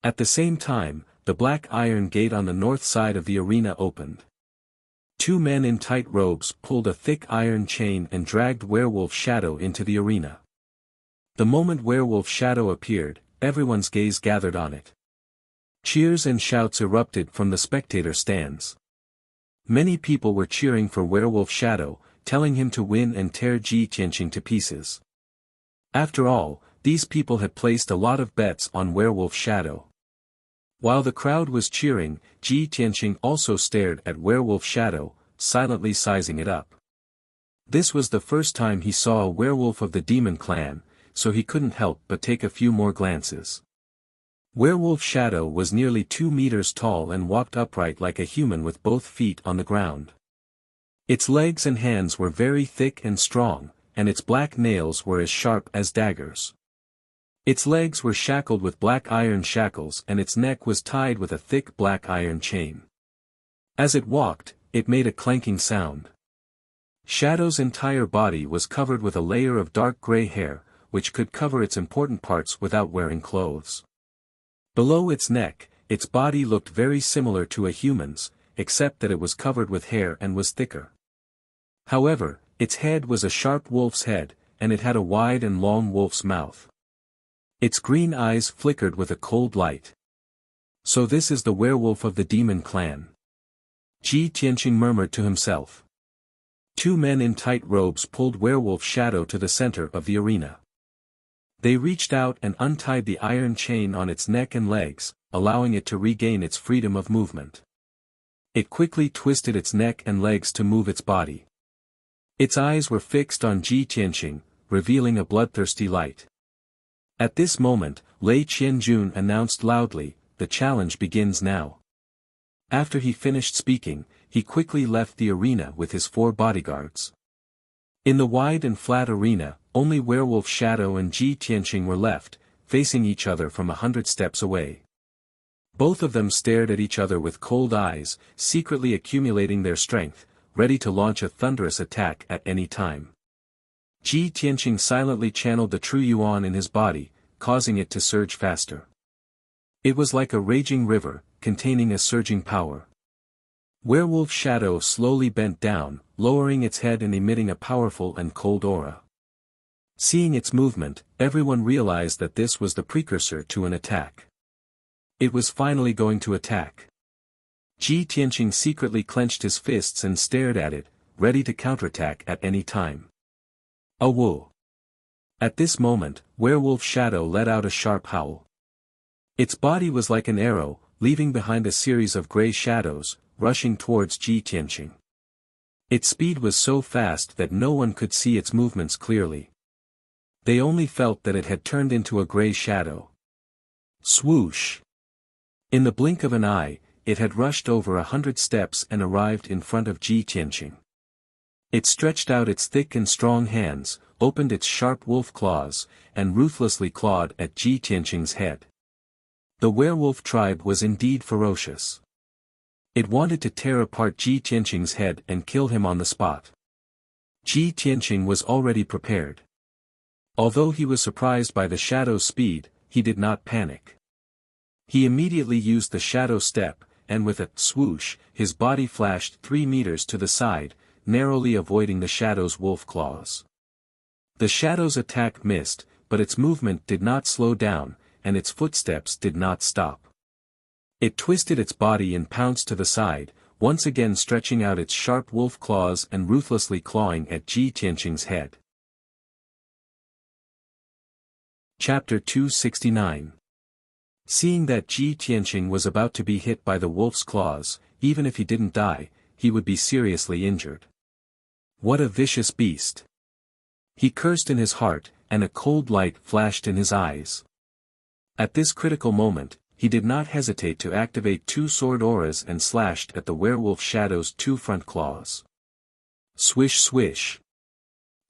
At the same time, the black iron gate on the north side of the arena opened. 2 men in tight robes pulled a thick iron chain and dragged Werewolf Shadow into the arena. The moment Werewolf Shadow appeared, everyone's gaze gathered on it. Cheers and shouts erupted from the spectator stands. Many people were cheering for Werewolf Shadow, telling him to win and tear Ji Tianqing to pieces. After all, these people had placed a lot of bets on Werewolf Shadow. While the crowd was cheering, Ji Tianqing also stared at Werewolf Shadow, silently sizing it up. This was the first time he saw a werewolf of the demon clan, so he couldn't help but take a few more glances. Werewolf Shadow was nearly 2 meters tall and walked upright like a human with both feet on the ground. Its legs and hands were very thick and strong, and its black nails were as sharp as daggers. Its legs were shackled with black iron shackles and its neck was tied with a thick black iron chain. As it walked, it made a clanking sound. Shadow's entire body was covered with a layer of dark gray hair, which could cover its important parts without wearing clothes. Below its neck, its body looked very similar to a human's, except that it was covered with hair and was thicker. However, its head was a sharp wolf's head, and it had a wide and long wolf's mouth. Its green eyes flickered with a cold light. So this is the werewolf of the demon clan. Ji Tianqing murmured to himself. 2 men in tight robes pulled Werewolf Shadow to the center of the arena. They reached out and untied the iron chain on its neck and legs, allowing it to regain its freedom of movement. It quickly twisted its neck and legs to move its body. Its eyes were fixed on Ji Tianqing, revealing a bloodthirsty light. At this moment, Lei Qianjun announced loudly, "The challenge begins now." After he finished speaking, he quickly left the arena with his 4 bodyguards. In the wide and flat arena, only Werewolf Shadow and Ji Tianqing were left, facing each other from 100 steps away. Both of them stared at each other with cold eyes, secretly accumulating their strength, ready to launch a thunderous attack at any time. Ji Tianqing silently channeled the true yuan in his body, causing it to surge faster. It was like a raging river, containing a surging power. Werewolf shadow slowly bent down, lowering its head and emitting a powerful and cold aura. Seeing its movement, everyone realized that this was the precursor to an attack. It was finally going to attack. Ji Tianqing secretly clenched his fists and stared at it, ready to counterattack at any time. A woo! At this moment, Werewolf Shadow let out a sharp howl. Its body was like an arrow, leaving behind a series of gray shadows, rushing towards Ji Tianqing. Its speed was so fast that no one could see its movements clearly. They only felt that it had turned into a gray shadow. Swoosh! In the blink of an eye, it had rushed over 100 steps and arrived in front of Ji Tianqing. It stretched out its thick and strong hands, opened its sharp wolf claws, and ruthlessly clawed at Ji Tianqing's head. The werewolf tribe was indeed ferocious. It wanted to tear apart Ji Tianqing's head and kill him on the spot. Ji Tianqing was already prepared. Although he was surprised by the shadow's speed, he did not panic. He immediately used the shadow step, and with a swoosh, his body flashed 3 meters to the side, narrowly avoiding the shadow's wolf claws. The shadow's attack missed, but its movement did not slow down, and its footsteps did not stop. It twisted its body and pounced to the side, once again stretching out its sharp wolf claws and ruthlessly clawing at Ji Tianqing's head. Chapter 269. Seeing that Ji Tianqing was about to be hit by the wolf's claws, even if he didn't die, he would be seriously injured. What a vicious beast! He cursed in his heart, and a cold light flashed in his eyes. At this critical moment, he did not hesitate to activate 2 sword auras and slashed at the werewolf shadow's 2 front claws. Swish swish!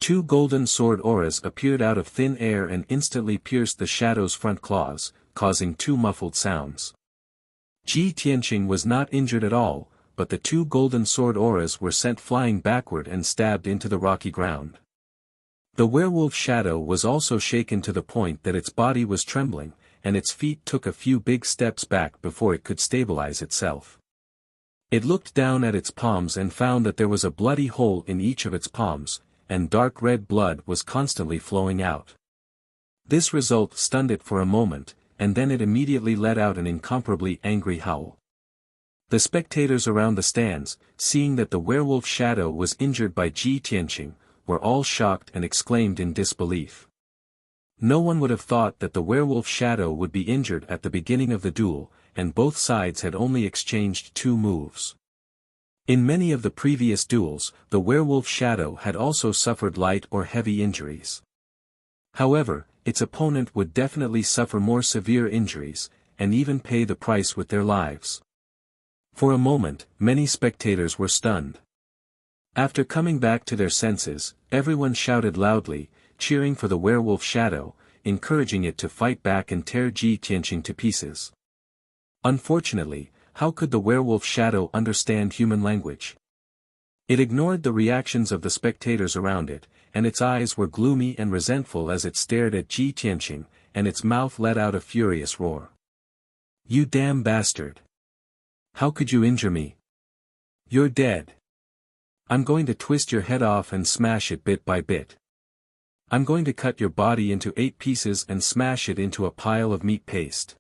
2 golden sword auras appeared out of thin air and instantly pierced the shadow's front claws, causing 2 muffled sounds. Ji Tianqing was not injured at all, but the 2 golden sword auras were sent flying backward and stabbed into the rocky ground. The werewolf shadow was also shaken to the point that its body was trembling, and its feet took a few big steps back before it could stabilize itself. It looked down at its palms and found that there was a bloody hole in each of its palms, and dark red blood was constantly flowing out. This result stunned it for a moment, and then it immediately let out an incomparably angry howl. The spectators around the stands, seeing that the werewolf shadow was injured by Ji Tianqing, were all shocked and exclaimed in disbelief. No one would have thought that the werewolf shadow would be injured at the beginning of the duel, and both sides had only exchanged 2 moves. In many of the previous duels, the werewolf shadow had also suffered light or heavy injuries. However, its opponent would definitely suffer more severe injuries, and even pay the price with their lives. For a moment, many spectators were stunned. After coming back to their senses, everyone shouted loudly, cheering for the werewolf shadow, encouraging it to fight back and tear Ji Tianqing to pieces. Unfortunately, how could the werewolf shadow understand human language? It ignored the reactions of the spectators around it, and its eyes were gloomy and resentful as it stared at Ji Tianqing, and its mouth let out a furious roar. "You damn bastard! How could you injure me? You're dead. I'm going to twist your head off and smash it bit by bit. I'm going to cut your body into 8 pieces and smash it into a pile of meat paste.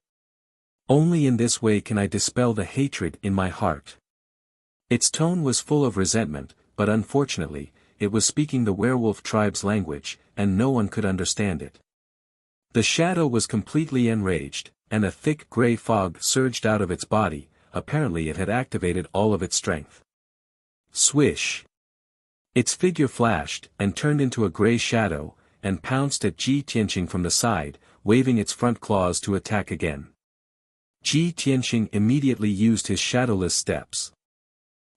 Only in this way can I dispel the hatred in my heart." Its tone was full of resentment, but unfortunately, it was speaking the werewolf tribe's language, and no one could understand it. The shadow was completely enraged, and a thick gray fog surged out of its body. Apparently it had activated all of its strength. Swish! Its figure flashed, and turned into a gray shadow, and pounced at Ji Tianqing from the side, waving its front claws to attack again. Ji Tianqing immediately used his shadowless steps.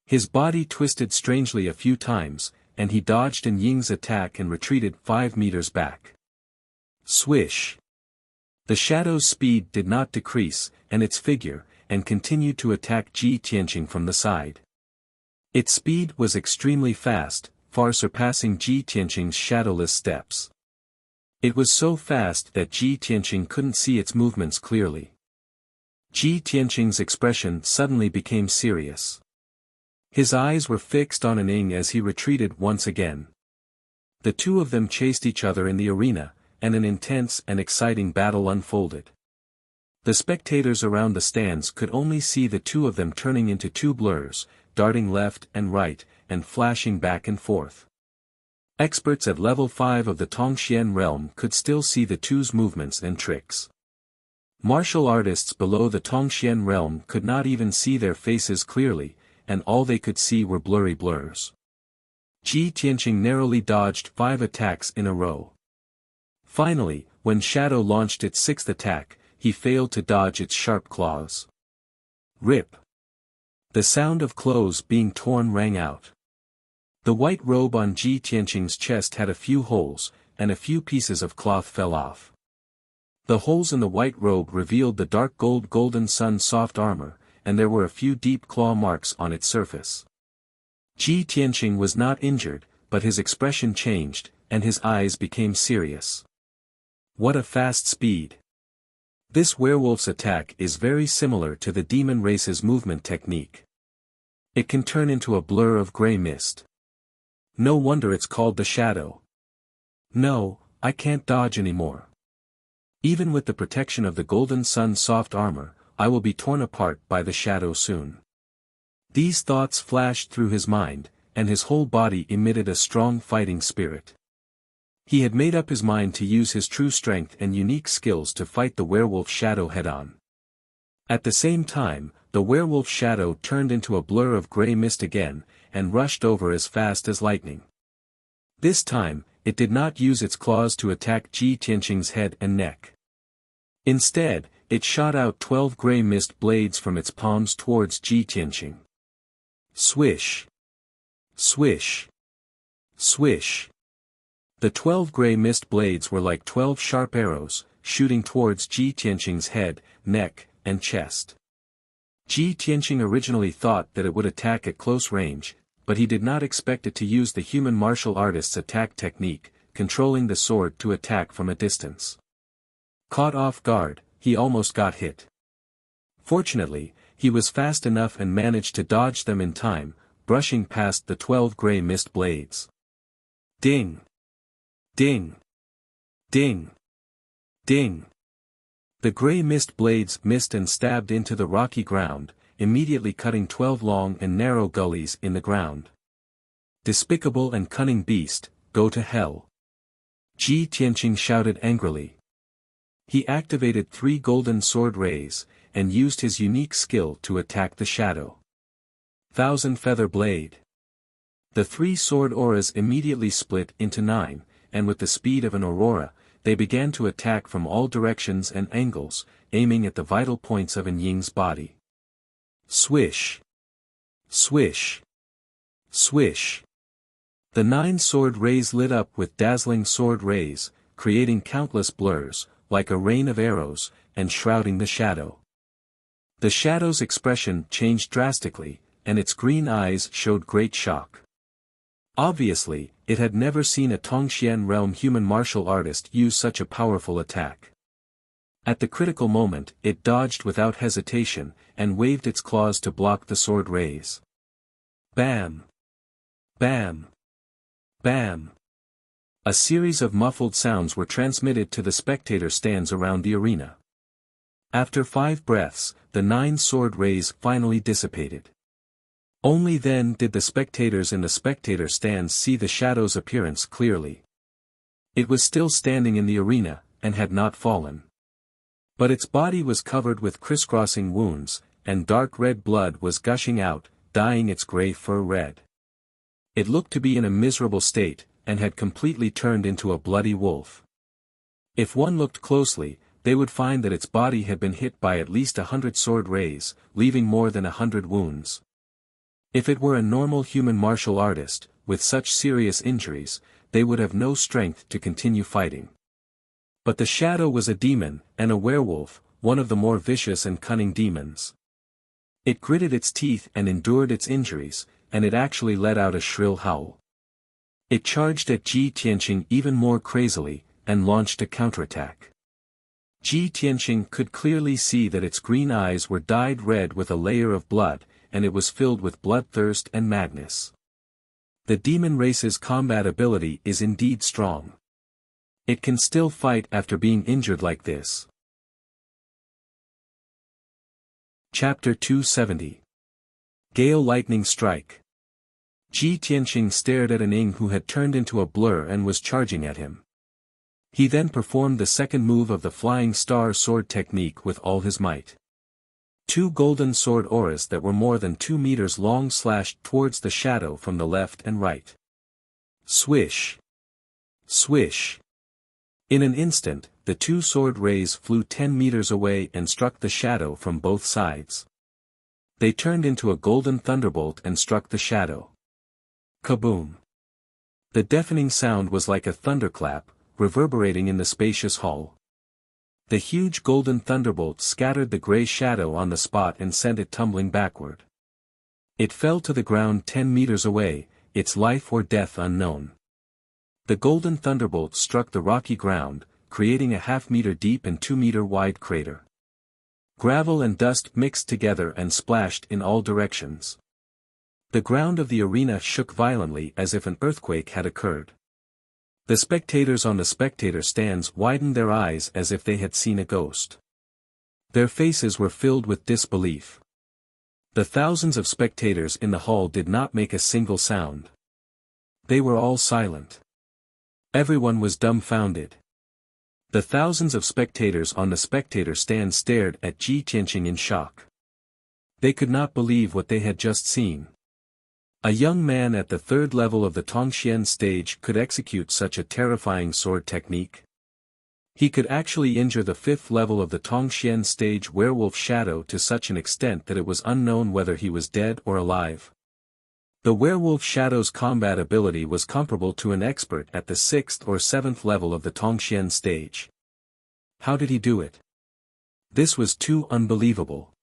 His body twisted strangely a few times, and he dodged in Ying's attack and retreated 5 meters back. Swish! The shadow's speed did not decrease, and its figure, and continued to attack Ji Tianqing from the side. Its speed was extremely fast, far surpassing Ji Tianqing's shadowless steps. It was so fast that Ji Tianqing couldn't see its movements clearly. Ji Tianqing's expression suddenly became serious. His eyes were fixed on Ning as he retreated once again. The two of them chased each other in the arena, and an intense and exciting battle unfolded. The spectators around the stands could only see the two of them turning into two blurs, darting left and right, and flashing back and forth. Experts at level 5 of the Tongxian realm could still see the two's movements and tricks. Martial artists below the Tongxian realm could not even see their faces clearly, and all they could see were blurry blurs. Ji Tianqing narrowly dodged 5 attacks in a row. Finally, when Shadow launched its 6th attack, he failed to dodge its sharp claws. Rip! The sound of clothes being torn rang out. The white robe on Ji Tianqing's chest had a few holes, and a few pieces of cloth fell off. The holes in the white robe revealed the dark golden sun soft armor, and there were a few deep claw marks on its surface. Ji Tianqing was not injured, but his expression changed, and his eyes became serious. What a fast speed! This werewolf's attack is very similar to the demon race's movement technique. It can turn into a blur of gray mist. No wonder it's called the Shadow. No, I can't dodge anymore. Even with the protection of the golden sun's soft armor, I will be torn apart by the Shadow soon. These thoughts flashed through his mind, and his whole body emitted a strong fighting spirit. He had made up his mind to use his true strength and unique skills to fight the werewolf Shadow head-on. At the same time, the werewolf Shadow turned into a blur of gray mist again, and rushed over as fast as lightning. This time, it did not use its claws to attack Ji Tianqing's head and neck. Instead, it shot out 12 gray mist blades from its palms towards Ji Tianqing. Swish! Swish! Swish! The 12 gray mist blades were like 12 sharp arrows, shooting towards Ji Tianqing's head, neck, and chest. Ji Tianqing originally thought that it would attack at close range, but he did not expect it to use the human martial artist's attack technique, controlling the sword to attack from a distance. Caught off guard, he almost got hit. Fortunately, he was fast enough and managed to dodge them in time, brushing past the 12 gray mist blades. Ding! Ding! Ding! Ding! The gray mist blades missed and stabbed into the rocky ground, immediately cutting 12 long and narrow gullies in the ground. Despicable and cunning beast, go to hell! Ji Tianqing shouted angrily. He activated 3 golden sword rays, and used his unique skill to attack the Shadow. Thousand Feather Blade. The 3 sword auras immediately split into 9, and with the speed of an aurora, they began to attack from all directions and angles, aiming at the vital points of Ying's body. Swish! Swish! Swish! The 9 sword rays lit up with dazzling sword rays, creating countless blurs, like a rain of arrows, and shrouding the Shadow. The Shadow's expression changed drastically, and its green eyes showed great shock. Obviously, it had never seen a Tongxian realm human martial artist use such a powerful attack. At the critical moment, it dodged without hesitation, and waved its claws to block the sword rays. Bam! Bam! Bam! A series of muffled sounds were transmitted to the spectator stands around the arena. After 5 breaths, the 9 sword rays finally dissipated. Only then did the spectators in the spectator stands see the Shadow's appearance clearly. It was still standing in the arena, and had not fallen. But its body was covered with crisscrossing wounds, and dark red blood was gushing out, dyeing its gray fur red. It looked to be in a miserable state, and had completely turned into a bloody wolf. If one looked closely, they would find that its body had been hit by at least 100 sword rays, leaving more than 100 wounds. If it were a normal human martial artist, with such serious injuries, they would have no strength to continue fighting. But the Shadow was a demon, and a werewolf, one of the more vicious and cunning demons. It gritted its teeth and endured its injuries, and it actually let out a shrill howl. It charged at Ji Tianqing even more crazily, and launched a counterattack. Ji Tianqing could clearly see that its green eyes were dyed red with a layer of blood, and it was filled with bloodthirst and madness. The demon race's combat ability is indeed strong. It can still fight after being injured like this. Chapter 270. Gale Lightning Strike. Ji Tianqing stared at an Ing who had turned into a blur and was charging at him. He then performed the second move of the Flying Star Sword technique with all his might. Two golden sword auras that were more than 2 meters long slashed towards the shadow from the left and right. Swish! Swish! In an instant, the two sword rays flew 10 meters away and struck the shadow from both sides. They turned into a golden thunderbolt and struck the shadow. Kaboom! The deafening sound was like a thunderclap, reverberating in the spacious hall. The huge golden thunderbolt scattered the gray shadow on the spot and sent it tumbling backward. It fell to the ground 10 meters away, its life or death unknown. The golden thunderbolt struck the rocky ground, creating a half-meter deep and 2-meter wide crater. Gravel and dust mixed together and splashed in all directions. The ground of the arena shook violently as if an earthquake had occurred. The spectators on the spectator stands widened their eyes as if they had seen a ghost. Their faces were filled with disbelief. The thousands of spectators in the hall did not make a single sound. They were all silent. Everyone was dumbfounded. The thousands of spectators on the spectator stand stared at Ji Tianqing in shock. They could not believe what they had just seen. A young man at the 3rd level of the Tongxian stage could execute such a terrifying sword technique. He could actually injure the 5th level of the Tongxian stage werewolf shadow to such an extent that it was unknown whether he was dead or alive. The werewolf shadow's combat ability was comparable to an expert at the 6th or 7th level of the Tongxian stage. How did he do it? This was too unbelievable.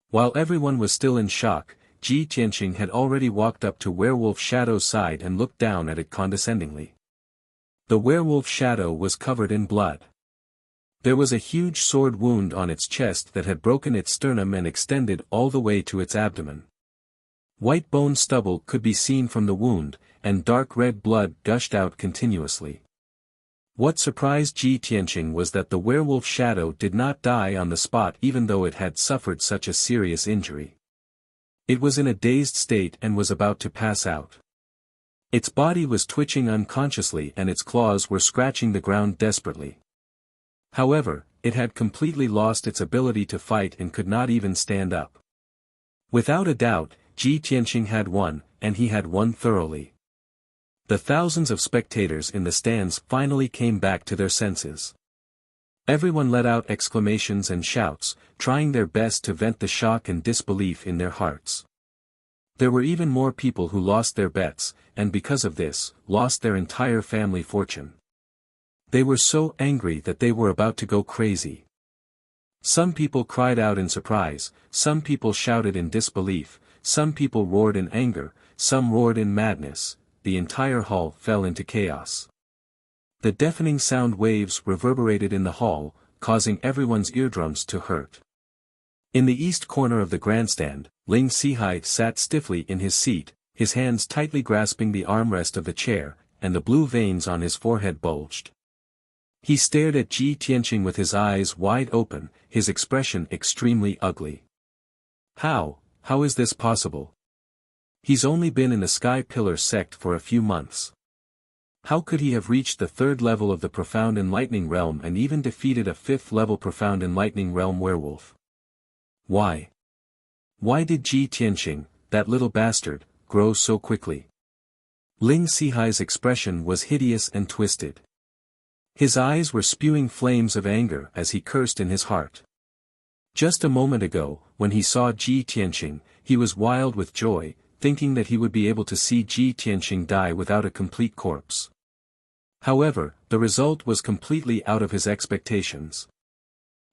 While everyone was still in shock, Ji Tianqing had already walked up to Werewolf Shadow's side and looked down at it condescendingly. The werewolf shadow was covered in blood. There was a huge sword wound on its chest that had broken its sternum and extended all the way to its abdomen. White bone stubble could be seen from the wound, and dark red blood gushed out continuously. What surprised Ji Tianqing was that the werewolf shadow did not die on the spot even though it had suffered such a serious injury. It was in a dazed state and was about to pass out. Its body was twitching unconsciously and its claws were scratching the ground desperately. However, it had completely lost its ability to fight and could not even stand up. Without a doubt, Ji Tianqing had won, and he had won thoroughly. The thousands of spectators in the stands finally came back to their senses. Everyone let out exclamations and shouts, trying their best to vent the shock and disbelief in their hearts. There were even more people who lost their bets, and because of this, lost their entire family fortune. They were so angry that they were about to go crazy. Some people cried out in surprise, some people shouted in disbelief, some people roared in anger, some roared in madness. The entire hall fell into chaos. The deafening sound waves reverberated in the hall, causing everyone's eardrums to hurt. In the east corner of the grandstand, Ling Sihai sat stiffly in his seat, his hands tightly grasping the armrest of the chair, and the blue veins on his forehead bulged. He stared at Ji Tianqing with his eyes wide open, his expression extremely ugly. How is this possible? He's only been in the Sky Pillar sect for a few months. How could he have reached the 3rd level of the Profound Enlightening Realm and even defeated a 5th level Profound Enlightening Realm werewolf? Why? Why did Ji Tianqing, that little bastard, grow so quickly? Ling Sihai's expression was hideous and twisted. His eyes were spewing flames of anger as he cursed in his heart. Just a moment ago, when he saw Ji Tianqing, he was wild with joy, thinking that he would be able to see Ji Tianqing die without a complete corpse. However, the result was completely out of his expectations.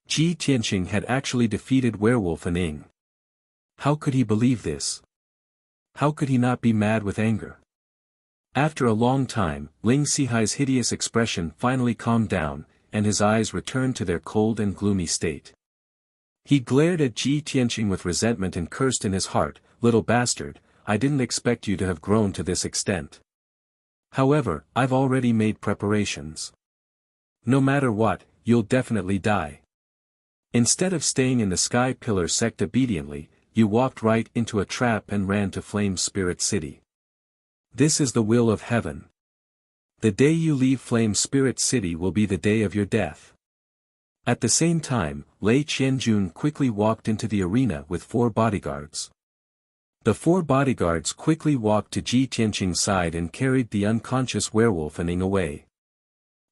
Ji Tianqing had actually defeated Werewolf and Ing. How could he believe this? How could he not be mad with anger? After a long time, Ling Sihai's hideous expression finally calmed down, and his eyes returned to their cold and gloomy state. He glared at Ji Tianqing with resentment and cursed in his heart, "Little bastard, I didn't expect you to have grown to this extent. However, I've already made preparations. No matter what, you'll definitely die." Instead of staying in the Sky Pillar sect obediently, you walked right into a trap and ran to Flame Spirit City. This is the will of heaven. The day you leave Flame Spirit City will be the day of your death. At the same time, Lei Qianjun quickly walked into the arena with 4 bodyguards. The 4 bodyguards quickly walked to Ji Tianqing's side and carried the unconscious werewolf Ning away.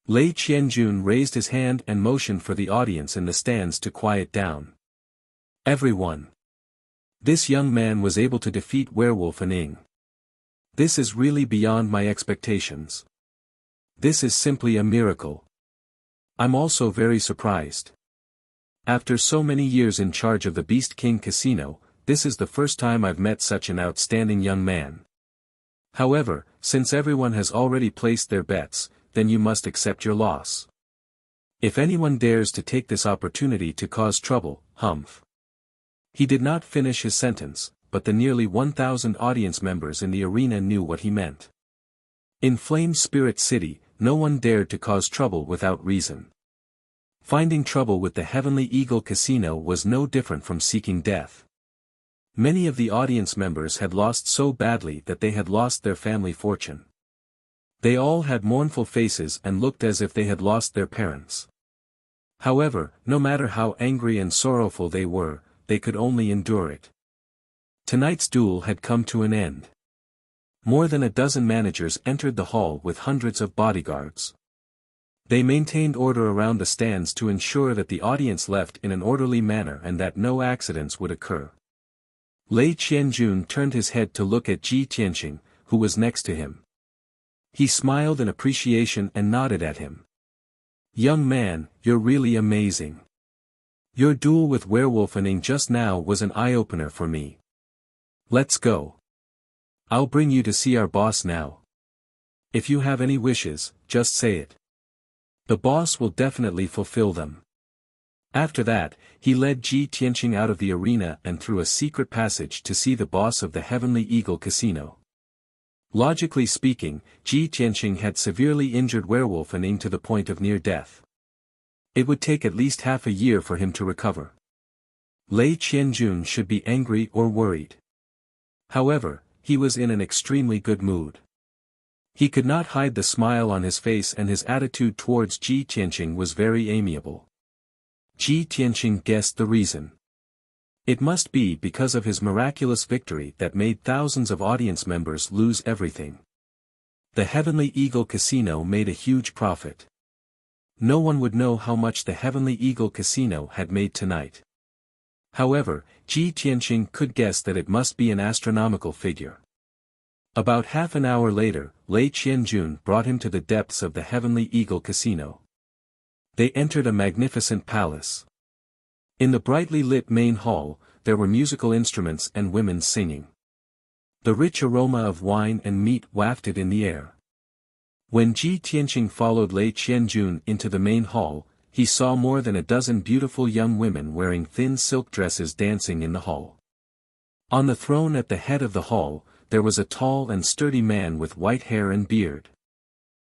Lei Qianjun raised his hand and motioned for the audience in the stands to quiet down. "Everyone. This young man was able to defeat werewolf Ning. This is really beyond my expectations. This is simply a miracle. I'm also very surprised. After so many years in charge of the Beast King Casino, this is the first time I've met such an outstanding young man. However, since everyone has already placed their bets, then you must accept your loss. If anyone dares to take this opportunity to cause trouble, humph." He did not finish his sentence, but the nearly 1,000 audience members in the arena knew what he meant. In Flame Spirit City, no one dared to cause trouble without reason. Finding trouble with the Heavenly Eagle Casino was no different from seeking death. Many of the audience members had lost so badly that they had lost their family fortune. They all had mournful faces and looked as if they had lost their parents. However, no matter how angry and sorrowful they were, they could only endure it. Tonight's duel had come to an end. More than a dozen managers entered the hall with hundreds of bodyguards. They maintained order around the stands to ensure that the audience left in an orderly manner and that no accidents would occur. Lei Qianjun turned his head to look at Ji Tianqing, who was next to him. He smiled in appreciation and nodded at him. "Young man, you're really amazing. Your duel with werewolf Ning just now was an eye-opener for me. Let's go. I'll bring you to see our boss now. If you have any wishes, just say it. The boss will definitely fulfill them." After that, he led Ji Tianqing out of the arena and through a secret passage to see the boss of the Heavenly Eagle Casino. Logically speaking, Ji Tianqing had severely injured werewolf Ning to the point of near death. It would take at least half a year for him to recover. Lei Qianjun should be angry or worried. However, he was in an extremely good mood. He could not hide the smile on his face and his attitude towards Ji Tianqing was very amiable. Ji Tianqing guessed the reason. It must be because of his miraculous victory that made thousands of audience members lose everything. The Heavenly Eagle Casino made a huge profit. No one would know how much the Heavenly Eagle Casino had made tonight. However, Ji Tianqing could guess that it must be an astronomical figure. About half an hour later, Lei Qianjun brought him to the depths of the Heavenly Eagle Casino. They entered a magnificent palace. In the brightly lit main hall, there were musical instruments and women singing. The rich aroma of wine and meat wafted in the air. When Ji Tianqing followed Lei Qianjun into the main hall, he saw more than a dozen beautiful young women wearing thin silk dresses dancing in the hall. On the throne at the head of the hall, there was a tall and sturdy man with white hair and beard.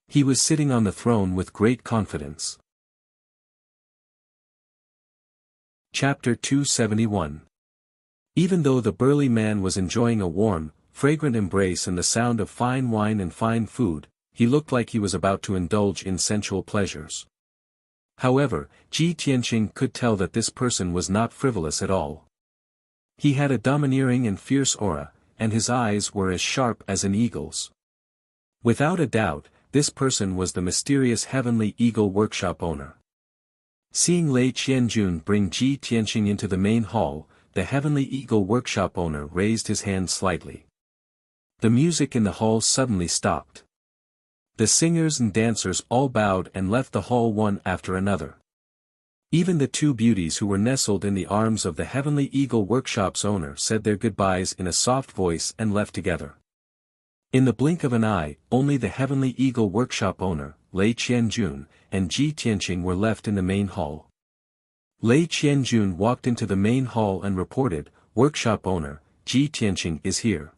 He was sitting on the throne with great confidence. Chapter 271. Even though the burly man was enjoying a warm, fragrant embrace and the sound of fine wine and fine food, he looked like he was about to indulge in sensual pleasures. However, Ji Tianqing could tell that this person was not frivolous at all. He had a domineering and fierce aura, and his eyes were as sharp as an eagle's. Without a doubt, this person was the mysterious Heavenly Eagle Workshop owner. Seeing Lei Qianjun bring Ji Tianqing into the main hall, the Heavenly Eagle Workshop owner raised his hand slightly. The music in the hall suddenly stopped. The singers and dancers all bowed and left the hall one after another. Even the 2 beauties who were nestled in the arms of the Heavenly Eagle Workshop's owner said their goodbyes in a soft voice and left together. In the blink of an eye, only the Heavenly Eagle Workshop owner, Lei Qianjun, and Ji Tianqing were left in the main hall. Lei Qianjun walked into the main hall and reported, "Workshop owner, Ji Tianqing is here.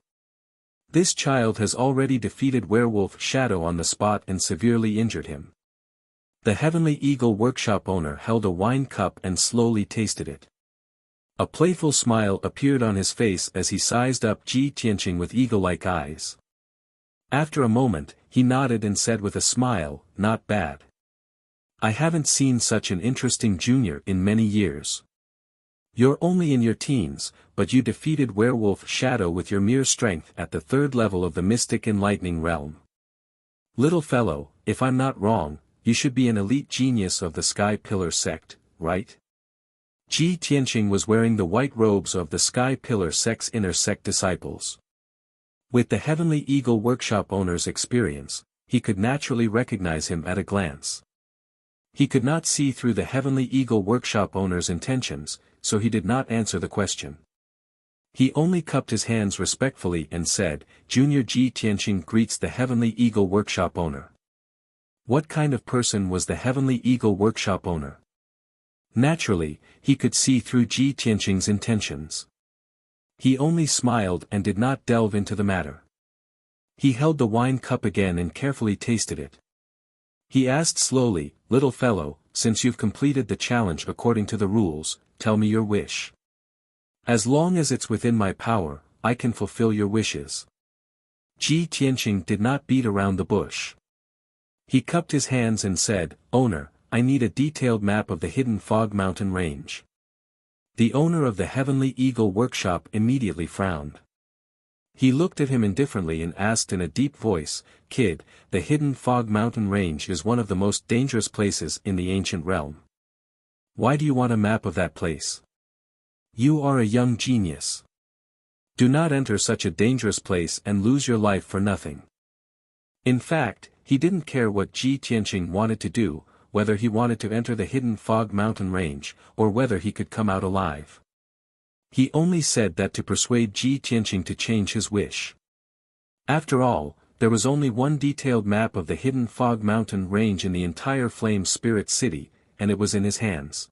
This child has already defeated Werewolf Shadow on the spot and severely injured him." The Heavenly Eagle workshop owner held a wine cup and slowly tasted it. A playful smile appeared on his face as he sized up Ji Tianqing with eagle-like eyes. After a moment, he nodded and said with a smile, "Not bad. I haven't seen such an interesting junior in many years. You're only in your teens, but you defeated Werewolf Shadow with your mere strength at the 3rd level of the Mystic Enlightening Realm. Little fellow, if I'm not wrong, you should be an elite genius of the Sky Pillar sect, right?" Ji Tianqing was wearing the white robes of the Sky Pillar sect's inner sect disciples. With the Heavenly Eagle workshop owner's experience, he could naturally recognize him at a glance. He could not see through the Heavenly Eagle workshop owner's intentions, so he did not answer the question. He only cupped his hands respectfully and said, "Junior Ji Tianqing greets the Heavenly Eagle workshop owner." What kind of person was the Heavenly Eagle workshop owner? Naturally, he could see through Ji Tianqing's intentions. He only smiled and did not delve into the matter. He held the wine cup again and carefully tasted it. He asked slowly, "Little fellow, since you've completed the challenge according to the rules, tell me your wish. As long as it's within my power, I can fulfill your wishes." Ji Tianqing did not beat around the bush. He cupped his hands and said, "Owner, I need a detailed map of the hidden Fog Mountain range." The owner of the Heavenly Eagle workshop immediately frowned. He looked at him indifferently and asked in a deep voice, "Kid, the hidden Fog Mountain range is one of the most dangerous places in the ancient realm. Why do you want a map of that place? You are a young genius. Do not enter such a dangerous place and lose your life for nothing." In fact, he didn't care what Ji Tianqing wanted to do, whether he wanted to enter the hidden Fog Mountain range, or whether he could come out alive. He only said that to persuade Ji Tianqing to change his wish. After all, there was only one detailed map of the hidden Fog Mountain range in the entire Flame Spirit City, and it was in his hands.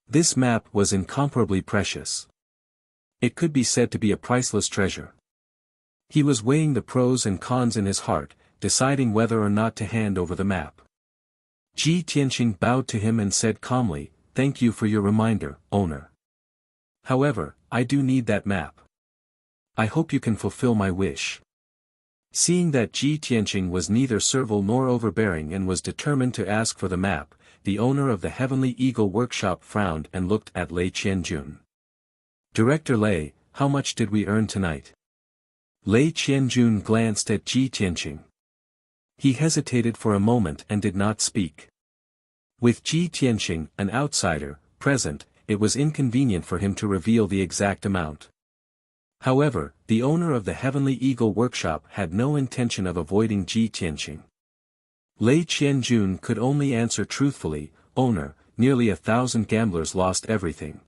This map was incomparably precious. It could be said to be a priceless treasure. He was weighing the pros and cons in his heart, deciding whether or not to hand over the map. Ji Tianqing bowed to him and said calmly, "Thank you for your reminder, owner. However, I do need that map. I hope you can fulfill my wish." Seeing that Ji Tianqing was neither servile nor overbearing and was determined to ask for the map, the owner of the Heavenly Eagle workshop frowned and looked at Lei Qianjun. "Director Lei, how much did we earn tonight?" Lei Qianjun glanced at Ji Tianqing. He hesitated for a moment and did not speak. With Ji Tianqing, an outsider, present, it was inconvenient for him to reveal the exact amount. However, the owner of the Heavenly Eagle workshop had no intention of avoiding Ji Tianqing. Lei Qianjun could only answer truthfully, "Owner, nearly 1,000 gamblers lost everything.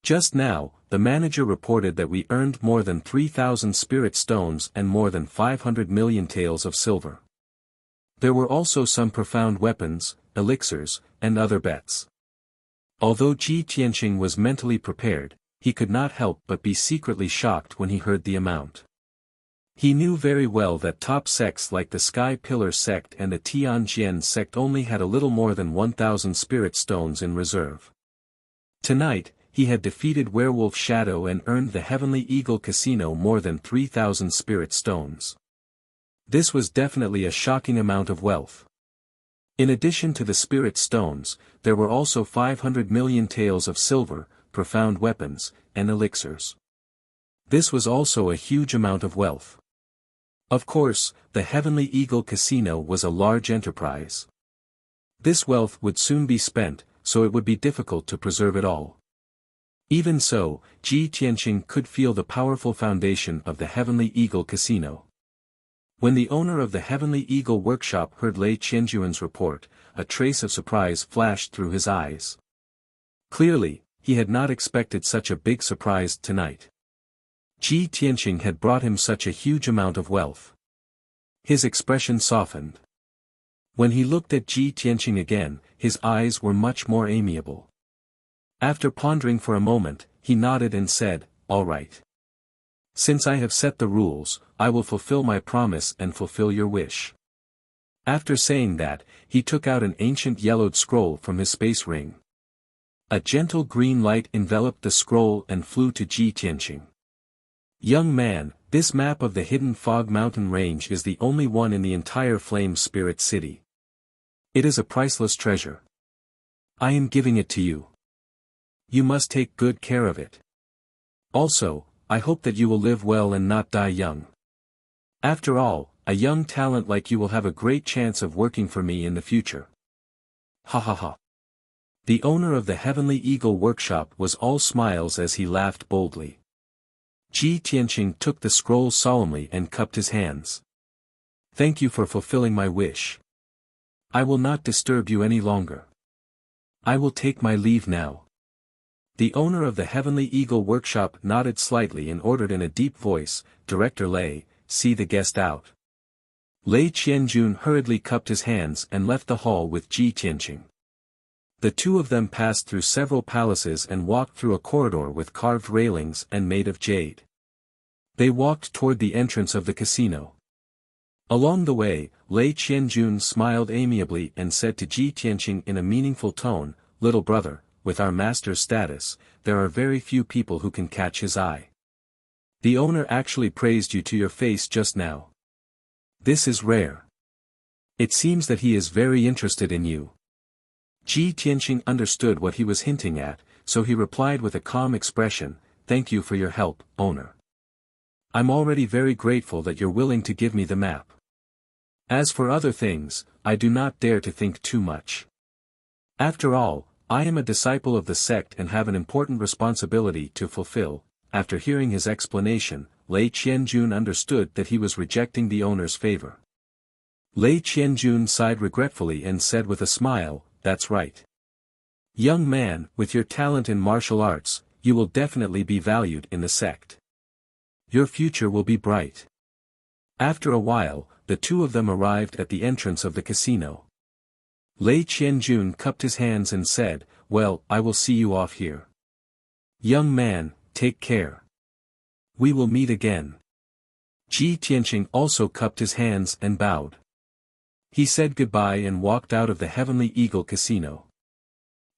Just now, the manager reported that we earned more than 3,000 spirit stones and more than 500 million taels of silver. There were also some profound weapons, elixirs, and other bets." Although Ji Tianqing was mentally prepared, he could not help but be secretly shocked when he heard the amount. He knew very well that top sects like the Sky Pillar sect and the Tianjian sect only had a little more than 1,000 spirit stones in reserve. Tonight, he had defeated Werewolf Shadow and earned the Heavenly Eagle Casino more than 3,000 spirit stones. This was definitely a shocking amount of wealth. In addition to the spirit stones, there were also 500 million taels of silver, profound weapons, and elixirs. This was also a huge amount of wealth. Of course, the Heavenly Eagle Casino was a large enterprise. This wealth would soon be spent, so it would be difficult to preserve it all. Even so, Ji Tianqing could feel the powerful foundation of the Heavenly Eagle Casino. When the owner of the Heavenly Eagle workshop heard Lei Qianjuan's report, a trace of surprise flashed through his eyes. Clearly, he had not expected such a big surprise tonight. Ji Tianqing had brought him such a huge amount of wealth. His expression softened. When he looked at Ji Tianqing again, his eyes were much more amiable. After pondering for a moment, he nodded and said, "All right. Since I have set the rules, I will fulfill my promise and fulfill your wish." After saying that, he took out an ancient yellowed scroll from his space ring. A gentle green light enveloped the scroll and flew to Ji Tianqing. "Young man, this map of the hidden Fog Mountain Range is the only one in the entire Flame Spirit City. It is a priceless treasure. I am giving it to you. You must take good care of it. Also, I hope that you will live well and not die young. After all, a young talent like you will have a great chance of working for me in the future." Ha ha ha. The owner of the Heavenly Eagle Workshop was all smiles as he laughed boldly. Ji Tianqing took the scroll solemnly and cupped his hands. "Thank you for fulfilling my wish. I will not disturb you any longer. I will take my leave now." The owner of the Heavenly Eagle Workshop nodded slightly and ordered in a deep voice, "Director Lei, see the guest out." Lei Qianjun hurriedly cupped his hands and left the hall with Ji Tianqing. The two of them passed through several palaces and walked through a corridor with carved railings and made of jade. They walked toward the entrance of the casino. Along the way, Lei Qianjun smiled amiably and said to Ji Tianqing in a meaningful tone, "Little brother, with our master's status, there are very few people who can catch his eye. The owner actually praised you to your face just now. This is rare. It seems that he is very interested in you." Ji Tianqing understood what he was hinting at, so he replied with a calm expression, "Thank you for your help, owner. I'm already very grateful that you're willing to give me the map. As for other things, I do not dare to think too much. After all, I am a disciple of the sect and have an important responsibility to fulfill." After hearing his explanation, Lei Qianjun understood that he was rejecting the owner's favor. Lei Qianjun sighed regretfully and said with a smile, "That's right. Young man, with your talent in martial arts, you will definitely be valued in the sect. Your future will be bright." After a while, the two of them arrived at the entrance of the casino. Lei Qianjun cupped his hands and said, "Well, I will see you off here. Young man, take care. We will meet again." Ji Tianqing also cupped his hands and bowed. He said goodbye and walked out of the Heavenly Eagle Casino.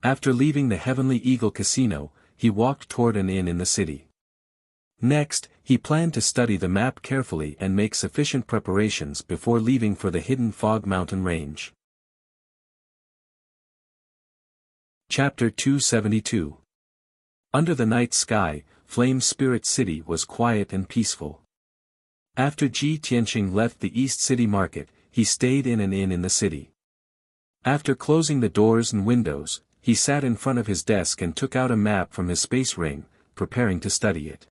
After leaving the Heavenly Eagle Casino, he walked toward an inn in the city. Next, he planned to study the map carefully and make sufficient preparations before leaving for the hidden Fog Mountain Range. Chapter 272. Under the night sky, Flame Spirit City was quiet and peaceful. After Ji Tianqing left the East City Market, he stayed in an inn in the city. After closing the doors and windows, he sat in front of his desk and took out a map from his space ring, preparing to study it.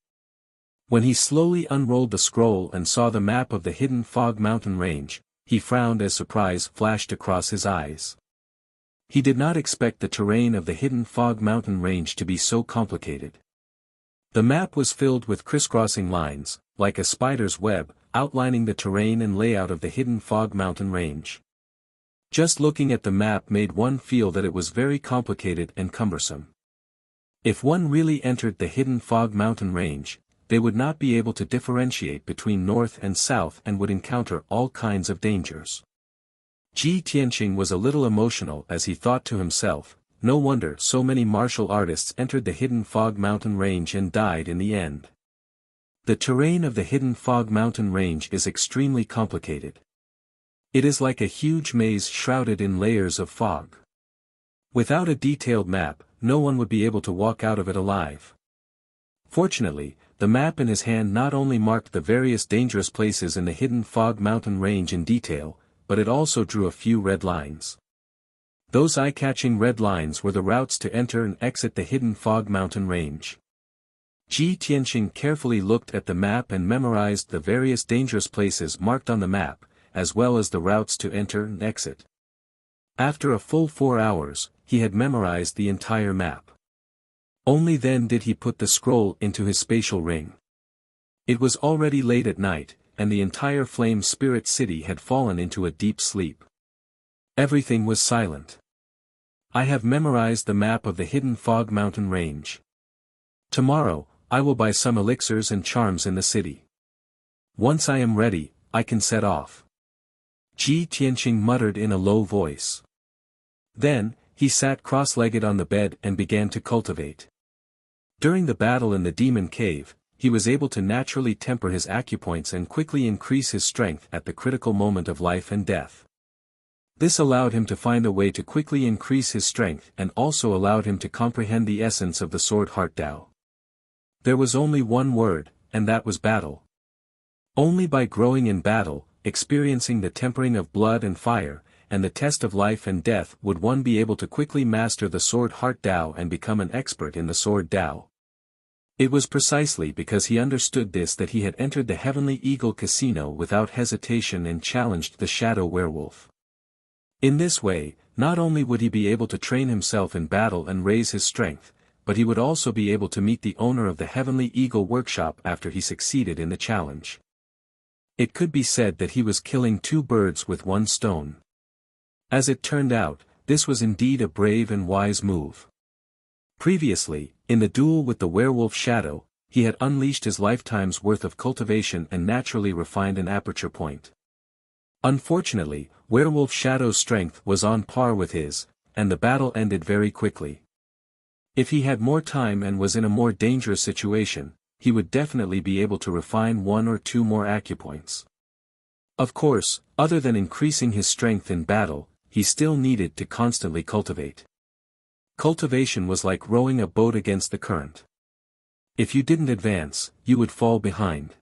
When he slowly unrolled the scroll and saw the map of the hidden Fog Mountain Range, he frowned as surprise flashed across his eyes. He did not expect the terrain of the hidden Fog Mountain Range to be so complicated. The map was filled with crisscrossing lines, like a spider's web, outlining the terrain and layout of the hidden Fog Mountain Range. Just looking at the map made one feel that it was very complicated and cumbersome. If one really entered the hidden Fog Mountain Range, they would not be able to differentiate between north and south and would encounter all kinds of dangers. Ji Tianqing was a little emotional as he thought to himself, "No wonder so many martial artists entered the hidden Fog Mountain Range and died in the end. The terrain of the hidden Fog Mountain Range is extremely complicated. It is like a huge maze shrouded in layers of fog. Without a detailed map, no one would be able to walk out of it alive." Fortunately, the map in his hand not only marked the various dangerous places in the hidden Fog Mountain Range in detail, but it also drew a few red lines. Those eye-catching red lines were the routes to enter and exit the hidden Fog Mountain Range. Ji Tianqing carefully looked at the map and memorized the various dangerous places marked on the map, as well as the routes to enter and exit. After a full 4 hours, he had memorized the entire map. Only then did he put the scroll into his spatial ring. It was already late at night, and the entire Flame Spirit City had fallen into a deep sleep. Everything was silent. I have memorized the map of the hidden fog mountain range. Tomorrow, I will buy some elixirs and charms in the city. Once I am ready, I can set off. Ji Tianqing muttered in a low voice. Then, he sat cross-legged on the bed and began to cultivate. During the battle in the demon cave, he was able to naturally temper his acupoints and quickly increase his strength at the critical moment of life and death. This allowed him to find a way to quickly increase his strength and also allowed him to comprehend the essence of the sword heart Tao. There was only one word, and that was battle. Only by growing in battle, experiencing the tempering of blood and fire, and the test of life and death would one be able to quickly master the sword heart Tao and become an expert in the sword Tao. It was precisely because he understood this that he had entered the Heavenly Eagle Casino without hesitation and challenged the Shadow Werewolf. In this way, not only would he be able to train himself in battle and raise his strength, but he would also be able to meet the owner of the Heavenly Eagle Workshop after he succeeded in the challenge. It could be said that he was killing two birds with one stone. As it turned out, this was indeed a brave and wise move. Previously, in the duel with the werewolf Shadow, he had unleashed his lifetime's worth of cultivation and naturally refined an aperture point. Unfortunately, werewolf Shadow's strength was on par with his, and the battle ended very quickly. If he had more time and was in a more dangerous situation, he would definitely be able to refine one or two more acupoints. Of course, other than increasing his strength in battle, he still needed to constantly cultivate. Cultivation was like rowing a boat against the current. If you didn't advance, you would fall behind.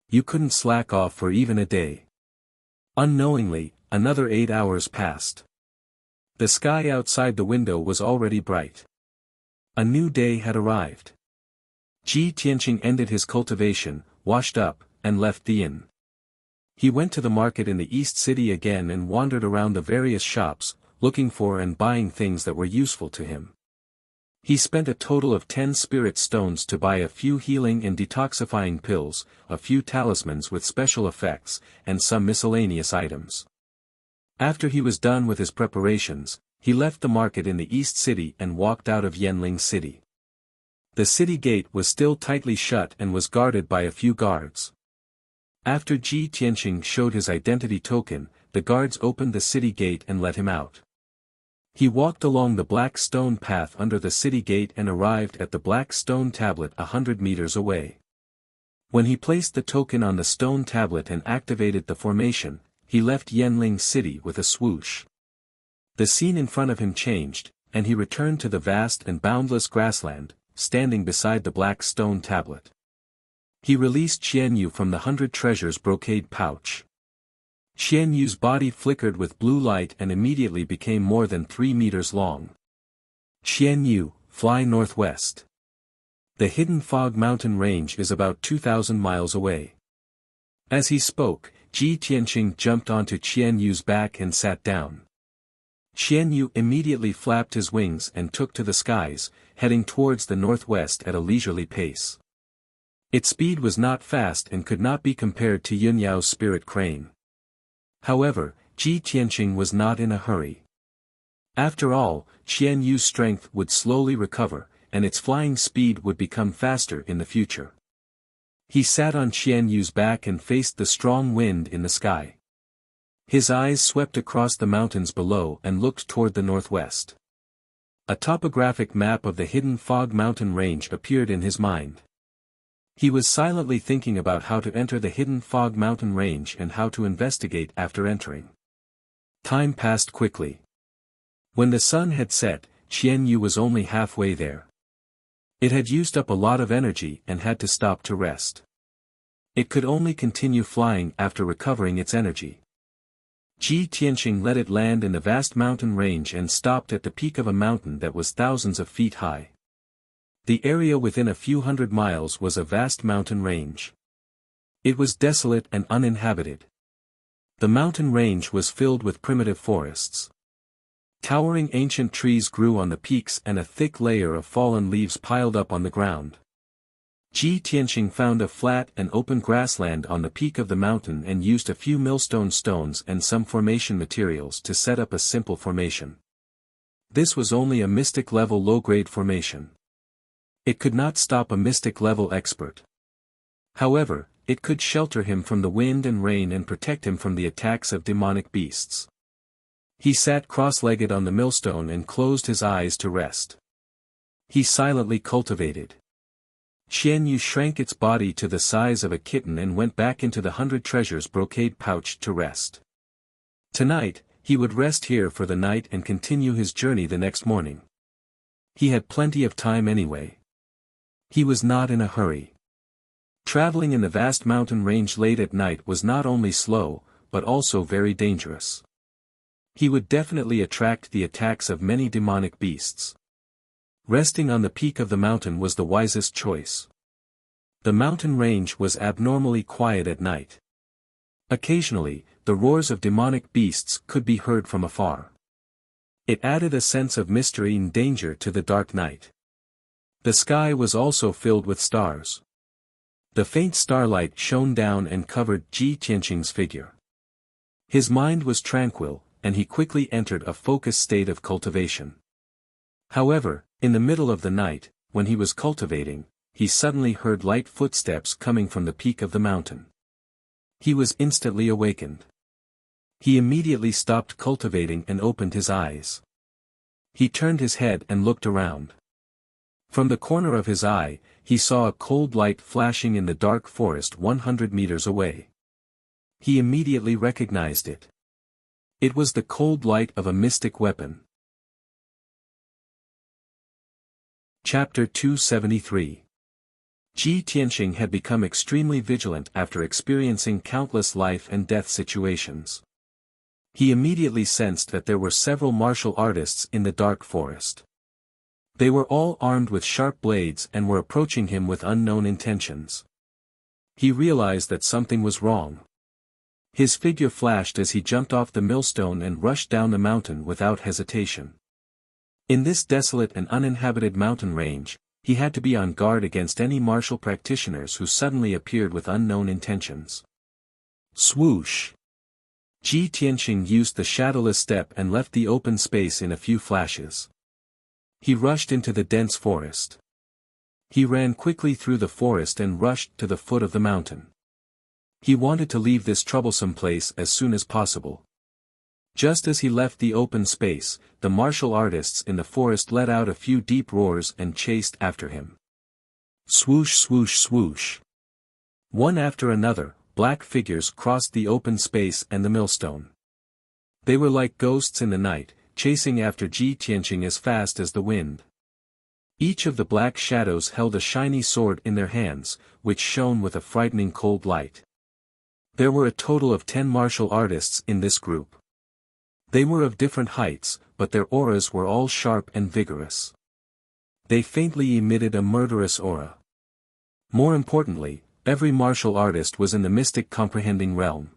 You couldn't slack off for even a day. Unknowingly, another 8 hours passed. The sky outside the window was already bright. A new day had arrived. Ji Tianqing ended his cultivation, washed up, and left the inn. He went to the market in the East City again and wandered around the various shops, looking for and buying things that were useful to him. He spent a total of 10 spirit stones to buy a few healing and detoxifying pills, a few talismans with special effects, and some miscellaneous items. After he was done with his preparations, he left the market in the East City and walked out of Yanling City. The city gate was still tightly shut and was guarded by a few guards. After Ji Tianqing showed his identity token, the guards opened the city gate and let him out. He walked along the black stone path under the city gate and arrived at the black stone tablet 100 meters away. When he placed the token on the stone tablet and activated the formation, he left Yanling City with a swoosh. The scene in front of him changed, and he returned to the vast and boundless grassland, standing beside the black stone tablet. He released Qian Yu from the 100 treasures brocade pouch. Qian Yu's body flickered with blue light and immediately became more than 3 meters long. Qian Yu, fly northwest. The hidden fog mountain range is about 2,000 miles away. As he spoke, Ji Tianqing jumped onto Qian Yu's back and sat down. Qian Yu immediately flapped his wings and took to the skies, heading towards the northwest at a leisurely pace. Its speed was not fast and could not be compared to Yunyao's spirit crane. However, Ji Tianqing was not in a hurry. After all, Qian Yu's strength would slowly recover, and its flying speed would become faster in the future. He sat on Qian Yu's back and faced the strong wind in the sky. His eyes swept across the mountains below and looked toward the northwest. A topographic map of the hidden fog mountain range appeared in his mind. He was silently thinking about how to enter the hidden fog mountain range and how to investigate after entering. Time passed quickly. When the sun had set, Qian Yu was only halfway there. It had used up a lot of energy and had to stop to rest. It could only continue flying after recovering its energy. Ji Tianqing let it land in the vast mountain range and stopped at the peak of a mountain that was thousands of feet high. The area within a few hundred miles was a vast mountain range. It was desolate and uninhabited. The mountain range was filled with primitive forests. Towering ancient trees grew on the peaks and a thick layer of fallen leaves piled up on the ground. Ji Tianqing found a flat and open grassland on the peak of the mountain and used a few millstone stones and some formation materials to set up a simple formation. This was only a mystic-level low-grade formation. It could not stop a mystic-level expert. However, it could shelter him from the wind and rain and protect him from the attacks of demonic beasts. He sat cross-legged on the millstone and closed his eyes to rest. He silently cultivated. Xian Yu shrank its body to the size of a kitten and went back into the 100 treasures brocade pouch to rest. Tonight, he would rest here for the night and continue his journey the next morning. He had plenty of time anyway. He was not in a hurry. Traveling in the vast mountain range late at night was not only slow, but also very dangerous. He would definitely attract the attacks of many demonic beasts. Resting on the peak of the mountain was the wisest choice. The mountain range was abnormally quiet at night. Occasionally, the roars of demonic beasts could be heard from afar. It added a sense of mystery and danger to the dark night. The sky was also filled with stars. The faint starlight shone down and covered Ji Tianqing's figure. His mind was tranquil, and he quickly entered a focused state of cultivation. However, in the middle of the night, when he was cultivating, he suddenly heard light footsteps coming from the peak of the mountain. He was instantly awakened. He immediately stopped cultivating and opened his eyes. He turned his head and looked around. From the corner of his eye, he saw a cold light flashing in the dark forest 100 meters away. He immediately recognized it. It was the cold light of a mystic weapon. Chapter 273. Ji Tianqing had become extremely vigilant after experiencing countless life and death situations. He immediately sensed that there were several martial artists in the dark forest. They were all armed with sharp blades and were approaching him with unknown intentions. He realized that something was wrong. His figure flashed as he jumped off the millstone and rushed down the mountain without hesitation. In this desolate and uninhabited mountain range, he had to be on guard against any martial practitioners who suddenly appeared with unknown intentions. Swoosh! Ji Tianqing used the shadowless step and left the open space in a few flashes. He rushed into the dense forest. He ran quickly through the forest and rushed to the foot of the mountain. He wanted to leave this troublesome place as soon as possible. Just as he left the open space, the martial artists in the forest let out a few deep roars and chased after him. Swoosh swoosh swoosh. One after another, black figures crossed the open space and the millstone. They were like ghosts in the night, chasing after Ji Tianqing as fast as the wind. Each of the black shadows held a shiny sword in their hands, which shone with a frightening cold light. There were a total of 10 martial artists in this group. They were of different heights, but their auras were all sharp and vigorous. They faintly emitted a murderous aura. More importantly, every martial artist was in the mystic comprehending realm.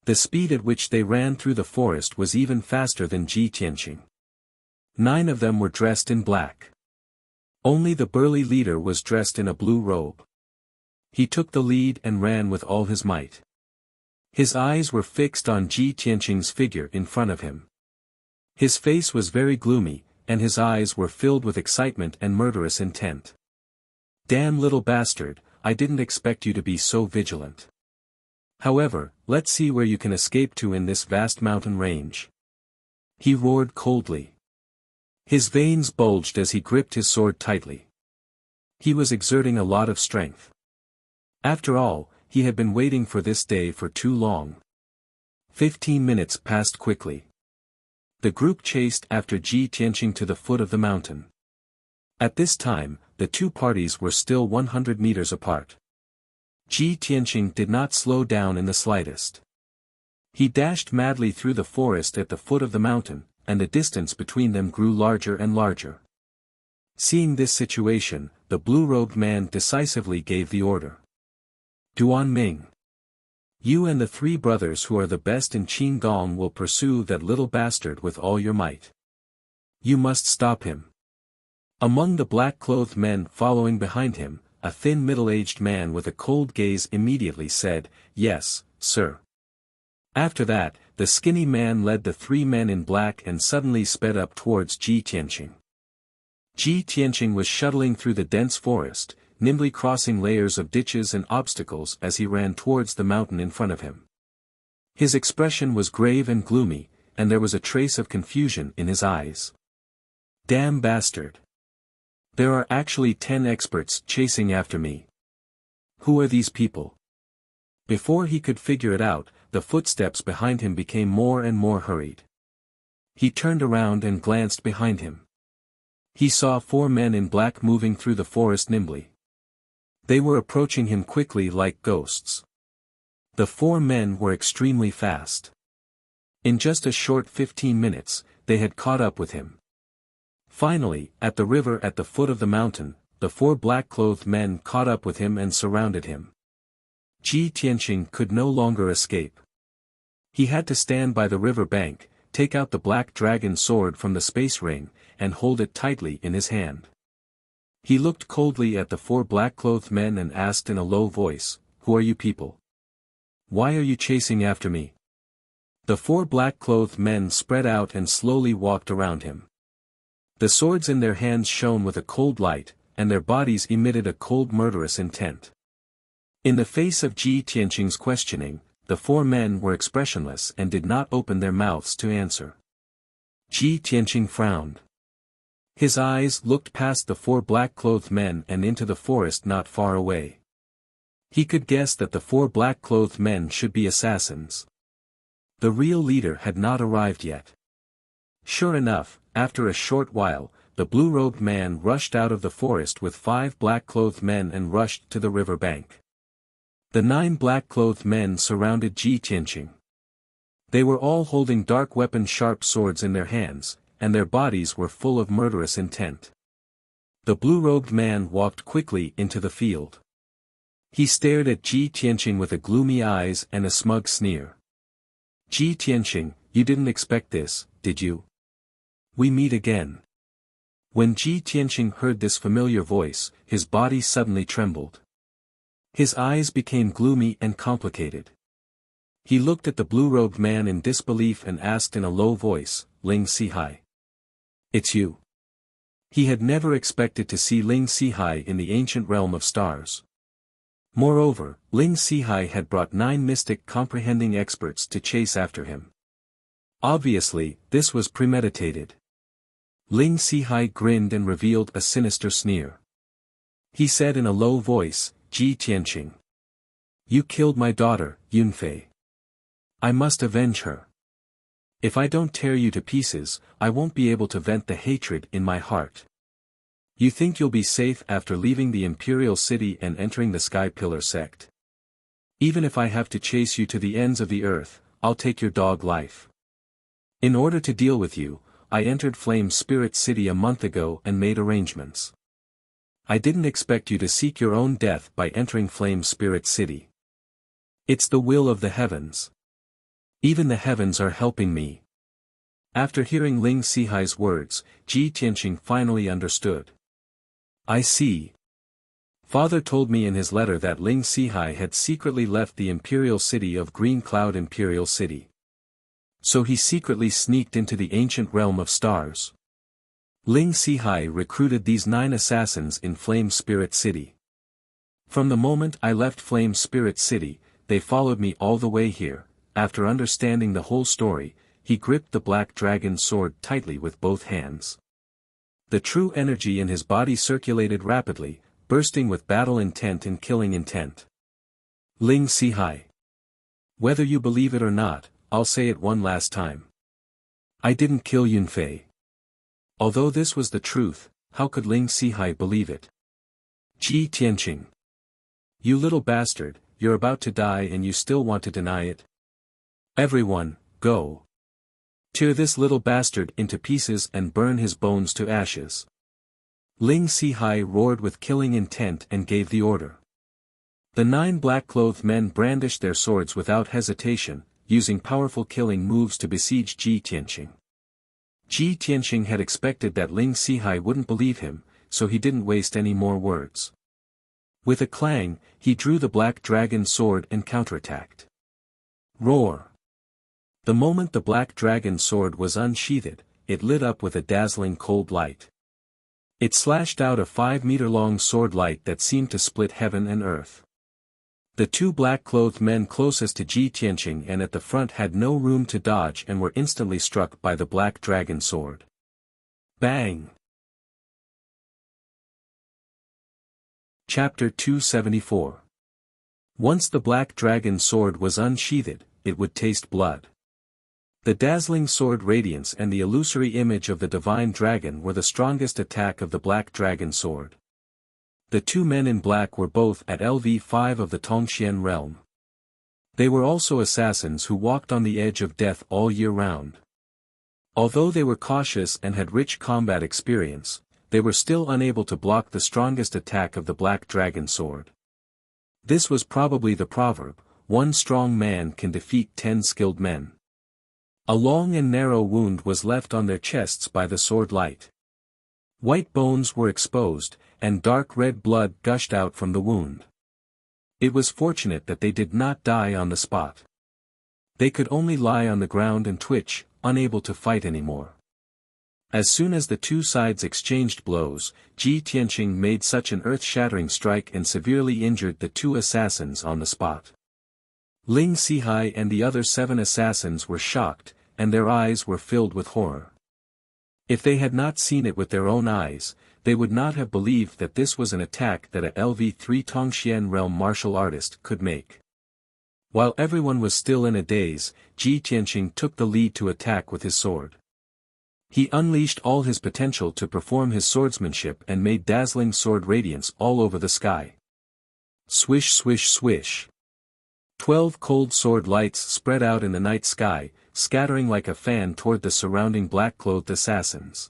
The speed at which they ran through the forest was even faster than Ji Tianqing. 9 of them were dressed in black. Only the burly leader was dressed in a blue robe. He took the lead and ran with all his might. His eyes were fixed on Ji Tianqing's figure in front of him. His face was very gloomy, and his eyes were filled with excitement and murderous intent. Damn little bastard, I didn't expect you to be so vigilant. However, let's see where you can escape to in this vast mountain range. He roared coldly. His veins bulged as he gripped his sword tightly. He was exerting a lot of strength. After all, he had been waiting for this day for too long. 15 minutes passed quickly. The group chased after Ji Tianqing to the foot of the mountain. At this time, the two parties were still 100 meters apart. Ji Tianqing did not slow down in the slightest. He dashed madly through the forest at the foot of the mountain, and the distance between them grew larger and larger. Seeing this situation, the blue-robed man decisively gave the order. Duan Ming. You and the 3 brothers who are the best in Qinggong will pursue that little bastard with all your might. You must stop him. Among the black-clothed men following behind him, a thin middle-aged man with a cold gaze immediately said, Yes, sir. After that, the skinny man led the three men in black and suddenly sped up towards Ji Tianqing. Ji Tianqing was shuttling through the dense forest, nimbly crossing layers of ditches and obstacles as he ran towards the mountain in front of him. His expression was grave and gloomy, and there was a trace of confusion in his eyes. Damn bastard! There are actually 10 experts chasing after me. Who are these people? Before he could figure it out, the footsteps behind him became more and more hurried. He turned around and glanced behind him. He saw 4 men in black moving through the forest nimbly. They were approaching him quickly like ghosts. The 4 men were extremely fast. In just a short 15 minutes, they had caught up with him. Finally, at the river at the foot of the mountain, the 4 black-clothed men caught up with him and surrounded him. Ji Tianqing could no longer escape. He had to stand by the river bank, take out the black dragon sword from the space ring, and hold it tightly in his hand. He looked coldly at the 4 black-clothed men and asked in a low voice, "Who are you people? Why are you chasing after me?" The 4 black-clothed men spread out and slowly walked around him. The swords in their hands shone with a cold light, and their bodies emitted a cold murderous intent. In the face of Ji Tianqing's questioning, the 4 men were expressionless and did not open their mouths to answer. Ji Tianqing frowned. His eyes looked past the 4 black-clothed men and into the forest not far away. He could guess that the 4 black-clothed men should be assassins. The real leader had not arrived yet. Sure enough, after a short while, the blue-robed man rushed out of the forest with 5 black-clothed men and rushed to the river bank. The 9 black-clothed men surrounded Ji Tianqing. They were all holding dark weapon sharp swords in their hands, and their bodies were full of murderous intent. The blue-robed man walked quickly into the field. He stared at Ji Tianqing with a gloomy eyes and a smug sneer. "Ji Tianqing, you didn't expect this, did you? We meet again." When Ji Tianqing heard this familiar voice, his body suddenly trembled. His eyes became gloomy and complicated. He looked at the blue-robed man in disbelief and asked in a low voice, "Ling Sihai. It's you." He had never expected to see Ling Sihai in the ancient realm of stars. Moreover, Ling Sihai had brought 9 mystic comprehending experts to chase after him. Obviously, this was premeditated. Ling Sihai grinned and revealed a sinister sneer. He said in a low voice, "Ji Tianqing. You killed my daughter, Yunfei. I must avenge her. If I don't tear you to pieces, I won't be able to vent the hatred in my heart. You think you'll be safe after leaving the Imperial City and entering the Sky Pillar sect? Even if I have to chase you to the ends of the earth, I'll take your dog life. In order to deal with you, I entered Flame Spirit City a month ago and made arrangements. I didn't expect you to seek your own death by entering Flame Spirit City. It's the will of the heavens. Even the heavens are helping me." After hearing Ling Sihai's words, Ji Tianqing finally understood. "I see. Father told me in his letter that Ling Sihai had secretly left the Imperial City of Green Cloud Imperial City. So he secretly sneaked into the ancient realm of stars. Ling Sihai recruited these 9 assassins in Flame Spirit City. From the moment I left Flame Spirit City, they followed me all the way here." After understanding the whole story, he gripped the black dragon sword tightly with both hands. The true energy in his body circulated rapidly, bursting with battle intent and killing intent. "Ling Sihai. Whether you believe it or not, I'll say it one last time. I didn't kill Yunfei." Although this was the truth, how could Ling Sihai believe it? "Ji Tianqing. You little bastard, you're about to die and you still want to deny it? Everyone, go. Tear this little bastard into pieces and burn his bones to ashes." Ling Sihai roared with killing intent and gave the order. The 9 black-clothed men brandished their swords without hesitation, using powerful killing moves to besiege Ji Tianqing. Ji Tianqing had expected that Ling Sihai wouldn't believe him, so he didn't waste any more words. With a clang, he drew the black dragon sword and counterattacked. Roar! The moment the black dragon sword was unsheathed, it lit up with a dazzling cold light. It slashed out a 5-meter-long sword light that seemed to split heaven and earth. The two black-clothed men closest to Ji Tianqing and at the front had no room to dodge and were instantly struck by the black dragon sword. Bang! Chapter 274. Once the black dragon sword was unsheathed, it would taste blood. The dazzling sword radiance and the illusory image of the divine dragon were the strongest attack of the black dragon sword. The two men in black were both at LV5 of the Tongxian realm. They were also assassins who walked on the edge of death all year round. Although they were cautious and had rich combat experience, they were still unable to block the strongest attack of the black dragon sword. This was probably the proverb, "One strong man can defeat 10 skilled men." A long and narrow wound was left on their chests by the sword light. White bones were exposed, and dark red blood gushed out from the wound. It was fortunate that they did not die on the spot. They could only lie on the ground and twitch, unable to fight anymore. As soon as the two sides exchanged blows, Ji Tianqing made such an earth-shattering strike and severely injured the two assassins on the spot. Ling Sihai and the other 7 assassins were shocked, and their eyes were filled with horror. If they had not seen it with their own eyes, they would not have believed that this was an attack that a LV3 Tongxian realm martial artist could make. While everyone was still in a daze, Ji Tianqing took the lead to attack with his sword. He unleashed all his potential to perform his swordsmanship and made dazzling sword radiance all over the sky. Swish swish swish. 12 cold sword lights spread out in the night sky, scattering like a fan toward the surrounding black-clothed assassins.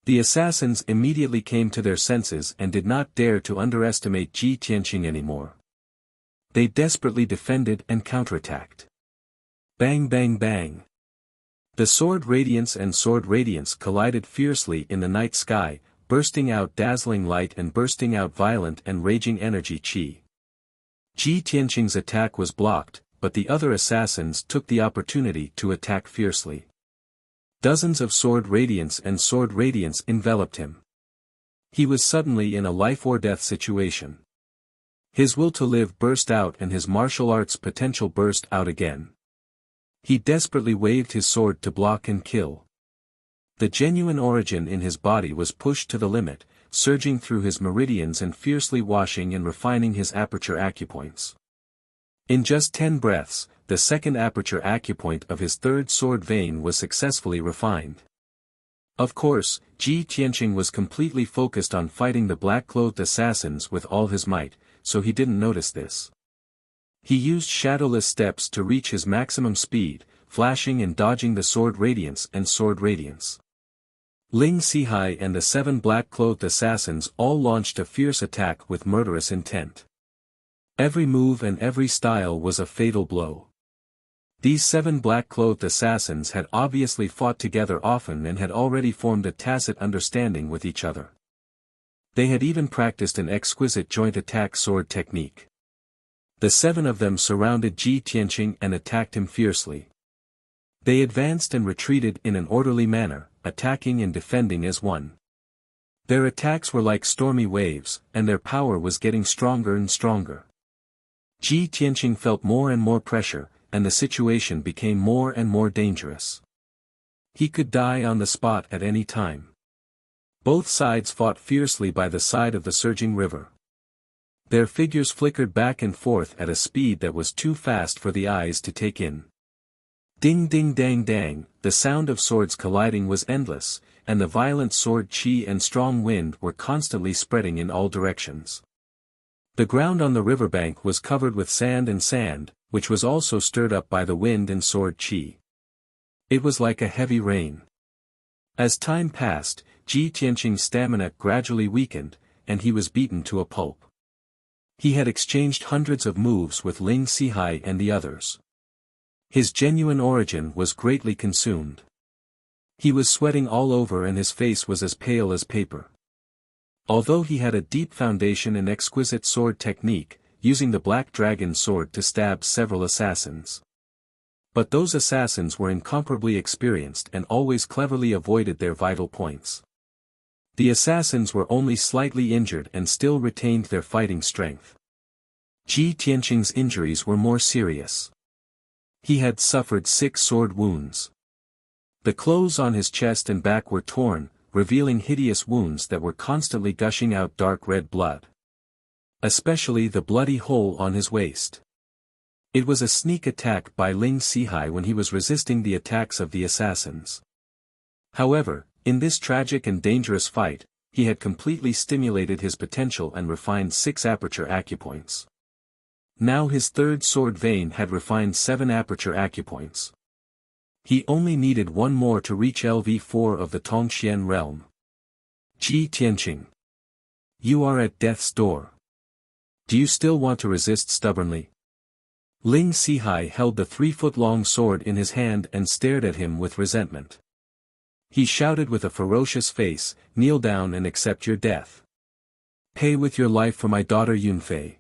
The assassins immediately came to their senses and did not dare to underestimate Ji Tianqing anymore. They desperately defended and counterattacked. Bang bang bang. The sword radiance and sword radiance collided fiercely in the night sky, bursting out dazzling light and bursting out violent and raging energy chi. Ji Tianqing's attack was blocked, but the other assassins took the opportunity to attack fiercely. Dozens of sword radiance enveloped him. He was suddenly in a life-or-death situation. His will to live burst out and his martial arts potential burst out again. He desperately waved his sword to block and kill. The genuine origin in his body was pushed to the limit, surging through his meridians and fiercely washing and refining his aperture acupoints. In just 10 breaths, the second aperture acupoint of his third sword vein was successfully refined. Of course, Ji Tianqing was completely focused on fighting the black-clothed assassins with all his might, so he didn't notice this. He used shadowless steps to reach his maximum speed, flashing and dodging the sword radiance and sword radiance. Ling Sihai and the 7 black-clothed assassins all launched a fierce attack with murderous intent. Every move and every style was a fatal blow. These 7 black-clothed assassins had obviously fought together often and had already formed a tacit understanding with each other. They had even practiced an exquisite joint attack sword technique. The 7 of them surrounded Ji Tianqing and attacked him fiercely. They advanced and retreated in an orderly manner, attacking and defending as one. Their attacks were like stormy waves, and their power was getting stronger and stronger. Ji Tianqing felt more and more pressure, and the situation became more and more dangerous. He could die on the spot at any time. Both sides fought fiercely by the side of the surging river. Their figures flickered back and forth at a speed that was too fast for the eyes to take in. Ding ding dang dang, the sound of swords colliding was endless, and the violent sword chi and strong wind were constantly spreading in all directions. The ground on the riverbank was covered with sand, which was also stirred up by the wind and sword chi. It was like a heavy rain. As time passed, Ji Tianqing's stamina gradually weakened, and he was beaten to a pulp. He had exchanged hundreds of moves with Ling Sihai and the others. His genuine origin was greatly consumed. He was sweating all over and his face was as pale as paper. Although he had a deep foundation in exquisite sword technique, using the black dragon sword to stab several assassins. But those assassins were incomparably experienced and always cleverly avoided their vital points. The assassins were only slightly injured and still retained their fighting strength. Ji Tianqing's injuries were more serious. He had suffered 6 sword wounds. The clothes on his chest and back were torn, revealing hideous wounds that were constantly gushing out dark red blood. Especially the bloody hole on his waist. It was a sneak attack by Ling Sihai when he was resisting the attacks of the assassins. However, in this tragic and dangerous fight, he had completely stimulated his potential and refined 6 aperture acupoints. Now his third sword vein had refined 7 aperture acupoints. He only needed 1 more to reach LV4 of the Tongxian realm. Ji Tianqing. You are at death's door. Do you still want to resist stubbornly? Ling Sihai held the 3-foot-long sword in his hand and stared at him with resentment. He shouted with a ferocious face, "Kneel down and accept your death. Pay with your life for my daughter Yunfei."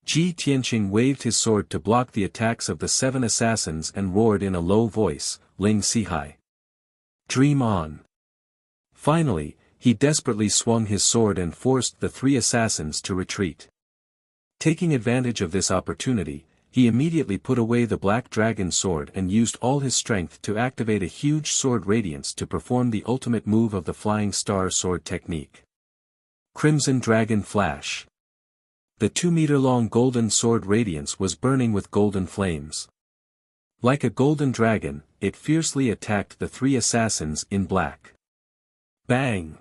Ji Tianqing waved his sword to block the attacks of the 7 assassins and roared in a low voice, "Ling Sihai. Dream on." Finally, he desperately swung his sword and forced the 3 assassins to retreat. Taking advantage of this opportunity, he immediately put away the Black Dragon sword and used all his strength to activate a huge sword radiance to perform the ultimate move of the Flying Star sword technique. Crimson Dragon Flash. The 2-meter-long golden sword radiance was burning with golden flames. Like a golden dragon, it fiercely attacked the 3 assassins in black. Bang!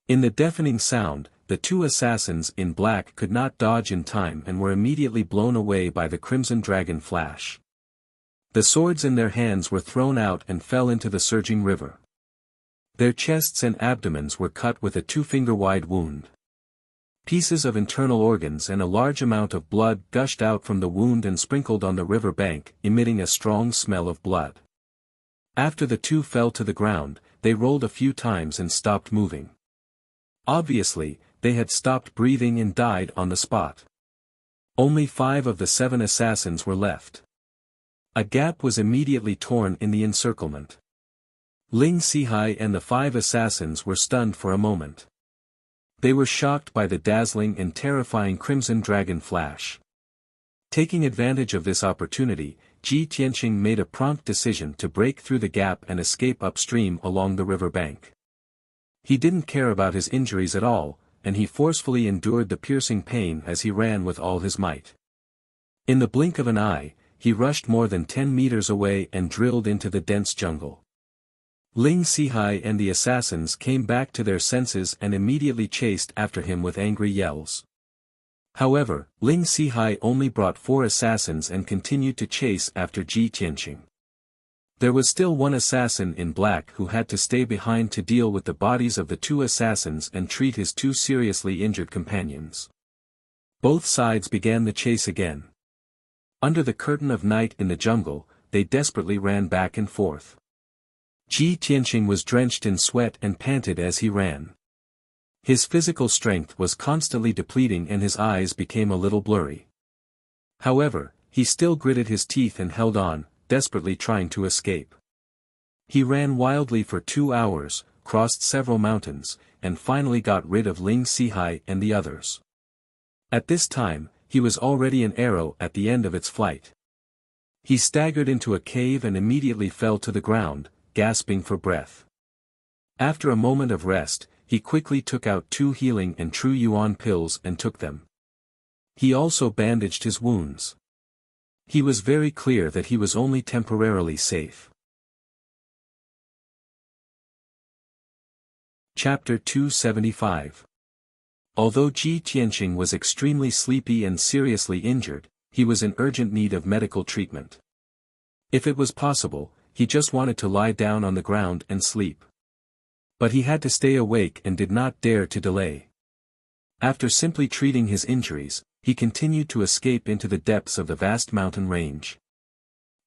In the deafening sound, the 2 assassins in black could not dodge in time and were immediately blown away by the Crimson Dragon Flash. The swords in their hands were thrown out and fell into the surging river. Their chests and abdomens were cut with a 2-finger-wide wound. Pieces of internal organs and a large amount of blood gushed out from the wound and sprinkled on the river bank, emitting a strong smell of blood. After the 2 fell to the ground, they rolled a few times and stopped moving. Obviously, they had stopped breathing and died on the spot. Only 5 of the 7 assassins were left. A gap was immediately torn in the encirclement. Ling Sihai and the 5 assassins were stunned for a moment. They were shocked by the dazzling and terrifying Crimson Dragon Flash. Taking advantage of this opportunity, Ji Tianqing made a prompt decision to break through the gap and escape upstream along the river bank. He didn't care about his injuries at all, and he forcefully endured the piercing pain as he ran with all his might. In the blink of an eye, he rushed more than 10 meters away and drilled into the dense jungle. Ling Sihai and the assassins came back to their senses and immediately chased after him with angry yells. However, Ling Sihai only brought 4 assassins and continued to chase after Ji Tianqing. There was still 1 assassin in black who had to stay behind to deal with the bodies of the 2 assassins and treat his 2 seriously injured companions. Both sides began the chase again. Under the curtain of night in the jungle, they desperately ran back and forth. Ji Tianqing was drenched in sweat and panted as he ran. His physical strength was constantly depleting and his eyes became a little blurry. However, he still gritted his teeth and held on, desperately trying to escape. He ran wildly for 2 hours, crossed several mountains, and finally got rid of Ling Sihai and the others. At this time, he was already an arrow at the end of its flight. He staggered into a cave and immediately fell to the ground, gasping for breath. After a moment of rest, he quickly took out 2 healing and true yuan pills and took them. He also bandaged his wounds. He was very clear that he was only temporarily safe. Chapter 275. Although Ji Tianqing was extremely sleepy and seriously injured, he was in urgent need of medical treatment. If it was possible, he just wanted to lie down on the ground and sleep. But he had to stay awake and did not dare to delay. After simply treating his injuries, he continued to escape into the depths of the vast mountain range.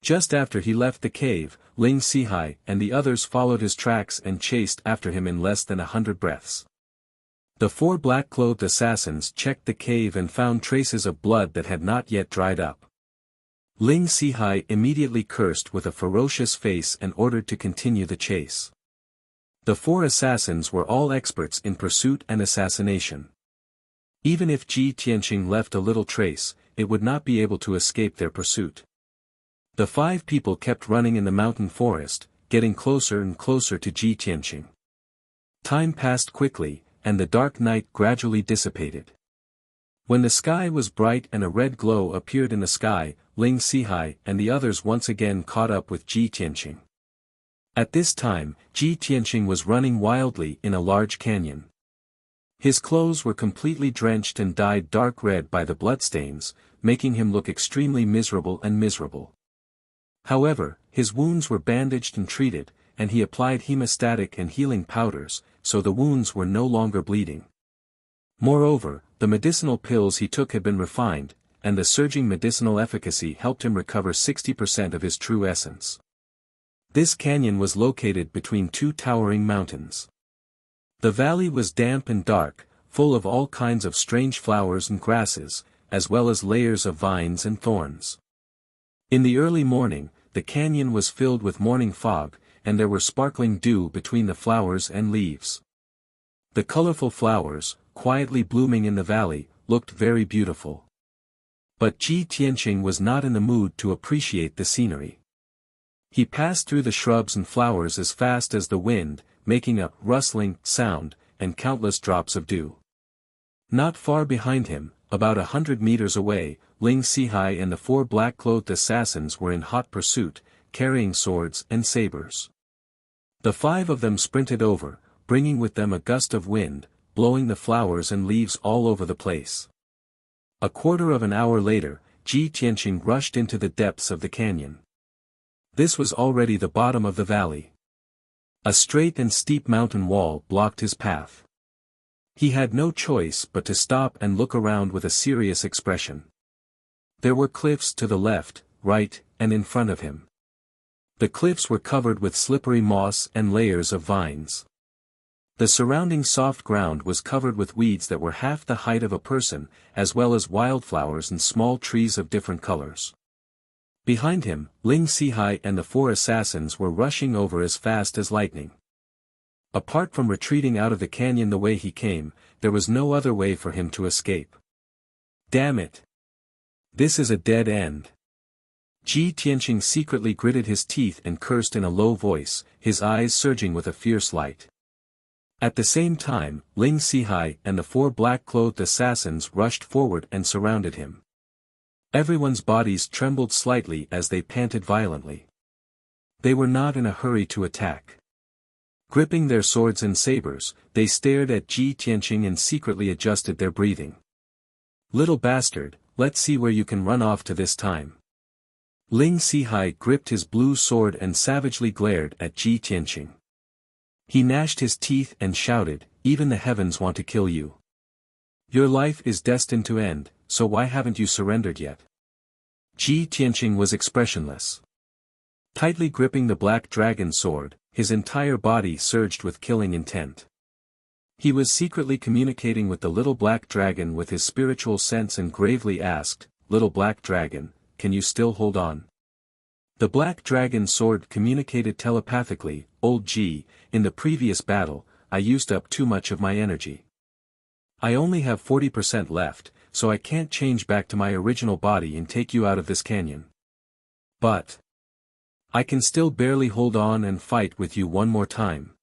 Just after he left the cave, Ling Sihai and the others followed his tracks and chased after him in less than 100 breaths. The 4 black-clothed assassins checked the cave and found traces of blood that had not yet dried up. Ling Sihai immediately cursed with a ferocious face and ordered to continue the chase. The four assassins were all experts in pursuit and assassination. Even if Ji Tianqing left a little trace, it would not be able to escape their pursuit. The five people kept running in the mountain forest, getting closer and closer to Ji Tianqing. Time passed quickly, and the dark night gradually dissipated. When the sky was bright and a red glow appeared in the sky, Ling Sihai and the others once again caught up with Ji Tianqing. At this time, Ji Tianqing was running wildly in a large canyon. His clothes were completely drenched and dyed dark red by the bloodstains, making him look extremely miserable. However, his wounds were bandaged and treated, and he applied hemostatic and healing powders, so the wounds were no longer bleeding. Moreover, the medicinal pills he took had been refined, and the surging medicinal efficacy helped him recover 60% of his true essence. This canyon was located between two towering mountains. The valley was damp and dark, full of all kinds of strange flowers and grasses, as well as layers of vines and thorns. In the early morning, the canyon was filled with morning fog, and there were sparkling dew between the flowers and leaves. The colorful flowers, quietly blooming in the valley, looked very beautiful. But Ji Tianqing was not in the mood to appreciate the scenery. He passed through the shrubs and flowers as fast as the wind, making a rustling sound, and countless drops of dew. Not far behind him, about 100 meters away, Ling Sihai and the four black-clothed assassins were in hot pursuit, carrying swords and sabers. The five of them sprinted over, bringing with them a gust of wind, blowing the flowers and leaves all over the place. A quarter of an hour later, Ji Tianqing rushed into the depths of the canyon. This was already the bottom of the valley. A straight and steep mountain wall blocked his path. He had no choice but to stop and look around with a serious expression. There were cliffs to the left, right, and in front of him. The cliffs were covered with slippery moss and layers of vines. The surrounding soft ground was covered with weeds that were half the height of a person, as well as wildflowers and small trees of different colors. Behind him, Ling Sihai and the four assassins were rushing over as fast as lightning. Apart from retreating out of the canyon the way he came, there was no other way for him to escape. Damn it! This is a dead end. Ji Tianqing secretly gritted his teeth and cursed in a low voice, his eyes surging with a fierce light. At the same time, Ling Sihai and the four black-clothed assassins rushed forward and surrounded him. Everyone's bodies trembled slightly as they panted violently. They were not in a hurry to attack. Gripping their swords and sabers, they stared at Ji Tianqing and secretly adjusted their breathing. "Little bastard, let's see where you can run off to this time." Ling Sihai gripped his blue sword and savagely glared at Ji Tianqing. He gnashed his teeth and shouted, "Even the heavens want to kill you. Your life is destined to end, so why haven't you surrendered yet?" Ji Tianqing was expressionless. Tightly gripping the black dragon sword, his entire body surged with killing intent. He was secretly communicating with the little black dragon with his spiritual sense and gravely asked, "Little black dragon, can you still hold on?" The black dragon sword communicated telepathically, "Old Ji, in the previous battle, I used up too much of my energy. I only have 40% left, so I can't change back to my original body and take you out of this canyon. But I can still barely hold on and fight with you one more time."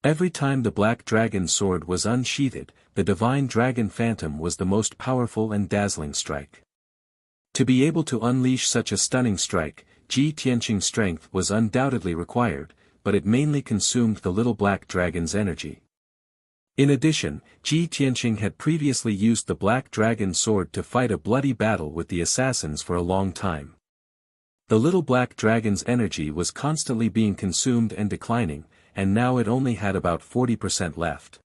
Every time the black dragon sword was unsheathed, the divine dragon phantom was the most powerful and dazzling strike. To be able to unleash such a stunning strike, Ji Tianqing's strength was undoubtedly required, but it mainly consumed the little black dragon's energy. In addition, Ji Tianqing had previously used the black dragon sword to fight a bloody battle with the assassins for a long time. The little black dragon's energy was constantly being consumed and declining, and now it only had about 40% left.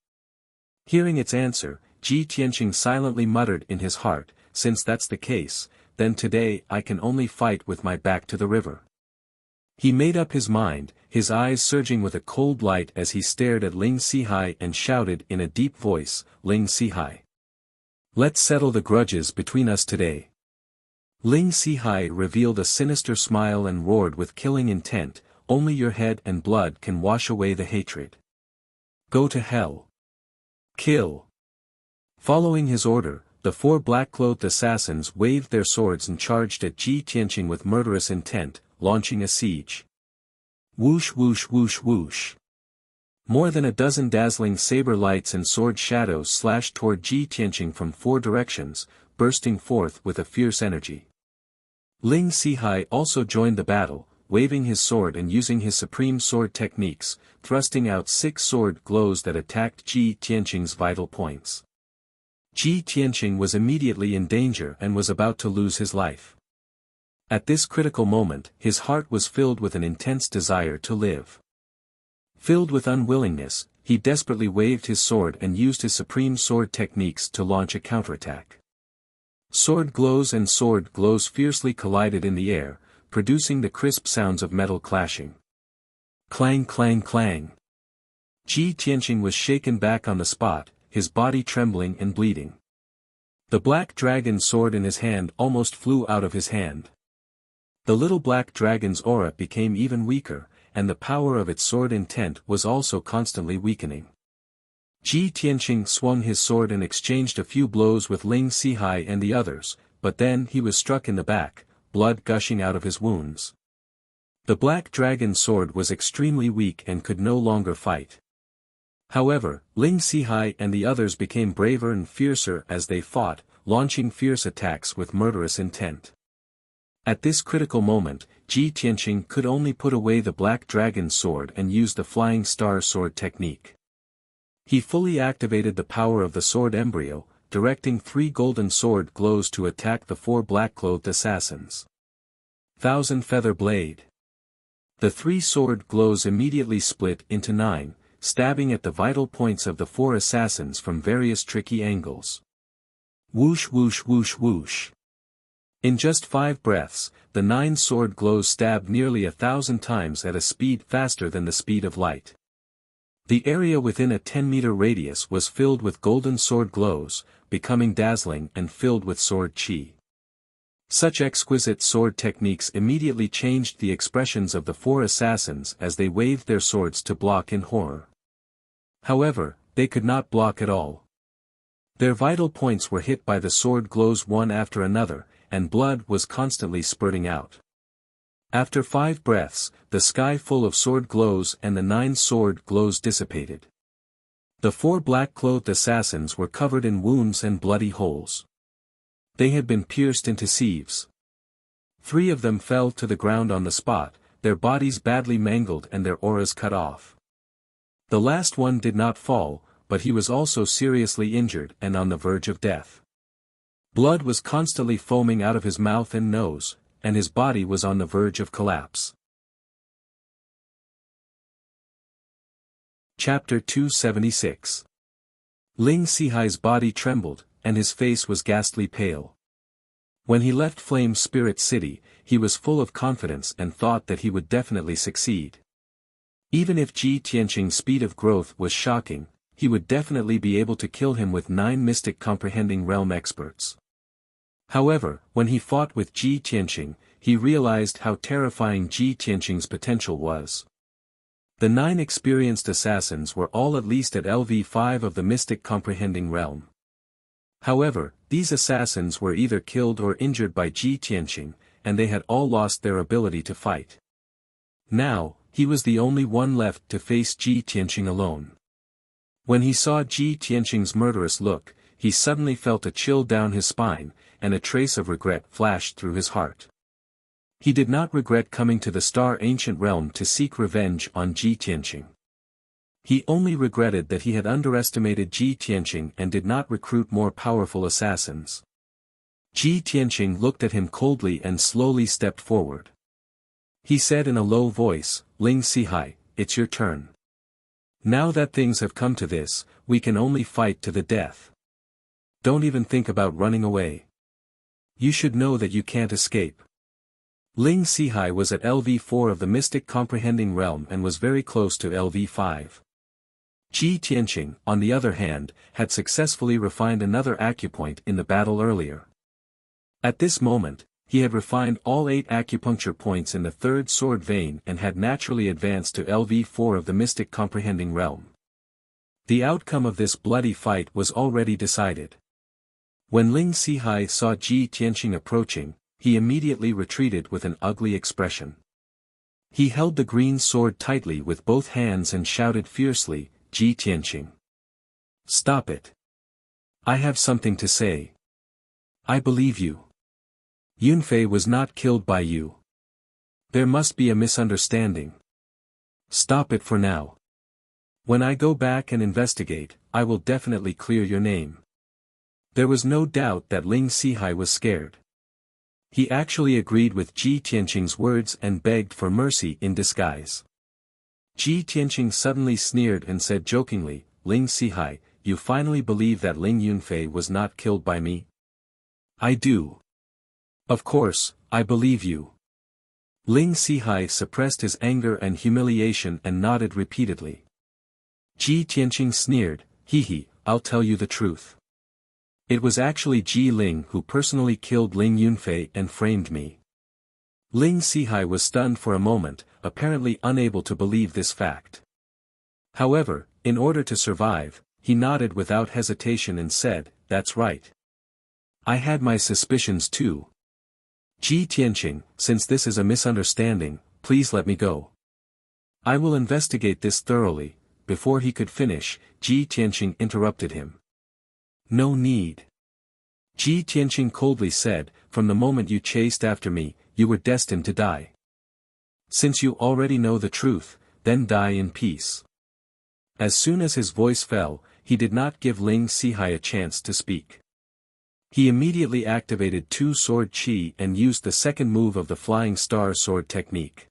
Hearing its answer, Ji Tianqing silently muttered in his heart, "Since that's the case, then today I can only fight with my back to the river." He made up his mind, his eyes surging with a cold light as he stared at Ling Sihai and shouted in a deep voice, "Ling Sihai, let's settle the grudges between us today." Ling Sihai revealed a sinister smile and roared with killing intent, only your head and blood can wash away the hatred. Go to hell. Kill. Following his order, the four black-clothed assassins waved their swords and charged at Ji Tianqing with murderous intent, launching a siege. Whoosh whoosh whoosh whoosh. More than a dozen dazzling saber lights and sword shadows slashed toward Ji Tianqing from four directions, bursting forth with a fierce energy. Ling Sihai also joined the battle, waving his sword and using his supreme sword techniques, thrusting out 6 sword glows that attacked Ji Tianqing's vital points. Ji Tianqing was immediately in danger and was about to lose his life. At this critical moment, his heart was filled with an intense desire to live. Filled with unwillingness, he desperately waved his sword and used his supreme sword techniques to launch a counterattack. Sword glows and sword glows fiercely collided in the air, producing the crisp sounds of metal clashing. Clang clang clang. Ji Tianqing was shaken back on the spot, his body trembling and bleeding. The black dragon sword in his hand almost flew out of his hand. The little black dragon's aura became even weaker, and the power of its sword intent was also constantly weakening. Ji Tianqing swung his sword and exchanged a few blows with Ling Sihai and the others, but then he was struck in the back, blood gushing out of his wounds. The black dragon sword was extremely weak and could no longer fight. However, Ling Sihai and the others became braver and fiercer as they fought, launching fierce attacks with murderous intent. At this critical moment, Ji Tianqing could only put away the black dragon sword and use the flying star sword technique. He fully activated the power of the sword embryo, directing 3 golden sword glows to attack the 4 black-clothed assassins. Thousand Feather Blade. The 3 sword glows immediately split into 9, stabbing at the vital points of the 4 assassins from various tricky angles. Whoosh whoosh whoosh whoosh. In just 5 breaths, the 9 sword glows stabbed nearly 1,000 times at a speed faster than the speed of light. The area within a 10-meter radius was filled with golden sword glows, becoming dazzling and filled with sword chi. Such exquisite sword techniques immediately changed the expressions of the 4 assassins as they waved their swords to block in horror. However, they could not block at all. Their vital points were hit by the sword glows one after another, and blood was constantly spurting out. After 5 breaths, the sky full of sword glows and the 9 sword glows dissipated. The 4 black-clothed assassins were covered in wounds and bloody holes. They had been pierced into sieves. 3 of them fell to the ground on the spot, their bodies badly mangled and their auras cut off. The last one did not fall, but he was also seriously injured and on the verge of death. Blood was constantly foaming out of his mouth and nose, and his body was on the verge of collapse. Chapter 276. Ling Sihai's body trembled, and his face was ghastly pale. When he left Flame Spirit City, he was full of confidence and thought that he would definitely succeed. Even if Ji Tianqing's speed of growth was shocking, he would definitely be able to kill him with 9 mystic comprehending realm experts. However, when he fought with Ji Tianqing, he realized how terrifying Ji Tianqing's potential was. The 9 experienced assassins were all at least at LV5 of the mystic comprehending realm. However, these assassins were either killed or injured by Ji Tianqing, and they had all lost their ability to fight. Now, he was the only one left to face Ji Tianqing alone. When he saw Ji Tianqing's murderous look, he suddenly felt a chill down his spine, and a trace of regret flashed through his heart. He did not regret coming to the Star Ancient Realm to seek revenge on Ji Tianqing. He only regretted that he had underestimated Ji Tianqing and did not recruit more powerful assassins. Ji Tianqing looked at him coldly and slowly stepped forward. He said in a low voice, "Ling Sihai, it's your turn. Now that things have come to this, we can only fight to the death. Don't even think about running away. You should know that you can't escape." Ling Sihai was at LV4 of the Mystic Comprehending Realm and was very close to LV5. Ji Tianqing, on the other hand, had successfully refined another acupoint in the battle earlier. At this moment, He had refined all 8 acupuncture points in the third sword vein and had naturally advanced to LV4 of the mystic comprehending realm. The outcome of this bloody fight was already decided. When Ling Sihai saw Ji Tianqing approaching, he immediately retreated with an ugly expression. He held the green sword tightly with both hands and shouted fiercely, "Ji Tianqing! Stop it! I have something to say. I believe you. Yunfei was not killed by you. There must be a misunderstanding. Stop it for now. When I go back and investigate, I will definitely clear your name." There was no doubt that Ling Sihai was scared. He actually agreed with Ji Tianqing's words and begged for mercy in disguise. Ji Tianqing suddenly sneered and said jokingly, "Ling Sihai, you finally believe that Ling Yunfei was not killed by me?" "I do. Of course, I believe you." Ling Sihai suppressed his anger and humiliation and nodded repeatedly. Ji Tianqing sneered, "Hee, I'll tell you the truth. It was actually Ji Ling who personally killed Ling Yunfei and framed me." Ling Sihai was stunned for a moment, apparently unable to believe this fact. However, in order to survive, he nodded without hesitation and said, "That's right. I had my suspicions too. Ji Tianqing, since this is a misunderstanding, please let me go. I will investigate this thoroughly." Before he could finish, Ji Tianqing interrupted him. "No need." Ji Tianqing coldly said, "From the moment you chased after me, you were destined to die. Since you already know the truth, then die in peace." As soon as his voice fell, he did not give Ling Sihai a chance to speak. He immediately activated 2-sword chi and used the second move of the Flying Star Sword technique.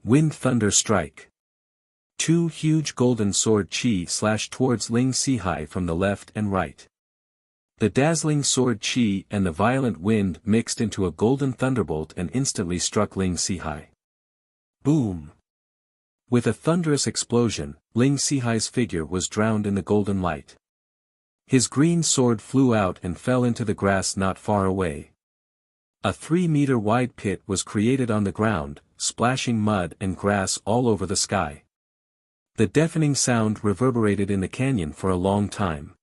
Wind Thunder Strike. 2 huge golden sword chi slashed towards Ling Sihai from the left and right. The dazzling sword chi and the violent wind mixed into a golden thunderbolt and instantly struck Ling Sihai. Boom! With a thunderous explosion, Ling Sihai's figure was drowned in the golden light. His green sword flew out and fell into the grass not far away. A 3-meter-wide pit was created on the ground, splashing mud and grass all over the sky. The deafening sound reverberated in the canyon for a long time.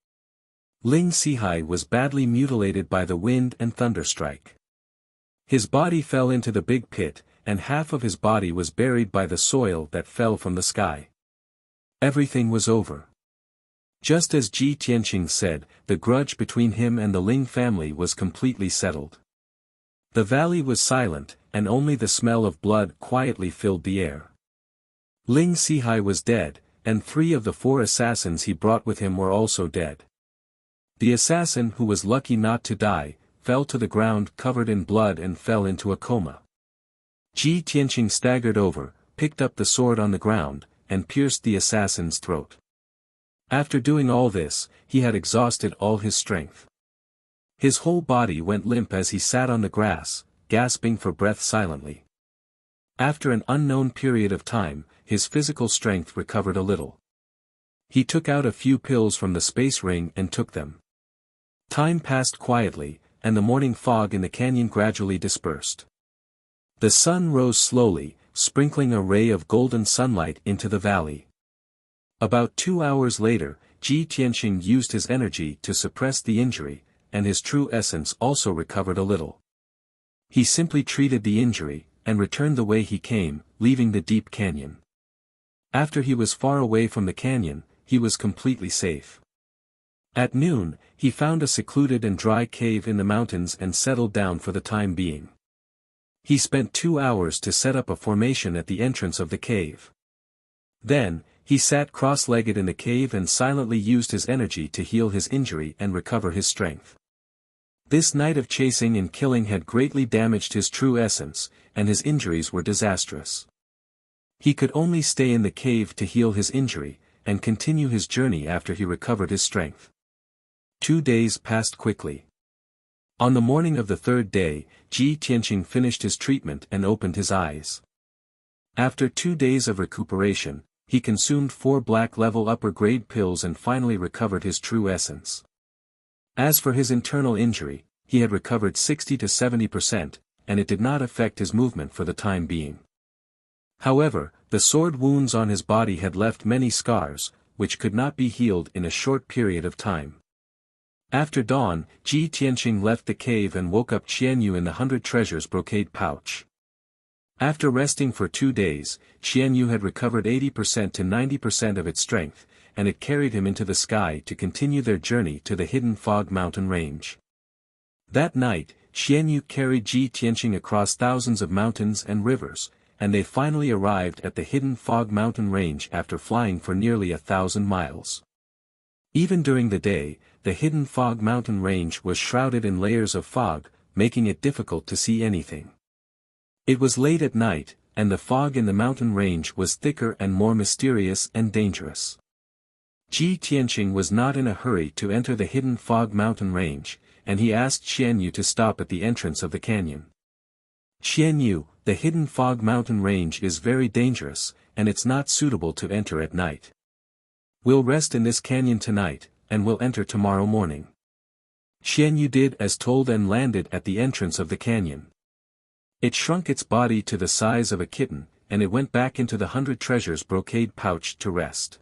Ling Sihai was badly mutilated by the wind and thunderstrike. His body fell into the big pit, and half of his body was buried by the soil that fell from the sky. Everything was over. Just as Ji Tianqing said, the grudge between him and the Ling family was completely settled. The valley was silent, and only the smell of blood quietly filled the air. Ling Sihai was dead, and 3 of the 4 assassins he brought with him were also dead. The assassin who was lucky not to die, fell to the ground covered in blood and fell into a coma. Ji Tianqing staggered over, picked up the sword on the ground, and pierced the assassin's throat. After doing all this, he had exhausted all his strength. His whole body went limp as he sat on the grass, gasping for breath silently. After an unknown period of time, his physical strength recovered a little. He took out a few pills from the space ring and took them. Time passed quietly, and the morning fog in the canyon gradually dispersed. The sun rose slowly, sprinkling a ray of golden sunlight into the valley. About 2 hours later, Ji Tianqing used his energy to suppress the injury, and his true essence also recovered a little. He simply treated the injury, and returned the way he came, leaving the deep canyon. After he was far away from the canyon, he was completely safe. At noon, he found a secluded and dry cave in the mountains and settled down for the time being. He spent 2 hours to set up a formation at the entrance of the cave. Then, he sat cross-legged in the cave and silently used his energy to heal his injury and recover his strength. This night of chasing and killing had greatly damaged his true essence, and his injuries were disastrous. He could only stay in the cave to heal his injury, and continue his journey after he recovered his strength. 2 days passed quickly. On the morning of the 3rd day, Ji Tianqing finished his treatment and opened his eyes. After 2 days of recuperation, he consumed 4 black-level upper-grade pills and finally recovered his true essence. As for his internal injury, he had recovered 60 to 70%, and it did not affect his movement for the time being. However, the sword wounds on his body had left many scars, which could not be healed in a short period of time. After dawn, Ji Tianqing left the cave and woke up Qianyu in the 100 treasures brocade pouch. After resting for 2 days, Qianyu had recovered 80% to 90% of its strength, and it carried him into the sky to continue their journey to the hidden fog mountain range. That night, Qianyu carried Ji Tianqing across thousands of mountains and rivers, and they finally arrived at the hidden fog mountain range after flying for nearly 1,000 miles. Even during the day, the hidden fog mountain range was shrouded in layers of fog, making it difficult to see anything. It was late at night, and the fog in the mountain range was thicker and more mysterious and dangerous. Ji Tianqing was not in a hurry to enter the hidden fog mountain range, and he asked Qianyu to stop at the entrance of the canyon. "Qianyu, the hidden fog mountain range is very dangerous, and it's not suitable to enter at night. We'll rest in this canyon tonight, and we'll enter tomorrow morning." Qianyu did as told and landed at the entrance of the canyon. It shrunk its body to the size of a kitten, and it went back into the 100 treasures brocade pouch to rest.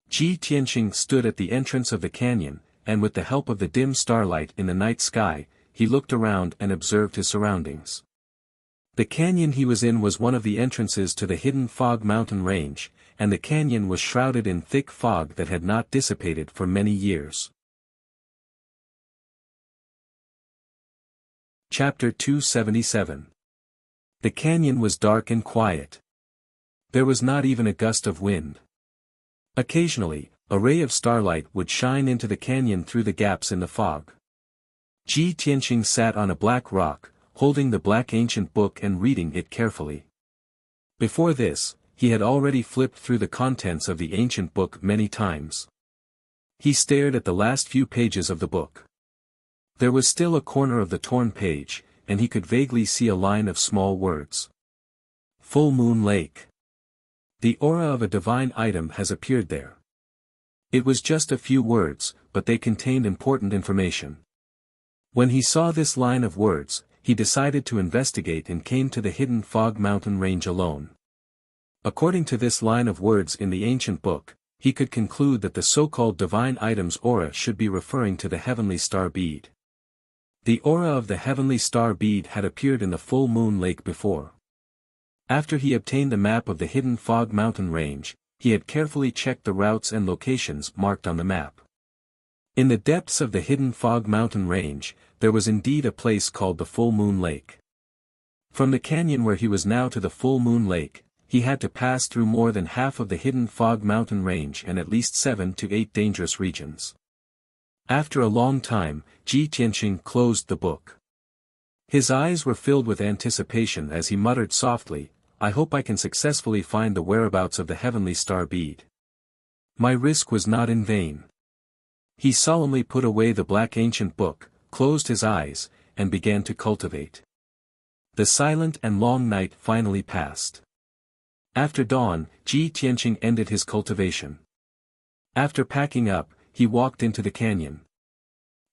Ji Tianqing stood at the entrance of the canyon, and with the help of the dim starlight in the night sky, he looked around and observed his surroundings. The canyon he was in was one of the entrances to the hidden fog mountain range, and the canyon was shrouded in thick fog that had not dissipated for many years. Chapter 277. The canyon was dark and quiet. There was not even a gust of wind. Occasionally, a ray of starlight would shine into the canyon through the gaps in the fog. Ji Tianqing sat on a black rock, holding the black ancient book and reading it carefully. Before this, he had already flipped through the contents of the ancient book many times. He stared at the last few pages of the book. There was still a corner of the torn page, and he could vaguely see a line of small words. Full Moon Lake. The aura of a divine item has appeared there. It was just a few words, but they contained important information. When he saw this line of words, he decided to investigate and came to the hidden fog mountain range alone. According to this line of words in the ancient book, he could conclude that the so-called divine item's aura should be referring to the heavenly star bead. The aura of the heavenly star bead had appeared in the full moon lake before. After he obtained the map of the hidden fog mountain range, he had carefully checked the routes and locations marked on the map. In the depths of the hidden fog mountain range, there was indeed a place called the Full Moon Lake. From the canyon where he was now to the Full Moon Lake, he had to pass through more than half of the hidden fog mountain range and at least 7 to 8 dangerous regions. After a long time, Ji Tianqing closed the book. His eyes were filled with anticipation as he muttered softly, "I hope I can successfully find the whereabouts of the heavenly star bead. My risk was not in vain." He solemnly put away the black ancient book, closed his eyes, and began to cultivate. The silent and long night finally passed. After dawn, Ji Tianqing ended his cultivation. After packing up, he walked into the canyon.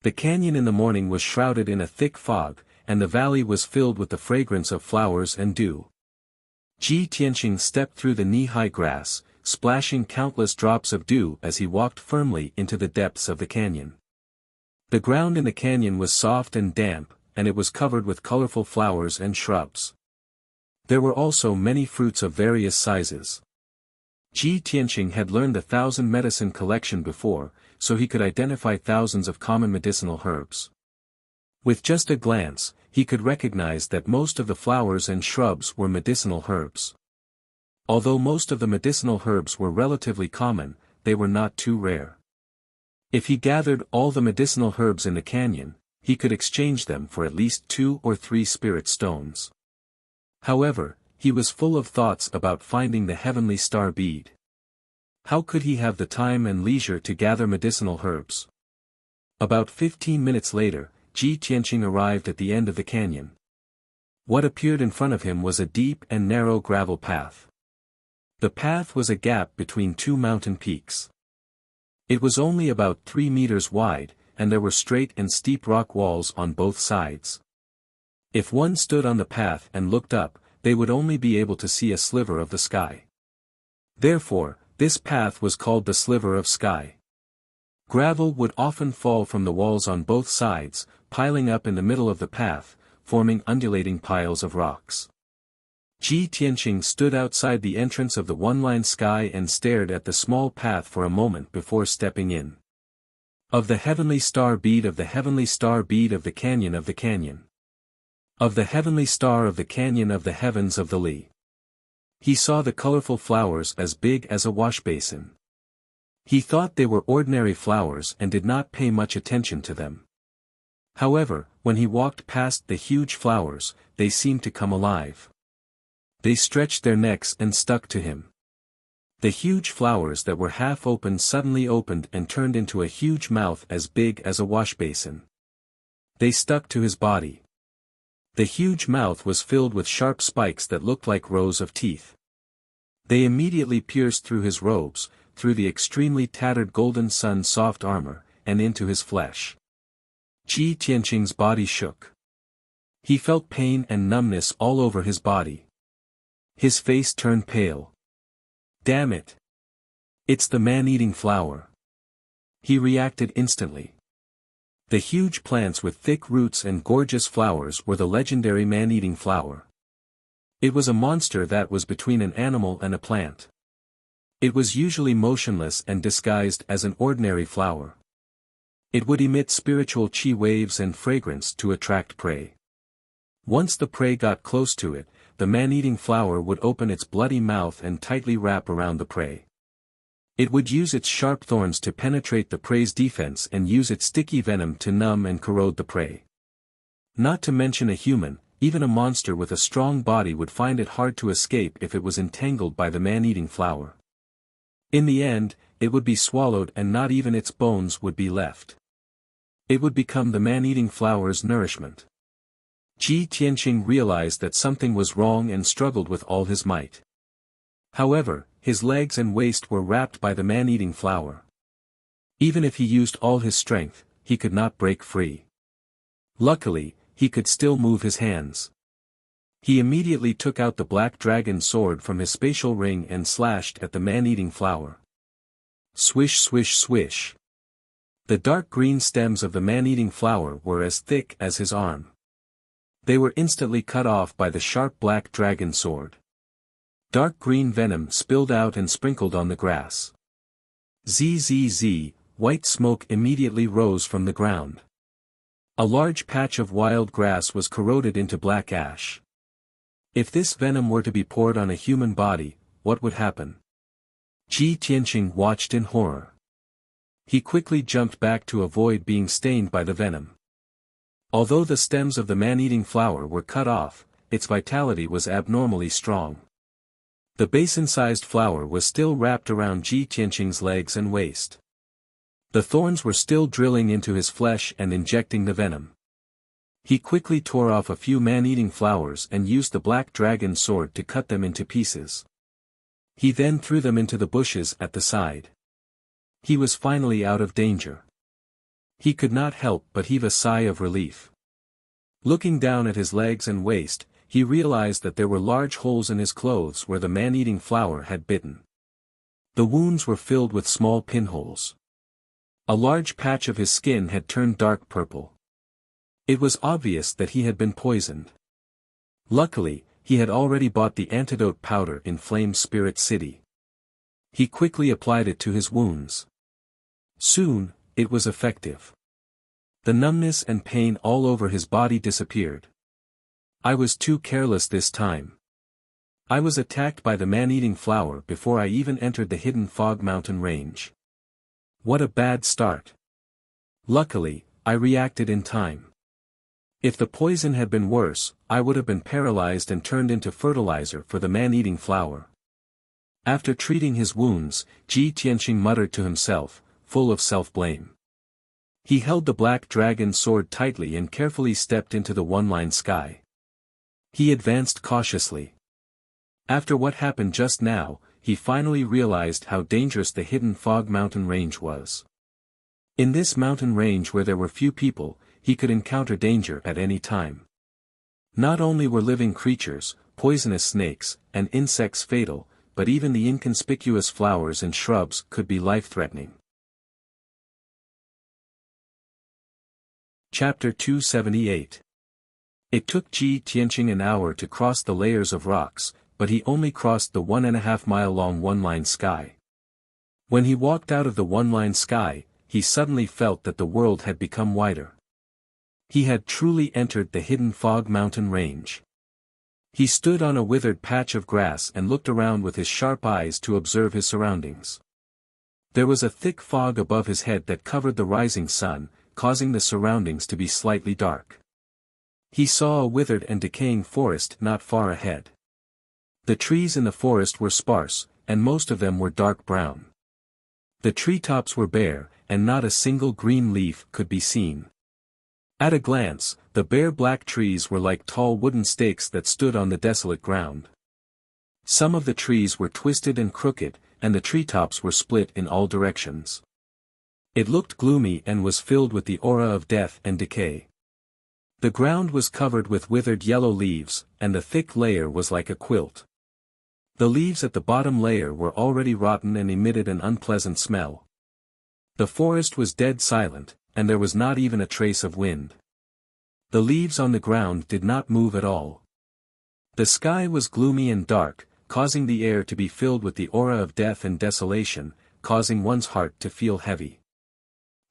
The canyon in the morning was shrouded in a thick fog, and the valley was filled with the fragrance of flowers and dew. Ji Tianqing stepped through the knee-high grass, splashing countless drops of dew as he walked firmly into the depths of the canyon. The ground in the canyon was soft and damp, and it was covered with colorful flowers and shrubs. There were also many fruits of various sizes. Ji Tianqing had learned the 1,000 medicine collection before, so he could identify thousands of common medicinal herbs. With just a glance, he could recognize that most of the flowers and shrubs were medicinal herbs. Although most of the medicinal herbs were relatively common, they were not too rare. If he gathered all the medicinal herbs in the canyon, he could exchange them for at least 2 or 3 spirit stones. However, he was full of thoughts about finding the heavenly star bead. How could he have the time and leisure to gather medicinal herbs? About 15 minutes later, Ji Tianqing arrived at the end of the canyon. What appeared in front of him was a deep and narrow gravel path. The path was a gap between 2 mountain peaks. It was only about 3 meters wide, and there were straight and steep rock walls on both sides. If one stood on the path and looked up, they would only be able to see a sliver of the sky. Therefore, this path was called the sliver of sky. Gravel would often fall from the walls on both sides, piling up in the middle of the path, forming undulating piles of rocks. Ji Tianqing stood outside the entrance of the one-line sky and stared at the small path for a moment before stepping in. Of the heavenly star bead of the heavenly star bead of the canyon of the canyon. Of the heavenly star of the canyon of the heavens of the Li. He saw the colorful flowers as big as a washbasin. He thought they were ordinary flowers and did not pay much attention to them. However, when he walked past the huge flowers, they seemed to come alive. They stretched their necks and stuck to him. The huge flowers that were half open suddenly opened and turned into a huge mouth as big as a washbasin. They stuck to his body. The huge mouth was filled with sharp spikes that looked like rows of teeth. They immediately pierced through his robes, through the extremely tattered golden sun soft armor, and into his flesh. Ji Tianqing's body shook. He felt pain and numbness all over his body. His face turned pale. Damn it! It's the man-eating flower. He reacted instantly. The huge plants with thick roots and gorgeous flowers were the legendary man-eating flower. It was a monster that was between an animal and a plant. It was usually motionless and disguised as an ordinary flower. It would emit spiritual chi waves and fragrance to attract prey. Once the prey got close to it, the man-eating flower would open its bloody mouth and tightly wrap around the prey. It would use its sharp thorns to penetrate the prey's defense and use its sticky venom to numb and corrode the prey. Not to mention a human, even a monster with a strong body would find it hard to escape if it was entangled by the man-eating flower. In the end, it would be swallowed and not even its bones would be left. It would become the man-eating flower's nourishment. Ji Tianqing realized that something was wrong and struggled with all his might. However, his legs and waist were wrapped by the man-eating flower. Even if he used all his strength, he could not break free. Luckily, he could still move his hands. He immediately took out the black dragon sword from his spatial ring and slashed at the man-eating flower. Swish swish swish. The dark green stems of the man-eating flower were as thick as his arm. They were instantly cut off by the sharp black dragon sword. Dark green venom spilled out and sprinkled on the grass. Zzz, white smoke immediately rose from the ground. A large patch of wild grass was corroded into black ash. If this venom were to be poured on a human body, what would happen? Ji Tianqing watched in horror. He quickly jumped back to avoid being stained by the venom. Although the stems of the man-eating flower were cut off, its vitality was abnormally strong. The basin-sized flower was still wrapped around Ji Tianqing's legs and waist. The thorns were still drilling into his flesh and injecting the venom. He quickly tore off a few man-eating flowers and used the black dragon sword to cut them into pieces. He then threw them into the bushes at the side. He was finally out of danger. He could not help but heave a sigh of relief. Looking down at his legs and waist, he realized that there were large holes in his clothes where the man-eating flower had bitten. The wounds were filled with small pinholes. A large patch of his skin had turned dark purple. It was obvious that he had been poisoned. Luckily, he had already bought the antidote powder in Flame Spirit City. He quickly applied it to his wounds. Soon, it was effective. The numbness and pain all over his body disappeared. I was too careless this time. I was attacked by the man-eating flower before I even entered the hidden fog mountain range. What a bad start. Luckily, I reacted in time. If the poison had been worse, I would have been paralyzed and turned into fertilizer for the man-eating flower. After treating his wounds, Ji Tianqing muttered to himself, full of self-blame. He held the black dragon sword tightly and carefully stepped into the one-line sky. He advanced cautiously. After what happened just now, he finally realized how dangerous the hidden fog mountain range was. In this mountain range where there were few people, he could encounter danger at any time. Not only were living creatures, poisonous snakes, and insects fatal, but even the inconspicuous flowers and shrubs could be life-threatening. Chapter 278. It took Ji Tianqing an hour to cross the layers of rocks, but he only crossed the 1.5-mile-long one-line sky. When he walked out of the one-line sky, he suddenly felt that the world had become wider. He had truly entered the hidden fog mountain range. He stood on a withered patch of grass and looked around with his sharp eyes to observe his surroundings. There was a thick fog above his head that covered the rising sun, causing the surroundings to be slightly dark. He saw a withered and decaying forest not far ahead. The trees in the forest were sparse, and most of them were dark brown. The treetops were bare, and not a single green leaf could be seen. At a glance, the bare black trees were like tall wooden stakes that stood on the desolate ground. Some of the trees were twisted and crooked, and the treetops were split in all directions. It looked gloomy and was filled with the aura of death and decay. The ground was covered with withered yellow leaves, and the thick layer was like a quilt. The leaves at the bottom layer were already rotten and emitted an unpleasant smell. The forest was dead silent, and there was not even a trace of wind. The leaves on the ground did not move at all. The sky was gloomy and dark, causing the air to be filled with the aura of death and desolation, causing one's heart to feel heavy.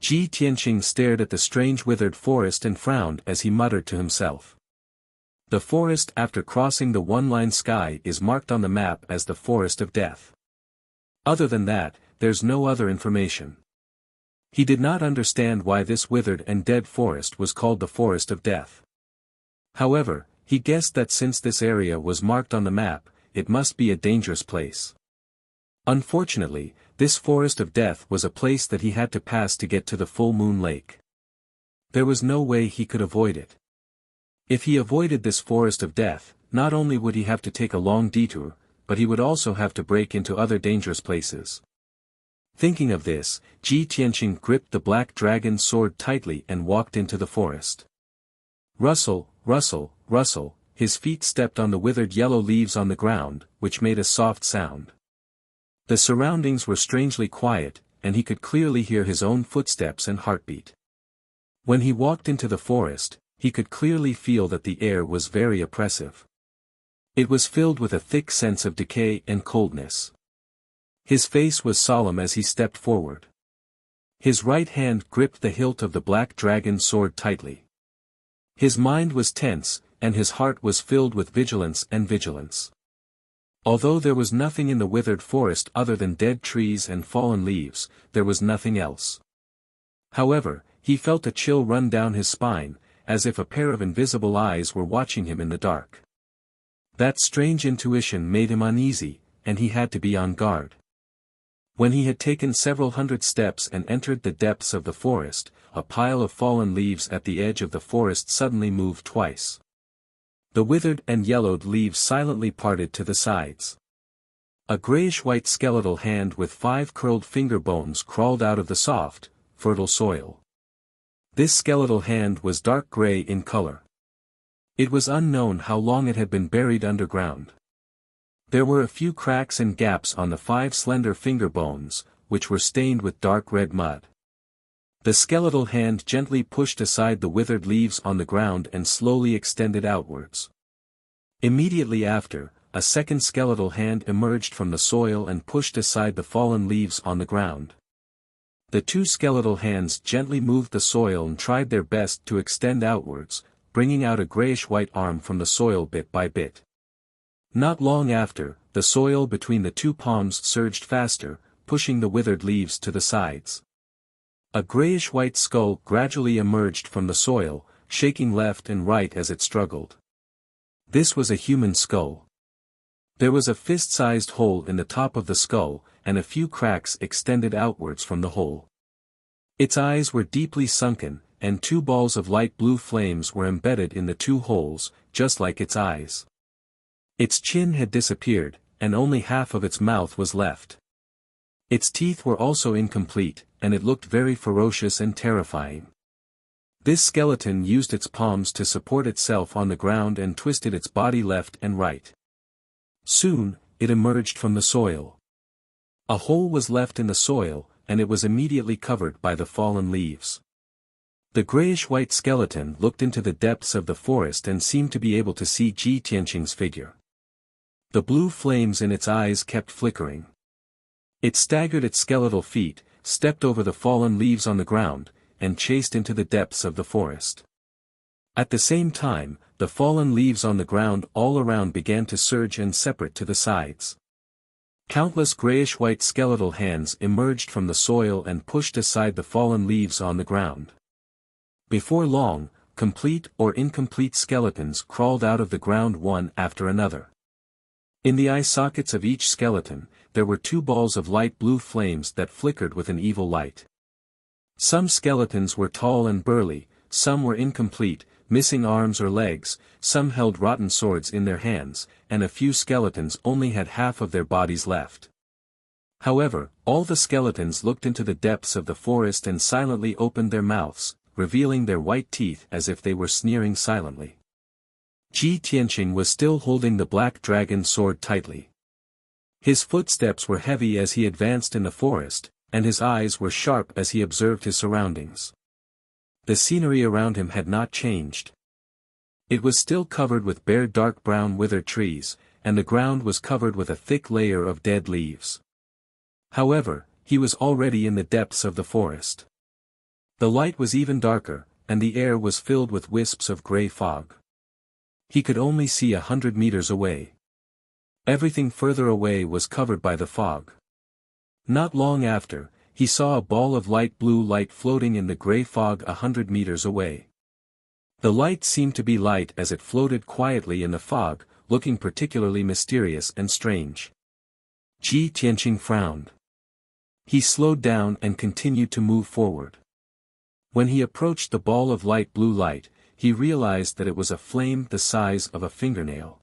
Ji Tianqing stared at the strange withered forest and frowned as he muttered to himself. The forest after crossing the one-line sky is marked on the map as the Forest of Death. Other than that, there's no other information. He did not understand why this withered and dead forest was called the Forest of Death. However, he guessed that since this area was marked on the map, it must be a dangerous place. Unfortunately, this Forest of Death was a place that he had to pass to get to the Full Moon Lake. There was no way he could avoid it. If he avoided this Forest of Death, not only would he have to take a long detour, but he would also have to break into other dangerous places. Thinking of this, Ji Tianqing gripped the black dragon's sword tightly and walked into the forest. Rustle, rustle, rustle, his feet stepped on the withered yellow leaves on the ground, which made a soft sound. The surroundings were strangely quiet, and he could clearly hear his own footsteps and heartbeat. When he walked into the forest, he could clearly feel that the air was very oppressive. It was filled with a thick sense of decay and coldness. His face was solemn as he stepped forward. His right hand gripped the hilt of the black dragon's sword tightly. His mind was tense, and his heart was filled with vigilance and vigilance. Although there was nothing in the withered forest other than dead trees and fallen leaves, there was nothing else. However, he felt a chill run down his spine, as if a pair of invisible eyes were watching him in the dark. That strange intuition made him uneasy, and he had to be on guard. When he had taken several hundred steps and entered the depths of the forest, a pile of fallen leaves at the edge of the forest suddenly moved twice. The withered and yellowed leaves silently parted to the sides. A grayish-white skeletal hand with 5 curled finger bones crawled out of the soft, fertile soil. This skeletal hand was dark gray in color. It was unknown how long it had been buried underground. There were a few cracks and gaps on the 5 slender finger bones, which were stained with dark red mud. The skeletal hand gently pushed aside the withered leaves on the ground and slowly extended outwards. Immediately after, a second skeletal hand emerged from the soil and pushed aside the fallen leaves on the ground. The 2 skeletal hands gently moved the soil and tried their best to extend outwards, bringing out a grayish-white arm from the soil bit by bit. Not long after, the soil between the 2 palms surged faster, pushing the withered leaves to the sides. A grayish-white skull gradually emerged from the soil, shaking left and right as it struggled. This was a human skull. There was a fist-sized hole in the top of the skull, and a few cracks extended outwards from the hole. Its eyes were deeply sunken, and 2 balls of light blue flames were embedded in the 2 holes, just like its eyes. Its chin had disappeared, and only half of its mouth was left. Its teeth were also incomplete, and it looked very ferocious and terrifying. This skeleton used its palms to support itself on the ground and twisted its body left and right. Soon, it emerged from the soil. A hole was left in the soil, and it was immediately covered by the fallen leaves. The grayish-white skeleton looked into the depths of the forest and seemed to be able to see Ji Tianqing's figure. The blue flames in its eyes kept flickering. It staggered its skeletal feet, stepped over the fallen leaves on the ground, and chased into the depths of the forest. At the same time, the fallen leaves on the ground all around began to surge and separate to the sides. Countless grayish-white skeletal hands emerged from the soil and pushed aside the fallen leaves on the ground. Before long, complete or incomplete skeletons crawled out of the ground one after another. In the eye sockets of each skeleton, there were two balls of light blue flames that flickered with an evil light. Some skeletons were tall and burly, some were incomplete, missing arms or legs, some held rotten swords in their hands, and a few skeletons only had half of their bodies left. However, all the skeletons looked into the depths of the forest and silently opened their mouths, revealing their white teeth as if they were sneering silently. Ji Tianqing was still holding the black dragon sword tightly. His footsteps were heavy as he advanced in the forest, and his eyes were sharp as he observed his surroundings. The scenery around him had not changed. It was still covered with bare dark brown withered trees, and the ground was covered with a thick layer of dead leaves. However, he was already in the depths of the forest. The light was even darker, and the air was filled with wisps of gray fog. He could only see 100 meters away. Everything further away was covered by the fog. Not long after, he saw a ball of light blue light floating in the gray fog 100 meters away. The light seemed to be light as it floated quietly in the fog, looking particularly mysterious and strange. Ji Tianqing frowned. He slowed down and continued to move forward. When he approached the ball of light blue light, he realized that it was a flame the size of a fingernail.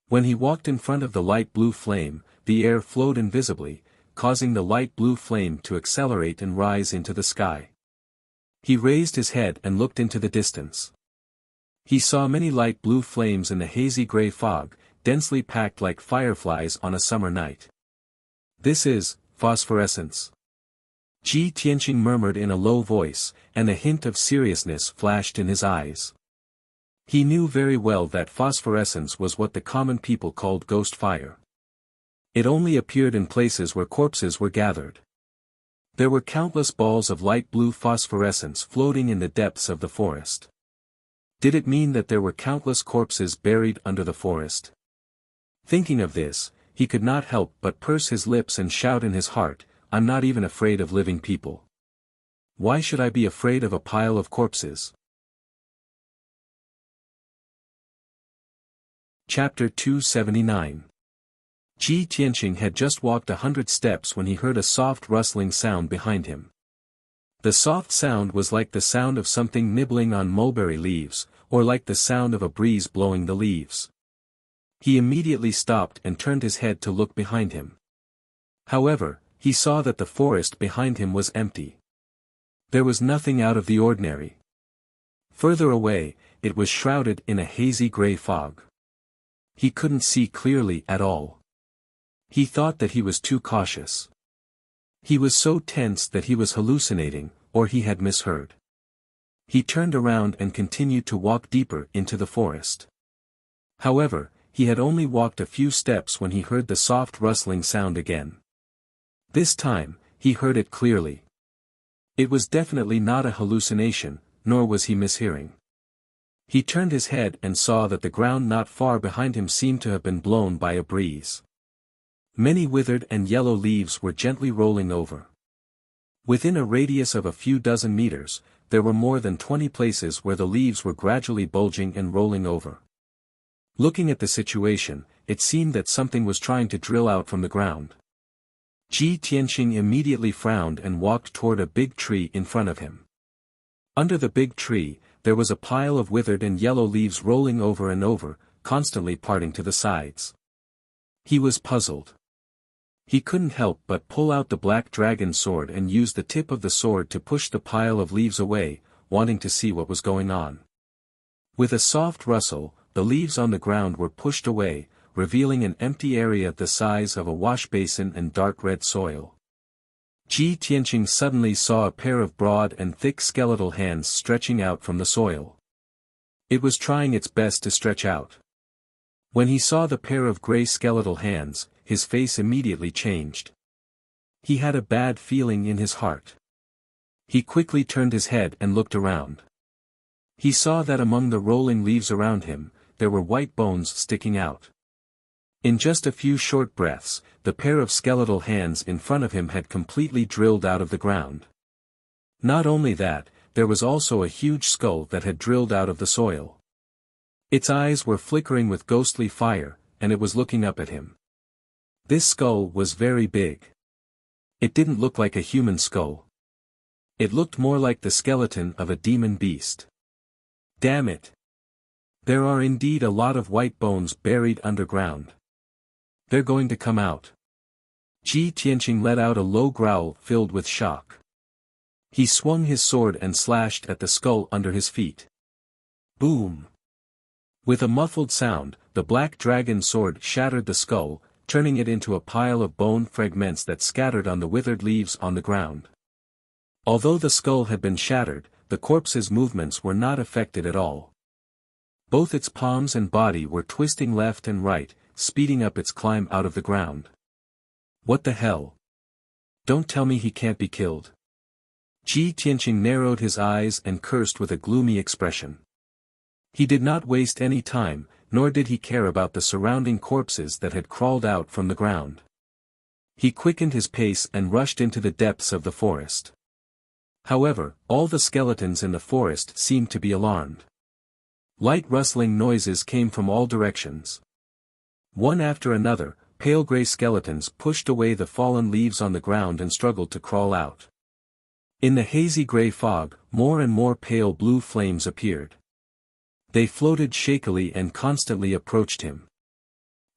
When he walked in front of the light blue flame, the air flowed invisibly, causing the light blue flame to accelerate and rise into the sky. He raised his head and looked into the distance. He saw many light blue flames in the hazy gray fog, densely packed like fireflies on a summer night. "This is phosphorescence," Ji Tianqing murmured in a low voice, and a hint of seriousness flashed in his eyes. He knew very well that phosphorescence was what the common people called ghost fire. It only appeared in places where corpses were gathered. There were countless balls of light blue phosphorescence floating in the depths of the forest. Did it mean that there were countless corpses buried under the forest? Thinking of this, he could not help but purse his lips and shout in his heart, "I'm not even afraid of living people. Why should I be afraid of a pile of corpses?" Chapter 279. Ji Tianqing had just walked 100 steps when he heard a soft rustling sound behind him. The soft sound was like the sound of something nibbling on mulberry leaves, or like the sound of a breeze blowing the leaves. He immediately stopped and turned his head to look behind him. However, he saw that the forest behind him was empty. There was nothing out of the ordinary. Further away, it was shrouded in a hazy gray fog. He couldn't see clearly at all. He thought that he was too cautious. He was so tense that he was hallucinating, or he had misheard. He turned around and continued to walk deeper into the forest. However, he had only walked a few steps when he heard the soft rustling sound again. This time, he heard it clearly. It was definitely not a hallucination, nor was he mishearing. He turned his head and saw that the ground not far behind him seemed to have been blown by a breeze. Many withered and yellow leaves were gently rolling over. Within a radius of a few dozen meters, there were more than 20 places where the leaves were gradually bulging and rolling over. Looking at the situation, it seemed that something was trying to drill out from the ground. Ji Tianqing immediately frowned and walked toward a big tree in front of him. Under the big tree, there was a pile of withered and yellow leaves rolling over and over, constantly parting to the sides. He was puzzled. He couldn't help but pull out the black dragon sword and use the tip of the sword to push the pile of leaves away, wanting to see what was going on. With a soft rustle, the leaves on the ground were pushed away, revealing an empty area the size of a wash basin and dark red soil. Ji Tianqing suddenly saw a pair of broad and thick skeletal hands stretching out from the soil. It was trying its best to stretch out. When he saw the pair of gray skeletal hands, his face immediately changed. He had a bad feeling in his heart. He quickly turned his head and looked around. He saw that among the rolling leaves around him, there were white bones sticking out. In just a few short breaths, the pair of skeletal hands in front of him had completely drilled out of the ground. Not only that, there was also a huge skull that had drilled out of the soil. Its eyes were flickering with ghostly fire, and it was looking up at him. This skull was very big. It didn't look like a human skull. It looked more like the skeleton of a demon beast. Damn it! There are indeed a lot of white bones buried underground. They're going to come out. Ji Tianqing let out a low growl filled with shock. He swung his sword and slashed at the skull under his feet. Boom! With a muffled sound, the black dragon sword shattered the skull, turning it into a pile of bone fragments that scattered on the withered leaves on the ground. Although the skull had been shattered, the corpse's movements were not affected at all. Both its palms and body were twisting left and right, speeding up its climb out of the ground. What the hell? Don't tell me he can't be killed. Ji Tianqing narrowed his eyes and cursed with a gloomy expression. He did not waste any time, nor did he care about the surrounding corpses that had crawled out from the ground. He quickened his pace and rushed into the depths of the forest. However, all the skeletons in the forest seemed to be alarmed. Light rustling noises came from all directions. One after another, pale gray skeletons pushed away the fallen leaves on the ground and struggled to crawl out. In the hazy gray fog, more and more pale blue flames appeared. They floated shakily and constantly approached him.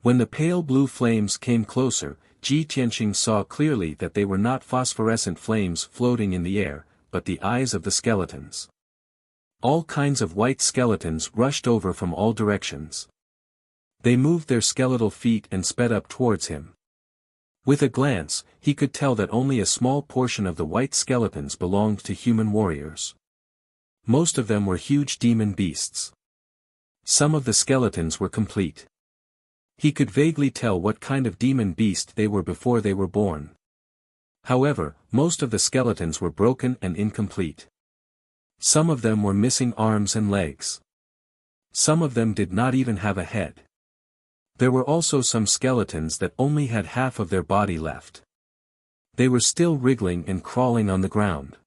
When the pale blue flames came closer, Ji Tianqing saw clearly that they were not phosphorescent flames floating in the air, but the eyes of the skeletons. All kinds of white skeletons rushed over from all directions. They moved their skeletal feet and sped up towards him. With a glance, he could tell that only a small portion of the white skeletons belonged to human warriors. Most of them were huge demon beasts. Some of the skeletons were complete. He could vaguely tell what kind of demon beast they were before they were born. However, most of the skeletons were broken and incomplete. Some of them were missing arms and legs. Some of them did not even have a head. There were also some skeletons that only had half of their body left. They were still wriggling and crawling on the ground.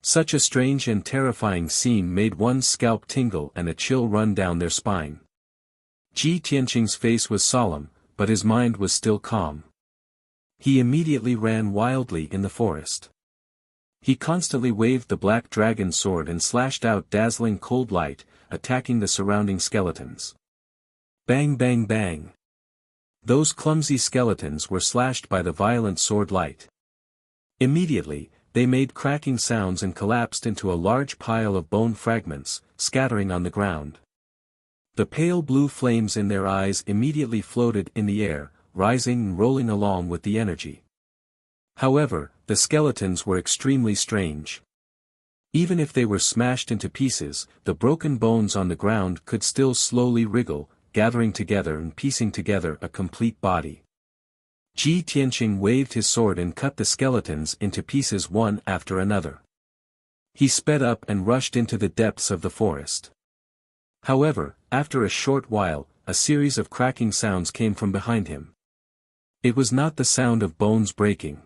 Such a strange and terrifying scene made one's scalp tingle and a chill run down their spine. Ji Tianqing's face was solemn, but his mind was still calm. He immediately ran wildly in the forest. He constantly waved the black dragon sword and slashed out dazzling cold light, attacking the surrounding skeletons. Bang bang bang. Those clumsy skeletons were slashed by the violent sword light. Immediately, they made cracking sounds and collapsed into a large pile of bone fragments, scattering on the ground. The pale blue flames in their eyes immediately floated in the air, rising and rolling along with the energy. However, the skeletons were extremely strange. Even if they were smashed into pieces, the broken bones on the ground could still slowly wriggle, gathering together and piecing together a complete body. Ji Tianqing waved his sword and cut the skeletons into pieces one after another. He sped up and rushed into the depths of the forest. However, after a short while, a series of cracking sounds came from behind him. It was not the sound of bones breaking.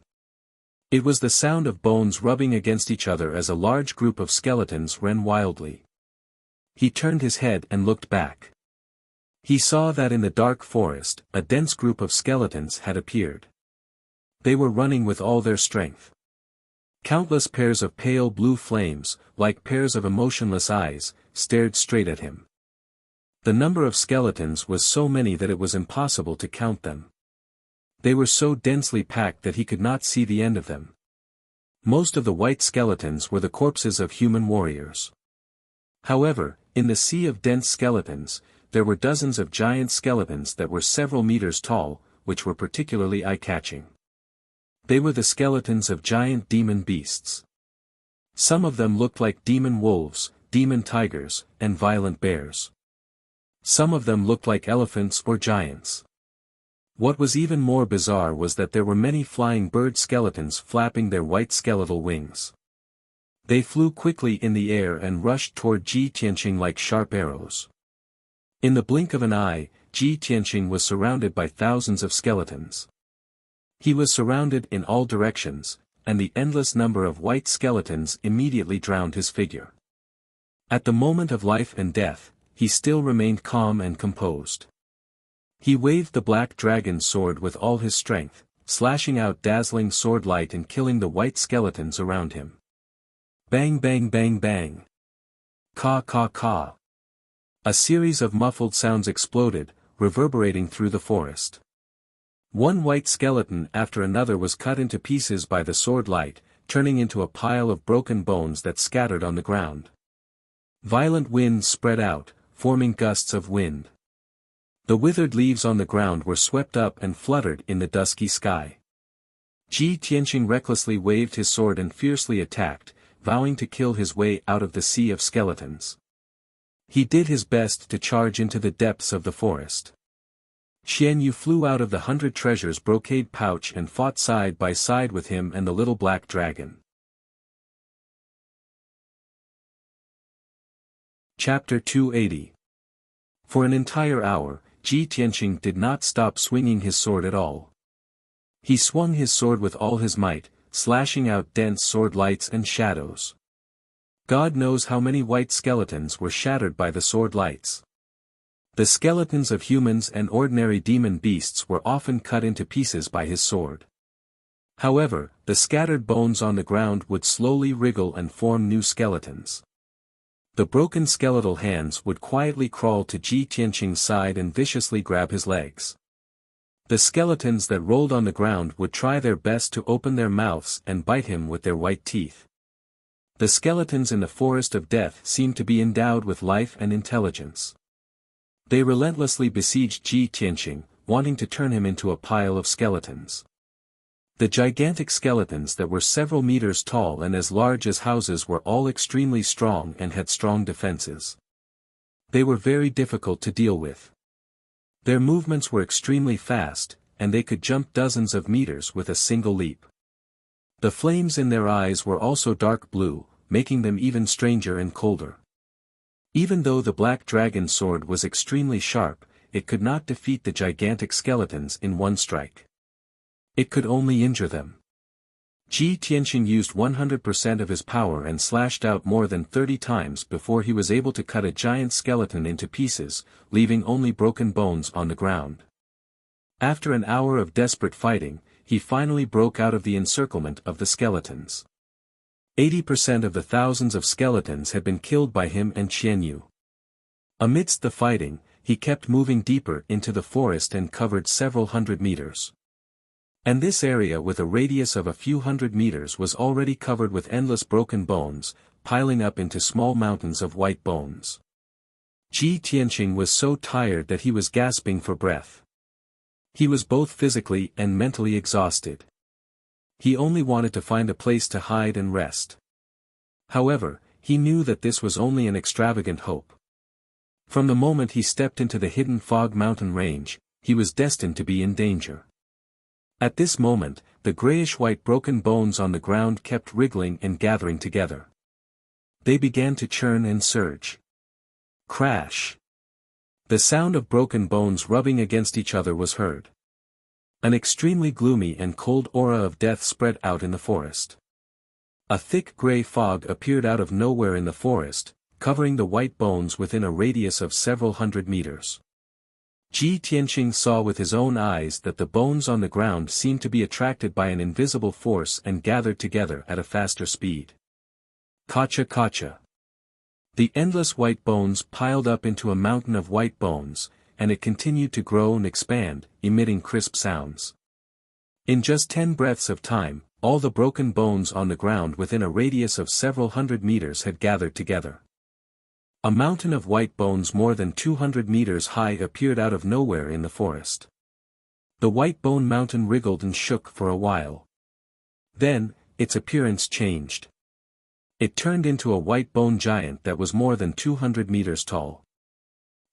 It was the sound of bones rubbing against each other as a large group of skeletons ran wildly. He turned his head and looked back. He saw that in the dark forest, a dense group of skeletons had appeared. They were running with all their strength. Countless pairs of pale blue flames, like pairs of emotionless eyes, stared straight at him. The number of skeletons was so many that it was impossible to count them. They were so densely packed that he could not see the end of them. Most of the white skeletons were the corpses of human warriors. However, in the sea of dense skeletons, there were dozens of giant skeletons that were several meters tall, which were particularly eye-catching. They were the skeletons of giant demon beasts. Some of them looked like demon wolves, demon tigers, and violent bears. Some of them looked like elephants or giants. What was even more bizarre was that there were many flying bird skeletons flapping their white skeletal wings. They flew quickly in the air and rushed toward Ji Tianqing like sharp arrows. In the blink of an eye, Ji Tianqing was surrounded by thousands of skeletons. He was surrounded in all directions, and the endless number of white skeletons immediately drowned his figure. At the moment of life and death, he still remained calm and composed. He waved the black dragon's sword with all his strength, slashing out dazzling sword light and killing the white skeletons around him. Bang bang bang bang. Caw caw caw. A series of muffled sounds exploded, reverberating through the forest. One white skeleton after another was cut into pieces by the sword light, turning into a pile of broken bones that scattered on the ground. Violent winds spread out, forming gusts of wind. The withered leaves on the ground were swept up and fluttered in the dusky sky. Ji Tianqing recklessly waved his sword and fiercely attacked, vowing to kill his way out of the sea of skeletons. He did his best to charge into the depths of the forest. Xian Yu flew out of the 100 treasures brocade pouch and fought side by side with him and the little black dragon. Chapter 280. For an entire hour, Ji Tianqing did not stop swinging his sword at all. He swung his sword with all his might, slashing out dense sword lights and shadows. God knows how many white skeletons were shattered by the sword lights. The skeletons of humans and ordinary demon beasts were often cut into pieces by his sword. However, the scattered bones on the ground would slowly wriggle and form new skeletons. The broken skeletal hands would quietly crawl to Ji Tianqing's side and viciously grab his legs. The skeletons that rolled on the ground would try their best to open their mouths and bite him with their white teeth. The skeletons in the forest of death seemed to be endowed with life and intelligence. They relentlessly besieged Ji Tianqing, wanting to turn him into a pile of skeletons. The gigantic skeletons that were several meters tall and as large as houses were all extremely strong and had strong defenses. They were very difficult to deal with. Their movements were extremely fast, and they could jump dozens of meters with a single leap. The flames in their eyes were also dark blue, making them even stranger and colder. Even though the black dragon's sword was extremely sharp, it could not defeat the gigantic skeletons in one strike. It could only injure them. Ji Tianqing used 100% of his power and slashed out more than 30 times before he was able to cut a giant skeleton into pieces, leaving only broken bones on the ground. After an hour of desperate fighting, he finally broke out of the encirclement of the skeletons. 80% of the thousands of skeletons had been killed by him and Xian Yu. Amidst the fighting, he kept moving deeper into the forest and covered several hundred meters. And this area with a radius of a few hundred meters was already covered with endless broken bones, piling up into small mountains of white bones. Ji Tianqing was so tired that he was gasping for breath. He was both physically and mentally exhausted. He only wanted to find a place to hide and rest. However, he knew that this was only an extravagant hope. From the moment he stepped into the hidden fog mountain range, he was destined to be in danger. At this moment, the grayish-white broken bones on the ground kept wriggling and gathering together. They began to churn and surge. Crash! The sound of broken bones rubbing against each other was heard. An extremely gloomy and cold aura of death spread out in the forest. A thick gray fog appeared out of nowhere in the forest, covering the white bones within a radius of several hundred meters. Ji Tianqing saw with his own eyes that the bones on the ground seemed to be attracted by an invisible force and gathered together at a faster speed. Kacha kacha. The endless white bones piled up into a mountain of white bones, and it continued to grow and expand, emitting crisp sounds. In just 10 breaths of time, all the broken bones on the ground within a radius of several hundred meters had gathered together. A mountain of white bones more than 200 meters high appeared out of nowhere in the forest. The white bone mountain wriggled and shook for a while. Then, its appearance changed. It turned into a white bone giant that was more than 200 meters tall.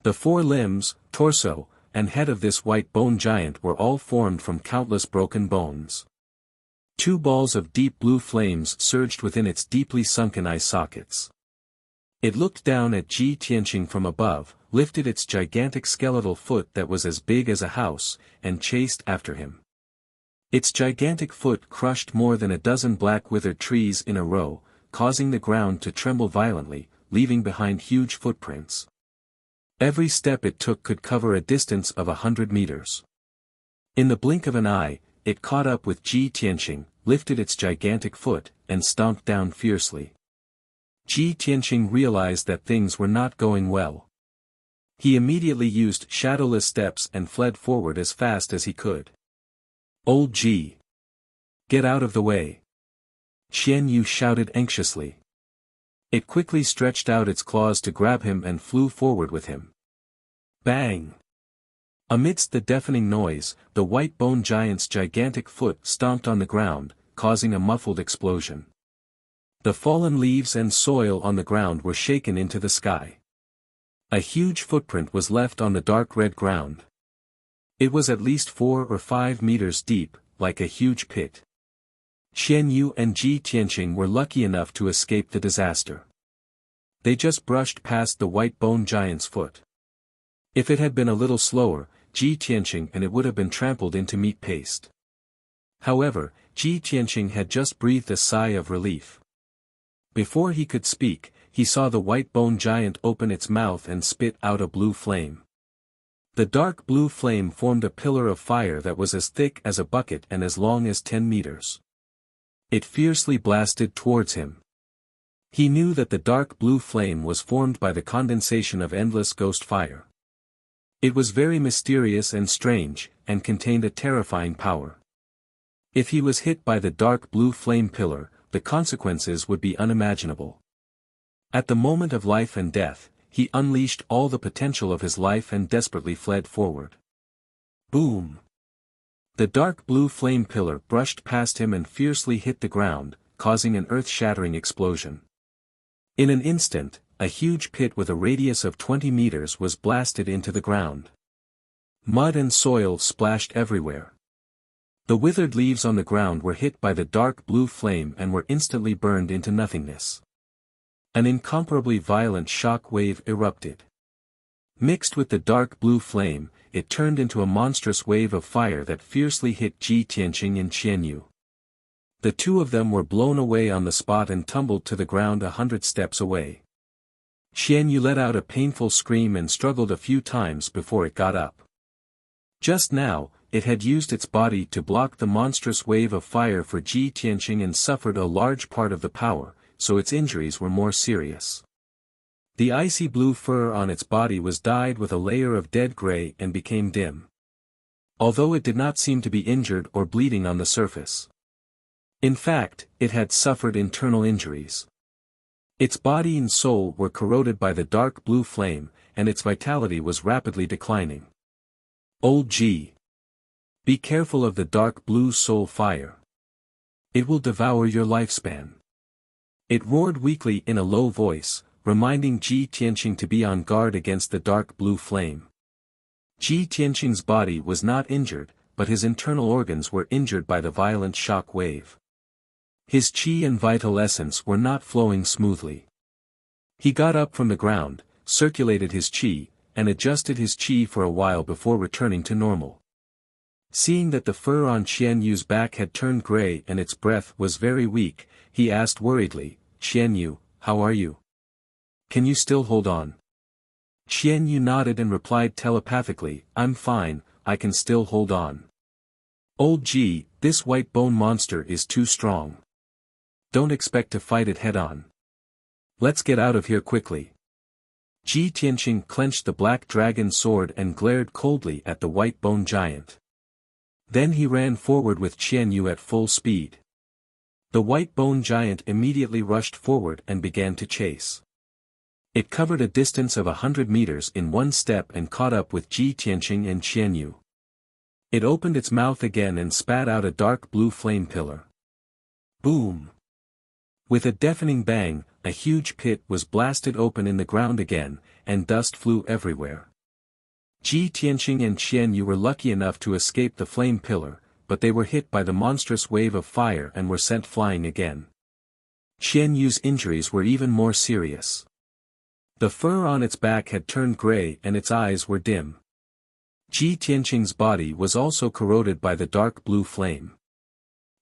The four limbs, torso, and head of this white bone giant were all formed from countless broken bones. 2 balls of deep blue flames surged within its deeply sunken eye sockets. It looked down at Ji Tianqing from above, lifted its gigantic skeletal foot that was as big as a house, and chased after him. Its gigantic foot crushed more than a dozen black withered trees in a row, causing the ground to tremble violently, leaving behind huge footprints. Every step it took could cover a distance of 100 meters. In the blink of an eye, it caught up with Ji Tianqing, lifted its gigantic foot, and stomped down fiercely. Ji Tianqing realized that things were not going well. He immediately used shadowless steps and fled forward as fast as he could. "Old Ji! Get out of the way!" Xian Yu shouted anxiously. It quickly stretched out its claws to grab him and flew forward with him. Bang! Amidst the deafening noise, the white bone giant's gigantic foot stomped on the ground, causing a muffled explosion. The fallen leaves and soil on the ground were shaken into the sky. A huge footprint was left on the dark red ground. It was at least 4 or 5 meters deep, like a huge pit. Xian Yu and Ji Tianqing were lucky enough to escape the disaster. They just brushed past the white bone giant's foot. If it had been a little slower, Ji Tianqing and it would have been trampled into meat paste. However, Ji Tianqing had just breathed a sigh of relief. Before he could speak, he saw the white bone giant open its mouth and spit out a blue flame. The dark blue flame formed a pillar of fire that was as thick as a bucket and as long as 10 meters. It fiercely blasted towards him. He knew that the dark blue flame was formed by the condensation of endless ghost fire. It was very mysterious and strange, and contained a terrifying power. If he was hit by the dark blue flame pillar, the consequences would be unimaginable. At the moment of life and death, he unleashed all the potential of his life and desperately fled forward. Boom! The dark blue flame pillar brushed past him and fiercely hit the ground, causing an earth-shattering explosion. In an instant, a huge pit with a radius of 20 meters was blasted into the ground. Mud and soil splashed everywhere. The withered leaves on the ground were hit by the dark blue flame and were instantly burned into nothingness. An incomparably violent shock wave erupted. Mixed with the dark blue flame, it turned into a monstrous wave of fire that fiercely hit Ji Tianqing and Xian Yu. The two of them were blown away on the spot and tumbled to the ground 100 steps away. Xian Yu let out a painful scream and struggled a few times before it got up. Just now, it had used its body to block the monstrous wave of fire for Ji Tianqing and suffered a large part of the power, so its injuries were more serious. The icy blue fur on its body was dyed with a layer of dead gray and became dim. Although it did not seem to be injured or bleeding on the surface. In fact, it had suffered internal injuries. Its body and soul were corroded by the dark blue flame, and its vitality was rapidly declining. Old Ji! Be careful of the dark blue soul fire. It will devour your lifespan. It roared weakly in a low voice, reminding Ji Tianqing to be on guard against the dark blue flame. Ji Tianqing's body was not injured, but his internal organs were injured by the violent shock wave. His qi and vital essence were not flowing smoothly. He got up from the ground, circulated his qi, and adjusted his qi for a while before returning to normal. Seeing that the fur on Xian Yu's back had turned gray and its breath was very weak, he asked worriedly, "Xian Yu, how are you? Can you still hold on?" Xian Yu nodded and replied telepathically, "I'm fine, I can still hold on. Old Ji, this white bone monster is too strong. Don't expect to fight it head-on. Let's get out of here quickly." Ji Tianqing clenched the black dragon sword and glared coldly at the white bone giant. Then he ran forward with Qian Yu at full speed. The white bone giant immediately rushed forward and began to chase. It covered a distance of 100 meters in one step and caught up with Ji Tianqing and Qian Yu. It opened its mouth again and spat out a dark blue flame pillar. Boom! With a deafening bang, a huge pit was blasted open in the ground again, and dust flew everywhere. Ji Tianqing and Qian Yu were lucky enough to escape the flame pillar, but they were hit by the monstrous wave of fire and were sent flying again. Qian Yu's injuries were even more serious. The fur on its back had turned gray and its eyes were dim. Ji Tianqing's body was also corroded by the dark blue flame.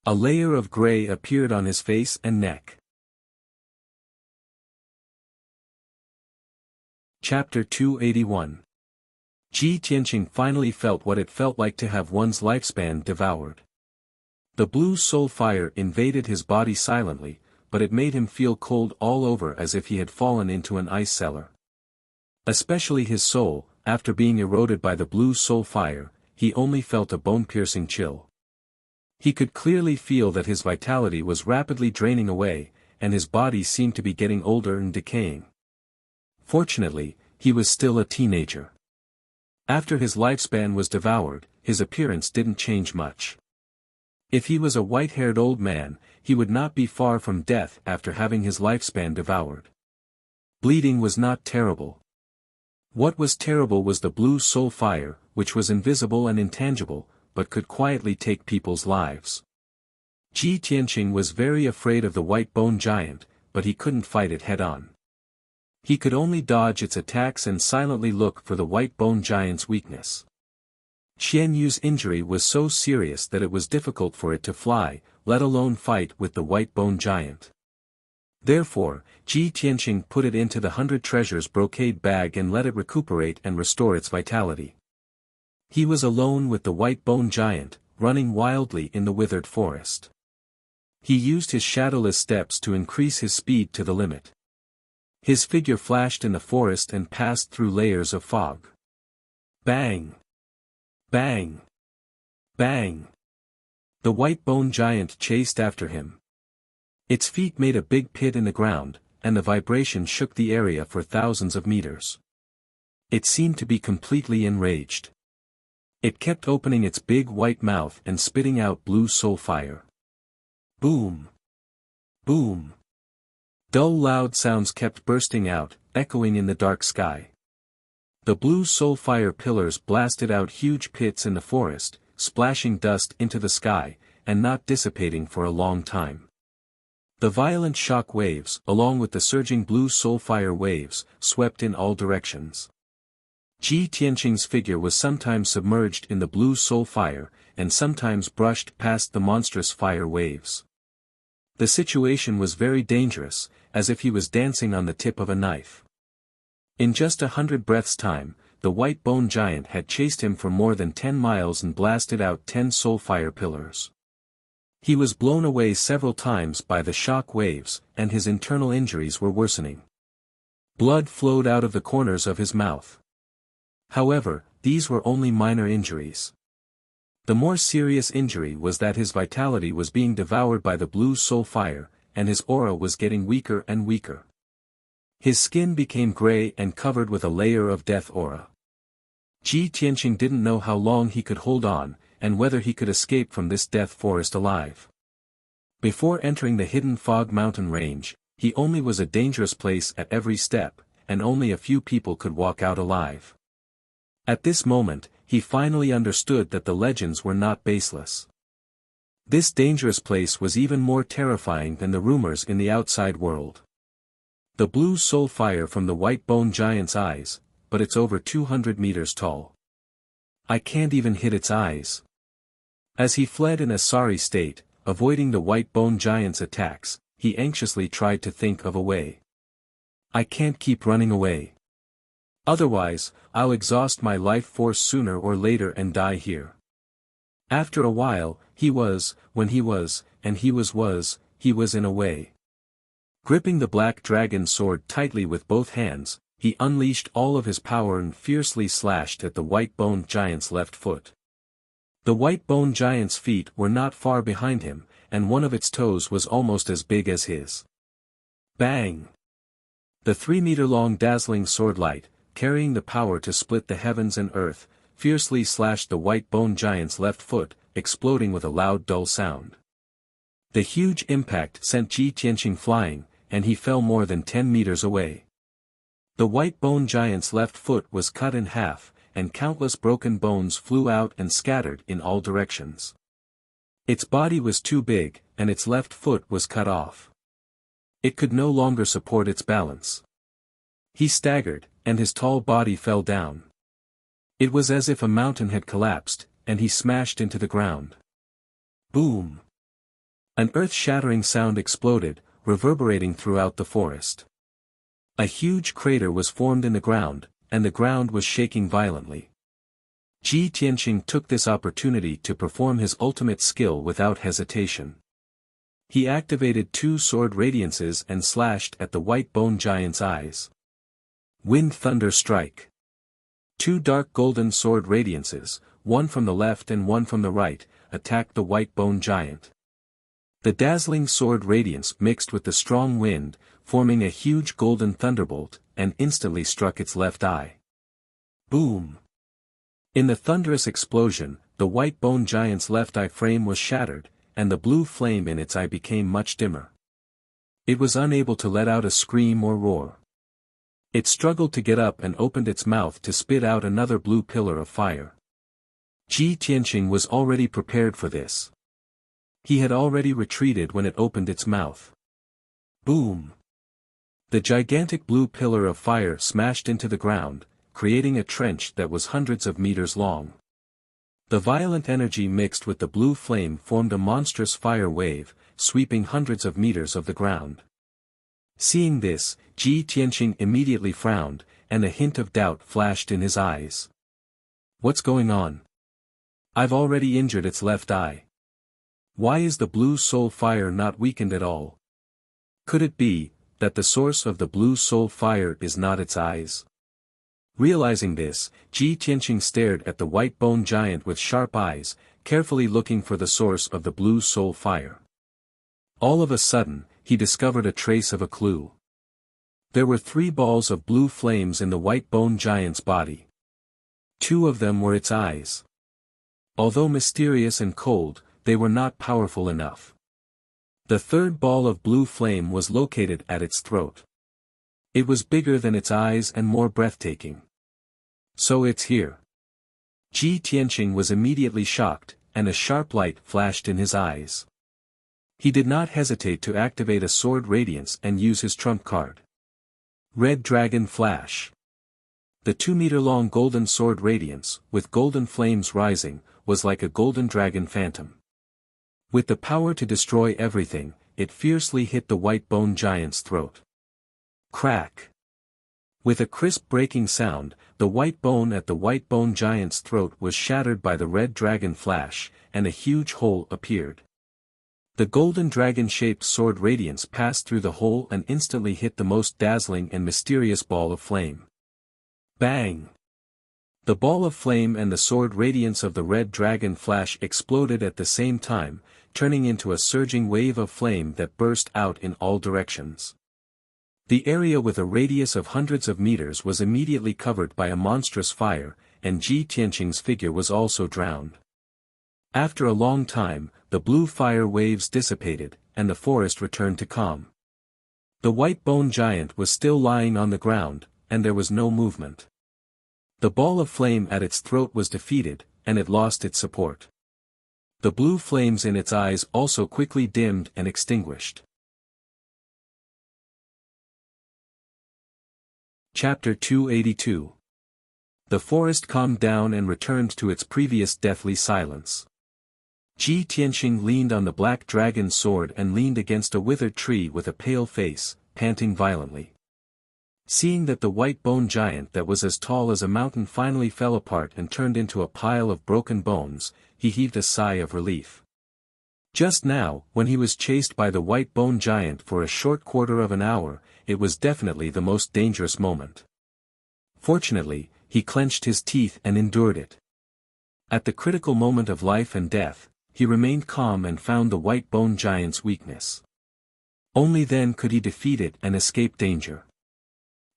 A layer of gray appeared on his face and neck. Chapter 281. Ji Tianqing finally felt what it felt like to have one's lifespan devoured. The blue soul fire invaded his body silently, but it made him feel cold all over as if he had fallen into an ice cellar. Especially his soul, after being eroded by the blue soul fire, he only felt a bone-piercing chill. He could clearly feel that his vitality was rapidly draining away, and his body seemed to be getting older and decaying. Fortunately, he was still a teenager. After his lifespan was devoured, his appearance didn't change much. If he was a white-haired old man, he would not be far from death after having his lifespan devoured. Bleeding was not terrible. What was terrible was the blue soul fire, which was invisible and intangible, but could quietly take people's lives. Ji Tianqing was very afraid of the white bone giant, but he couldn't fight it head-on. He could only dodge its attacks and silently look for the white bone giant's weakness. Qian Yu's injury was so serious that it was difficult for it to fly, let alone fight with the white bone giant. Therefore, Ji Tianqing put it into the 100 treasures brocade bag and let it recuperate and restore its vitality. He was alone with the white bone giant, running wildly in the withered forest. He used his shadowless steps to increase his speed to the limit. His figure flashed in the forest and passed through layers of fog. Bang! Bang! Bang! The white bone giant chased after him. Its feet made a big pit in the ground, and the vibration shook the area for thousands of meters. It seemed to be completely enraged. It kept opening its big white mouth and spitting out blue soul fire. Boom! Boom! Dull loud sounds kept bursting out, echoing in the dark sky. The blue soul fire pillars blasted out huge pits in the forest, splashing dust into the sky, and not dissipating for a long time. The violent shock waves, along with the surging blue soul fire waves, swept in all directions. Ji Tianqing's figure was sometimes submerged in the blue soul fire, and sometimes brushed past the monstrous fire waves. The situation was very dangerous, as if he was dancing on the tip of a knife. In just 100 breaths' time, the white bone giant had chased him for more than 10 miles and blasted out 10 soul fire pillars. He was blown away several times by the shock waves, and his internal injuries were worsening. Blood flowed out of the corners of his mouth. However, these were only minor injuries. The more serious injury was that his vitality was being devoured by the blue soul fire, and his aura was getting weaker and weaker. His skin became gray and covered with a layer of death aura. Ji Tianqing didn't know how long he could hold on, and whether he could escape from this death forest alive. Before entering the hidden fog mountain range, he only was a dangerous place at every step, and only a few people could walk out alive. At this moment, he finally understood that the legends were not baseless. This dangerous place was even more terrifying than the rumors in the outside world. The blue soul fire from the white bone giant's eyes, but it's over 200 meters tall. I can't even hit its eyes. As he fled in a sorry state, avoiding the white bone giant's attacks, he anxiously tried to think of a way. I can't keep running away. Otherwise, I'll exhaust my life force sooner or later and die here. After a while, he was in a way. Gripping the black dragon sword tightly with both hands, he unleashed all of his power and fiercely slashed at the white bone giant's left foot. The white bone giant's feet were not far behind him, and one of its toes was almost as big as his. Bang! The 3-meter-long dazzling sword light, carrying the power to split the heavens and earth, fiercely slashed the white bone giant's left foot, exploding with a loud dull sound. The huge impact sent Ji Tianqing flying, and he fell more than 10 meters away. The white bone giant's left foot was cut in half, and countless broken bones flew out and scattered in all directions. Its body was too big, and its left foot was cut off. It could no longer support its balance. He staggered, and his tall body fell down. It was as if a mountain had collapsed, and he smashed into the ground. Boom! An earth-shattering sound exploded, reverberating throughout the forest. A huge crater was formed in the ground, and the ground was shaking violently. Ji Tianqing took this opportunity to perform his ultimate skill without hesitation. He activated 2 sword radiances and slashed at the white bone giant's eyes. Wind Thunder Strike. 2 dark golden sword radiances, one from the left and one from the right, attacked the white bone giant. The dazzling sword radiance mixed with the strong wind, forming a huge golden thunderbolt, and instantly struck its left eye. Boom! In the thunderous explosion, the white bone giant's left eye frame was shattered, and the blue flame in its eye became much dimmer. It was unable to let out a scream or roar. It struggled to get up and opened its mouth to spit out another blue pillar of fire. Ji Tianqing was already prepared for this. He had already retreated when it opened its mouth. Boom! The gigantic blue pillar of fire smashed into the ground, creating a trench that was hundreds of meters long. The violent energy mixed with the blue flame formed a monstrous fire wave, sweeping hundreds of meters of the ground. Seeing this, Ji Tianqing immediately frowned, and a hint of doubt flashed in his eyes. What's going on? I've already injured its left eye. Why is the blue soul fire not weakened at all? Could it be that the source of the blue soul fire is not its eyes? Realizing this, Ji Tianqing stared at the white bone giant with sharp eyes, carefully looking for the source of the blue soul fire. All of a sudden, he discovered a trace of a clue. There were 3 balls of blue flames in the white bone giant's body. 2 of them were its eyes. Although mysterious and cold, they were not powerful enough. The 3rd ball of blue flame was located at its throat. It was bigger than its eyes and more breathtaking. So it's here. Ji Tianqing was immediately shocked, and a sharp light flashed in his eyes. He did not hesitate to activate a sword radiance and use his trump card. Red Dragon Flash. The 2-meter-long golden sword radiance, with golden flames rising, was like a golden dragon phantom. With the power to destroy everything, it fiercely hit the white bone giant's throat. Crack! With a crisp breaking sound, the white bone at the white bone giant's throat was shattered by the red dragon flash, and a huge hole appeared. The golden dragon-shaped sword radiance passed through the hole and instantly hit the most dazzling and mysterious ball of flame. Bang! The ball of flame and the sword radiance of the red dragon flash exploded at the same time, turning into a surging wave of flame that burst out in all directions. The area with a radius of hundreds of meters was immediately covered by a monstrous fire, and Ji Tianqing's figure was also drowned. After a long time, the blue fire waves dissipated, and the forest returned to calm. The white bone giant was still lying on the ground, and there was no movement. The ball of flame at its throat was defeated, and it lost its support. The blue flames in its eyes also quickly dimmed and extinguished. Chapter 282. The forest calmed down and returned to its previous deathly silence. Ji Tianqing leaned on the black dragon's sword and leaned against a withered tree with a pale face, panting violently. Seeing that the white bone giant that was as tall as a mountain finally fell apart and turned into a pile of broken bones, he heaved a sigh of relief. Just now, when he was chased by the white bone giant for a short quarter of an hour, it was definitely the most dangerous moment. Fortunately, he clenched his teeth and endured it. At the critical moment of life and death, he remained calm and found the white bone giant's weakness. Only then could he defeat it and escape danger.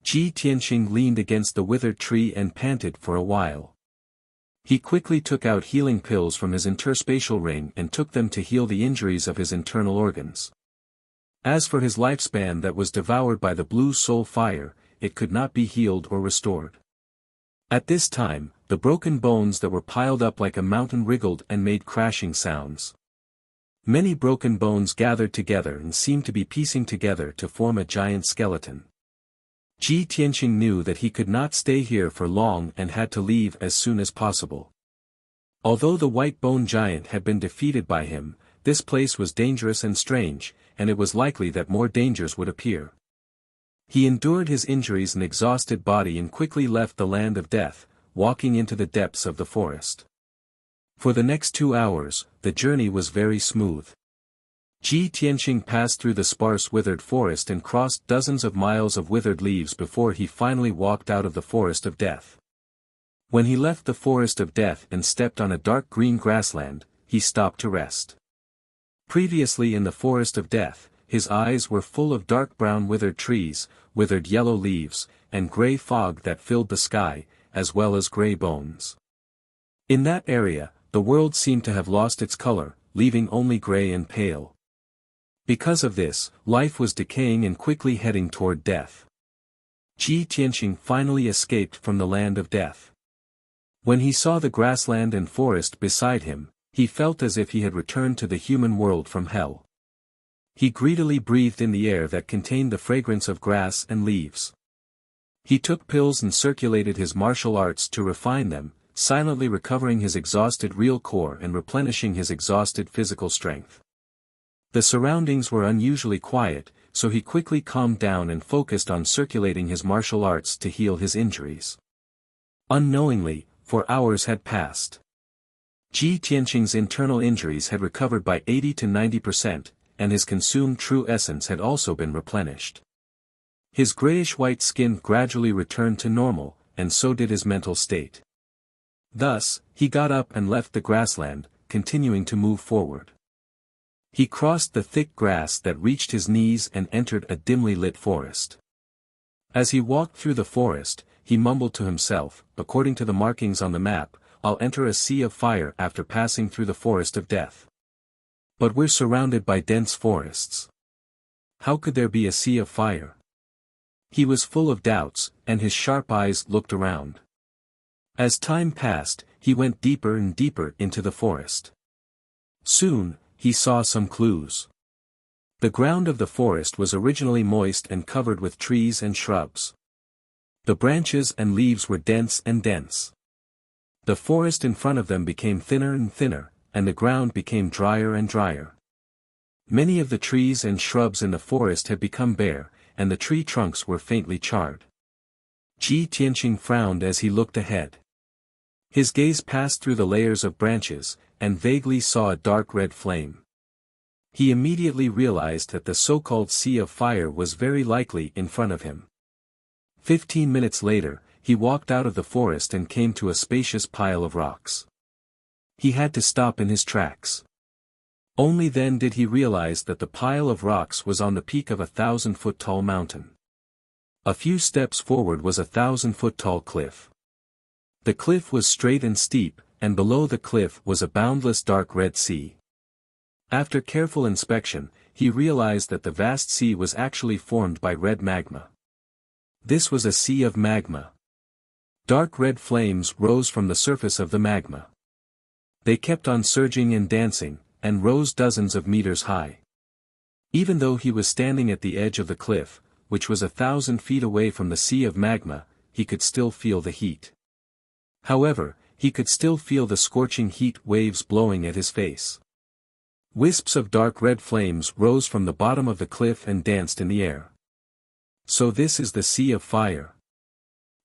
Ji Tianqing leaned against the withered tree and panted for a while. He quickly took out healing pills from his interspatial ring and took them to heal the injuries of his internal organs. As for his lifespan that was devoured by the blue soul fire, it could not be healed or restored. At this time, the broken bones that were piled up like a mountain wriggled and made crashing sounds. Many broken bones gathered together and seemed to be piecing together to form a giant skeleton. Ji Tianqing knew that he could not stay here for long and had to leave as soon as possible. Although the white bone giant had been defeated by him, this place was dangerous and strange, and it was likely that more dangers would appear. He endured his injuries and exhausted body and quickly left the land of death, walking into the depths of the forest. For the next 2 hours, the journey was very smooth. Ji Tianqing passed through the sparse withered forest and crossed dozens of miles of withered leaves before he finally walked out of the forest of death. When he left the forest of death and stepped on a dark green grassland, he stopped to rest. Previously in the forest of death, his eyes were full of dark brown withered trees, withered yellow leaves, and gray fog that filled the sky, as well as gray bones. In that area, the world seemed to have lost its color, leaving only gray and pale. Because of this, life was decaying and quickly heading toward death. Ji Tianqing finally escaped from the land of death. When he saw the grassland and forest beside him, he felt as if he had returned to the human world from hell. He greedily breathed in the air that contained the fragrance of grass and leaves. He took pills and circulated his martial arts to refine them, silently recovering his exhausted real core and replenishing his exhausted physical strength. The surroundings were unusually quiet, so he quickly calmed down and focused on circulating his martial arts to heal his injuries. Unknowingly, 4 hours had passed. Ji Tianqing's internal injuries had recovered by 80 to 90%, and his consumed true essence had also been replenished. His grayish-white skin gradually returned to normal, and so did his mental state. Thus, he got up and left the grassland, continuing to move forward. He crossed the thick grass that reached his knees and entered a dimly lit forest. As he walked through the forest, he mumbled to himself, according to the markings on the map, "I'll enter a sea of fire after passing through the forest of death." But we're surrounded by dense forests. How could there be a sea of fire? He was full of doubts, and his sharp eyes looked around. As time passed, he went deeper and deeper into the forest. Soon, he saw some clues. The ground of the forest was originally moist and covered with trees and shrubs. The branches and leaves were dense and dense. The forest in front of them became thinner and thinner, and the ground became drier and drier. Many of the trees and shrubs in the forest had become bare, and the tree trunks were faintly charred. Ji Tianqing frowned as he looked ahead. His gaze passed through the layers of branches, and vaguely saw a dark red flame. He immediately realized that the so-called sea of fire was very likely in front of him. 15 minutes later, he walked out of the forest and came to a spacious pile of rocks. He had to stop in his tracks. Only then did he realize that the pile of rocks was on the peak of a 1,000-foot-tall mountain. A few steps forward was a 1,000-foot-tall cliff. The cliff was straight and steep, and below the cliff was a boundless dark red sea. After careful inspection, he realized that the vast sea was actually formed by red magma. This was a sea of magma. Dark red flames rose from the surface of the magma. They kept on surging and dancing, and rose dozens of meters high. Even though he was standing at the edge of the cliff, which was 1,000 feet away from the sea of magma, he could still feel the heat. However, he could still feel the scorching heat waves blowing at his face. Wisps of dark red flames rose from the bottom of the cliff and danced in the air. So this is the sea of fire.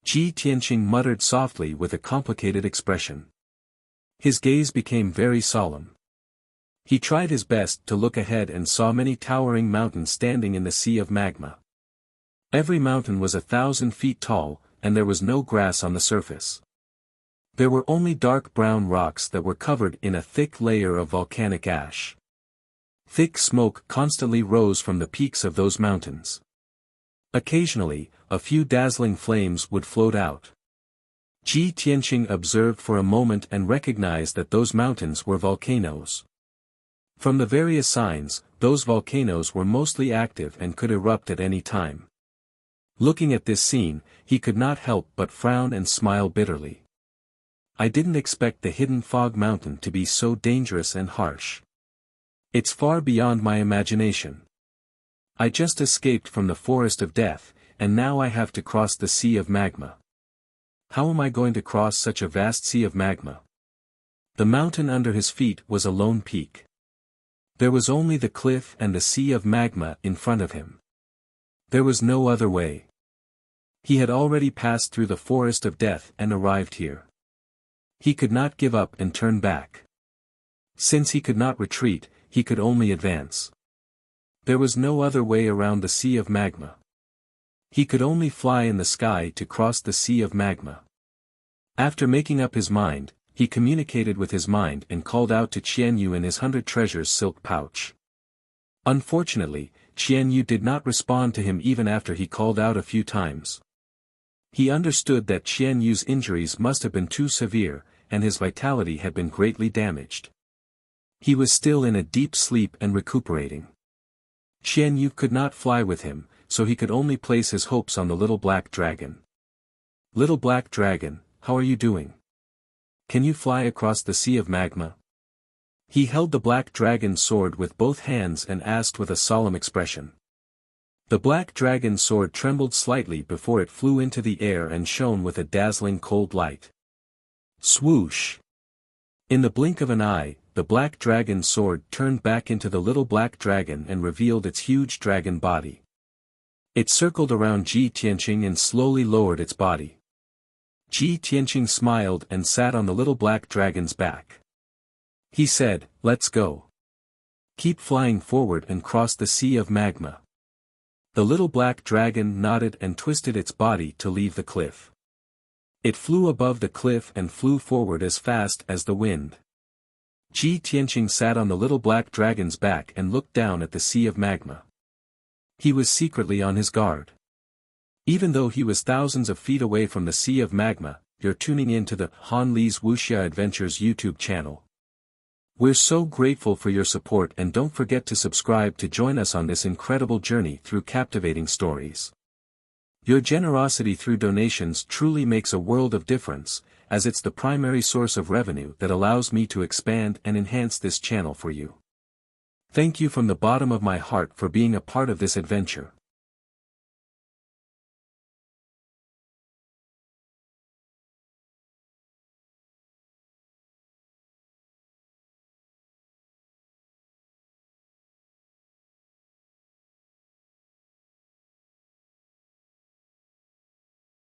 Ji Tianqing muttered softly with a complicated expression. His gaze became very solemn. He tried his best to look ahead and saw many towering mountains standing in the sea of magma. Every mountain was 1,000 feet tall, and there was no grass on the surface. There were only dark brown rocks that were covered in a thick layer of volcanic ash. Thick smoke constantly rose from the peaks of those mountains. Occasionally, a few dazzling flames would float out. Ji Tianqing observed for a moment and recognized that those mountains were volcanoes. From the various signs, those volcanoes were mostly active and could erupt at any time. Looking at this scene, he could not help but frown and smile bitterly. I didn't expect the hidden fog mountain to be so dangerous and harsh. It's far beyond my imagination. I just escaped from the forest of death, and now I have to cross the sea of magma. How am I going to cross such a vast sea of magma? The mountain under his feet was a lone peak. There was only the cliff and the sea of magma in front of him. There was no other way. He had already passed through the forest of death and arrived here. He could not give up and turn back. Since he could not retreat, he could only advance. There was no other way around the sea of magma. He could only fly in the sky to cross the sea of magma. After making up his mind, he communicated with his mind and called out to Qianyu in his 100 treasures silk pouch. Unfortunately, Qianyu did not respond to him even after he called out a few times. He understood that Qianyu's injuries must have been too severe, and his vitality had been greatly damaged. He was still in a deep sleep and recuperating. Qianyu could not fly with him, so he could only place his hopes on the little black dragon. Little black dragon, how are you doing? Can you fly across the sea of magma? He held the black dragon's sword with both hands and asked with a solemn expression. The black dragon's sword trembled slightly before it flew into the air and shone with a dazzling cold light. Swoosh! In the blink of an eye, the black dragon's sword turned back into the little black dragon and revealed its huge dragon body. It circled around Ji Tianqing and slowly lowered its body. Ji Tianqing smiled and sat on the little black dragon's back. He said, "Let's go. Keep flying forward and cross the sea of magma." The little black dragon nodded and twisted its body to leave the cliff. It flew above the cliff and flew forward as fast as the wind. Ji Tianqing sat on the little black dragon's back and looked down at the sea of magma. He was secretly on his guard. Even though he was thousands of feet away from the sea of magma, you're tuning in to the Han Li's Wuxia Adventures YouTube channel. We're so grateful for your support, and don't forget to subscribe to join us on this incredible journey through captivating stories. Your generosity through donations truly makes a world of difference, as it's the primary source of revenue that allows me to expand and enhance this channel for you. Thank you from the bottom of my heart for being a part of this adventure.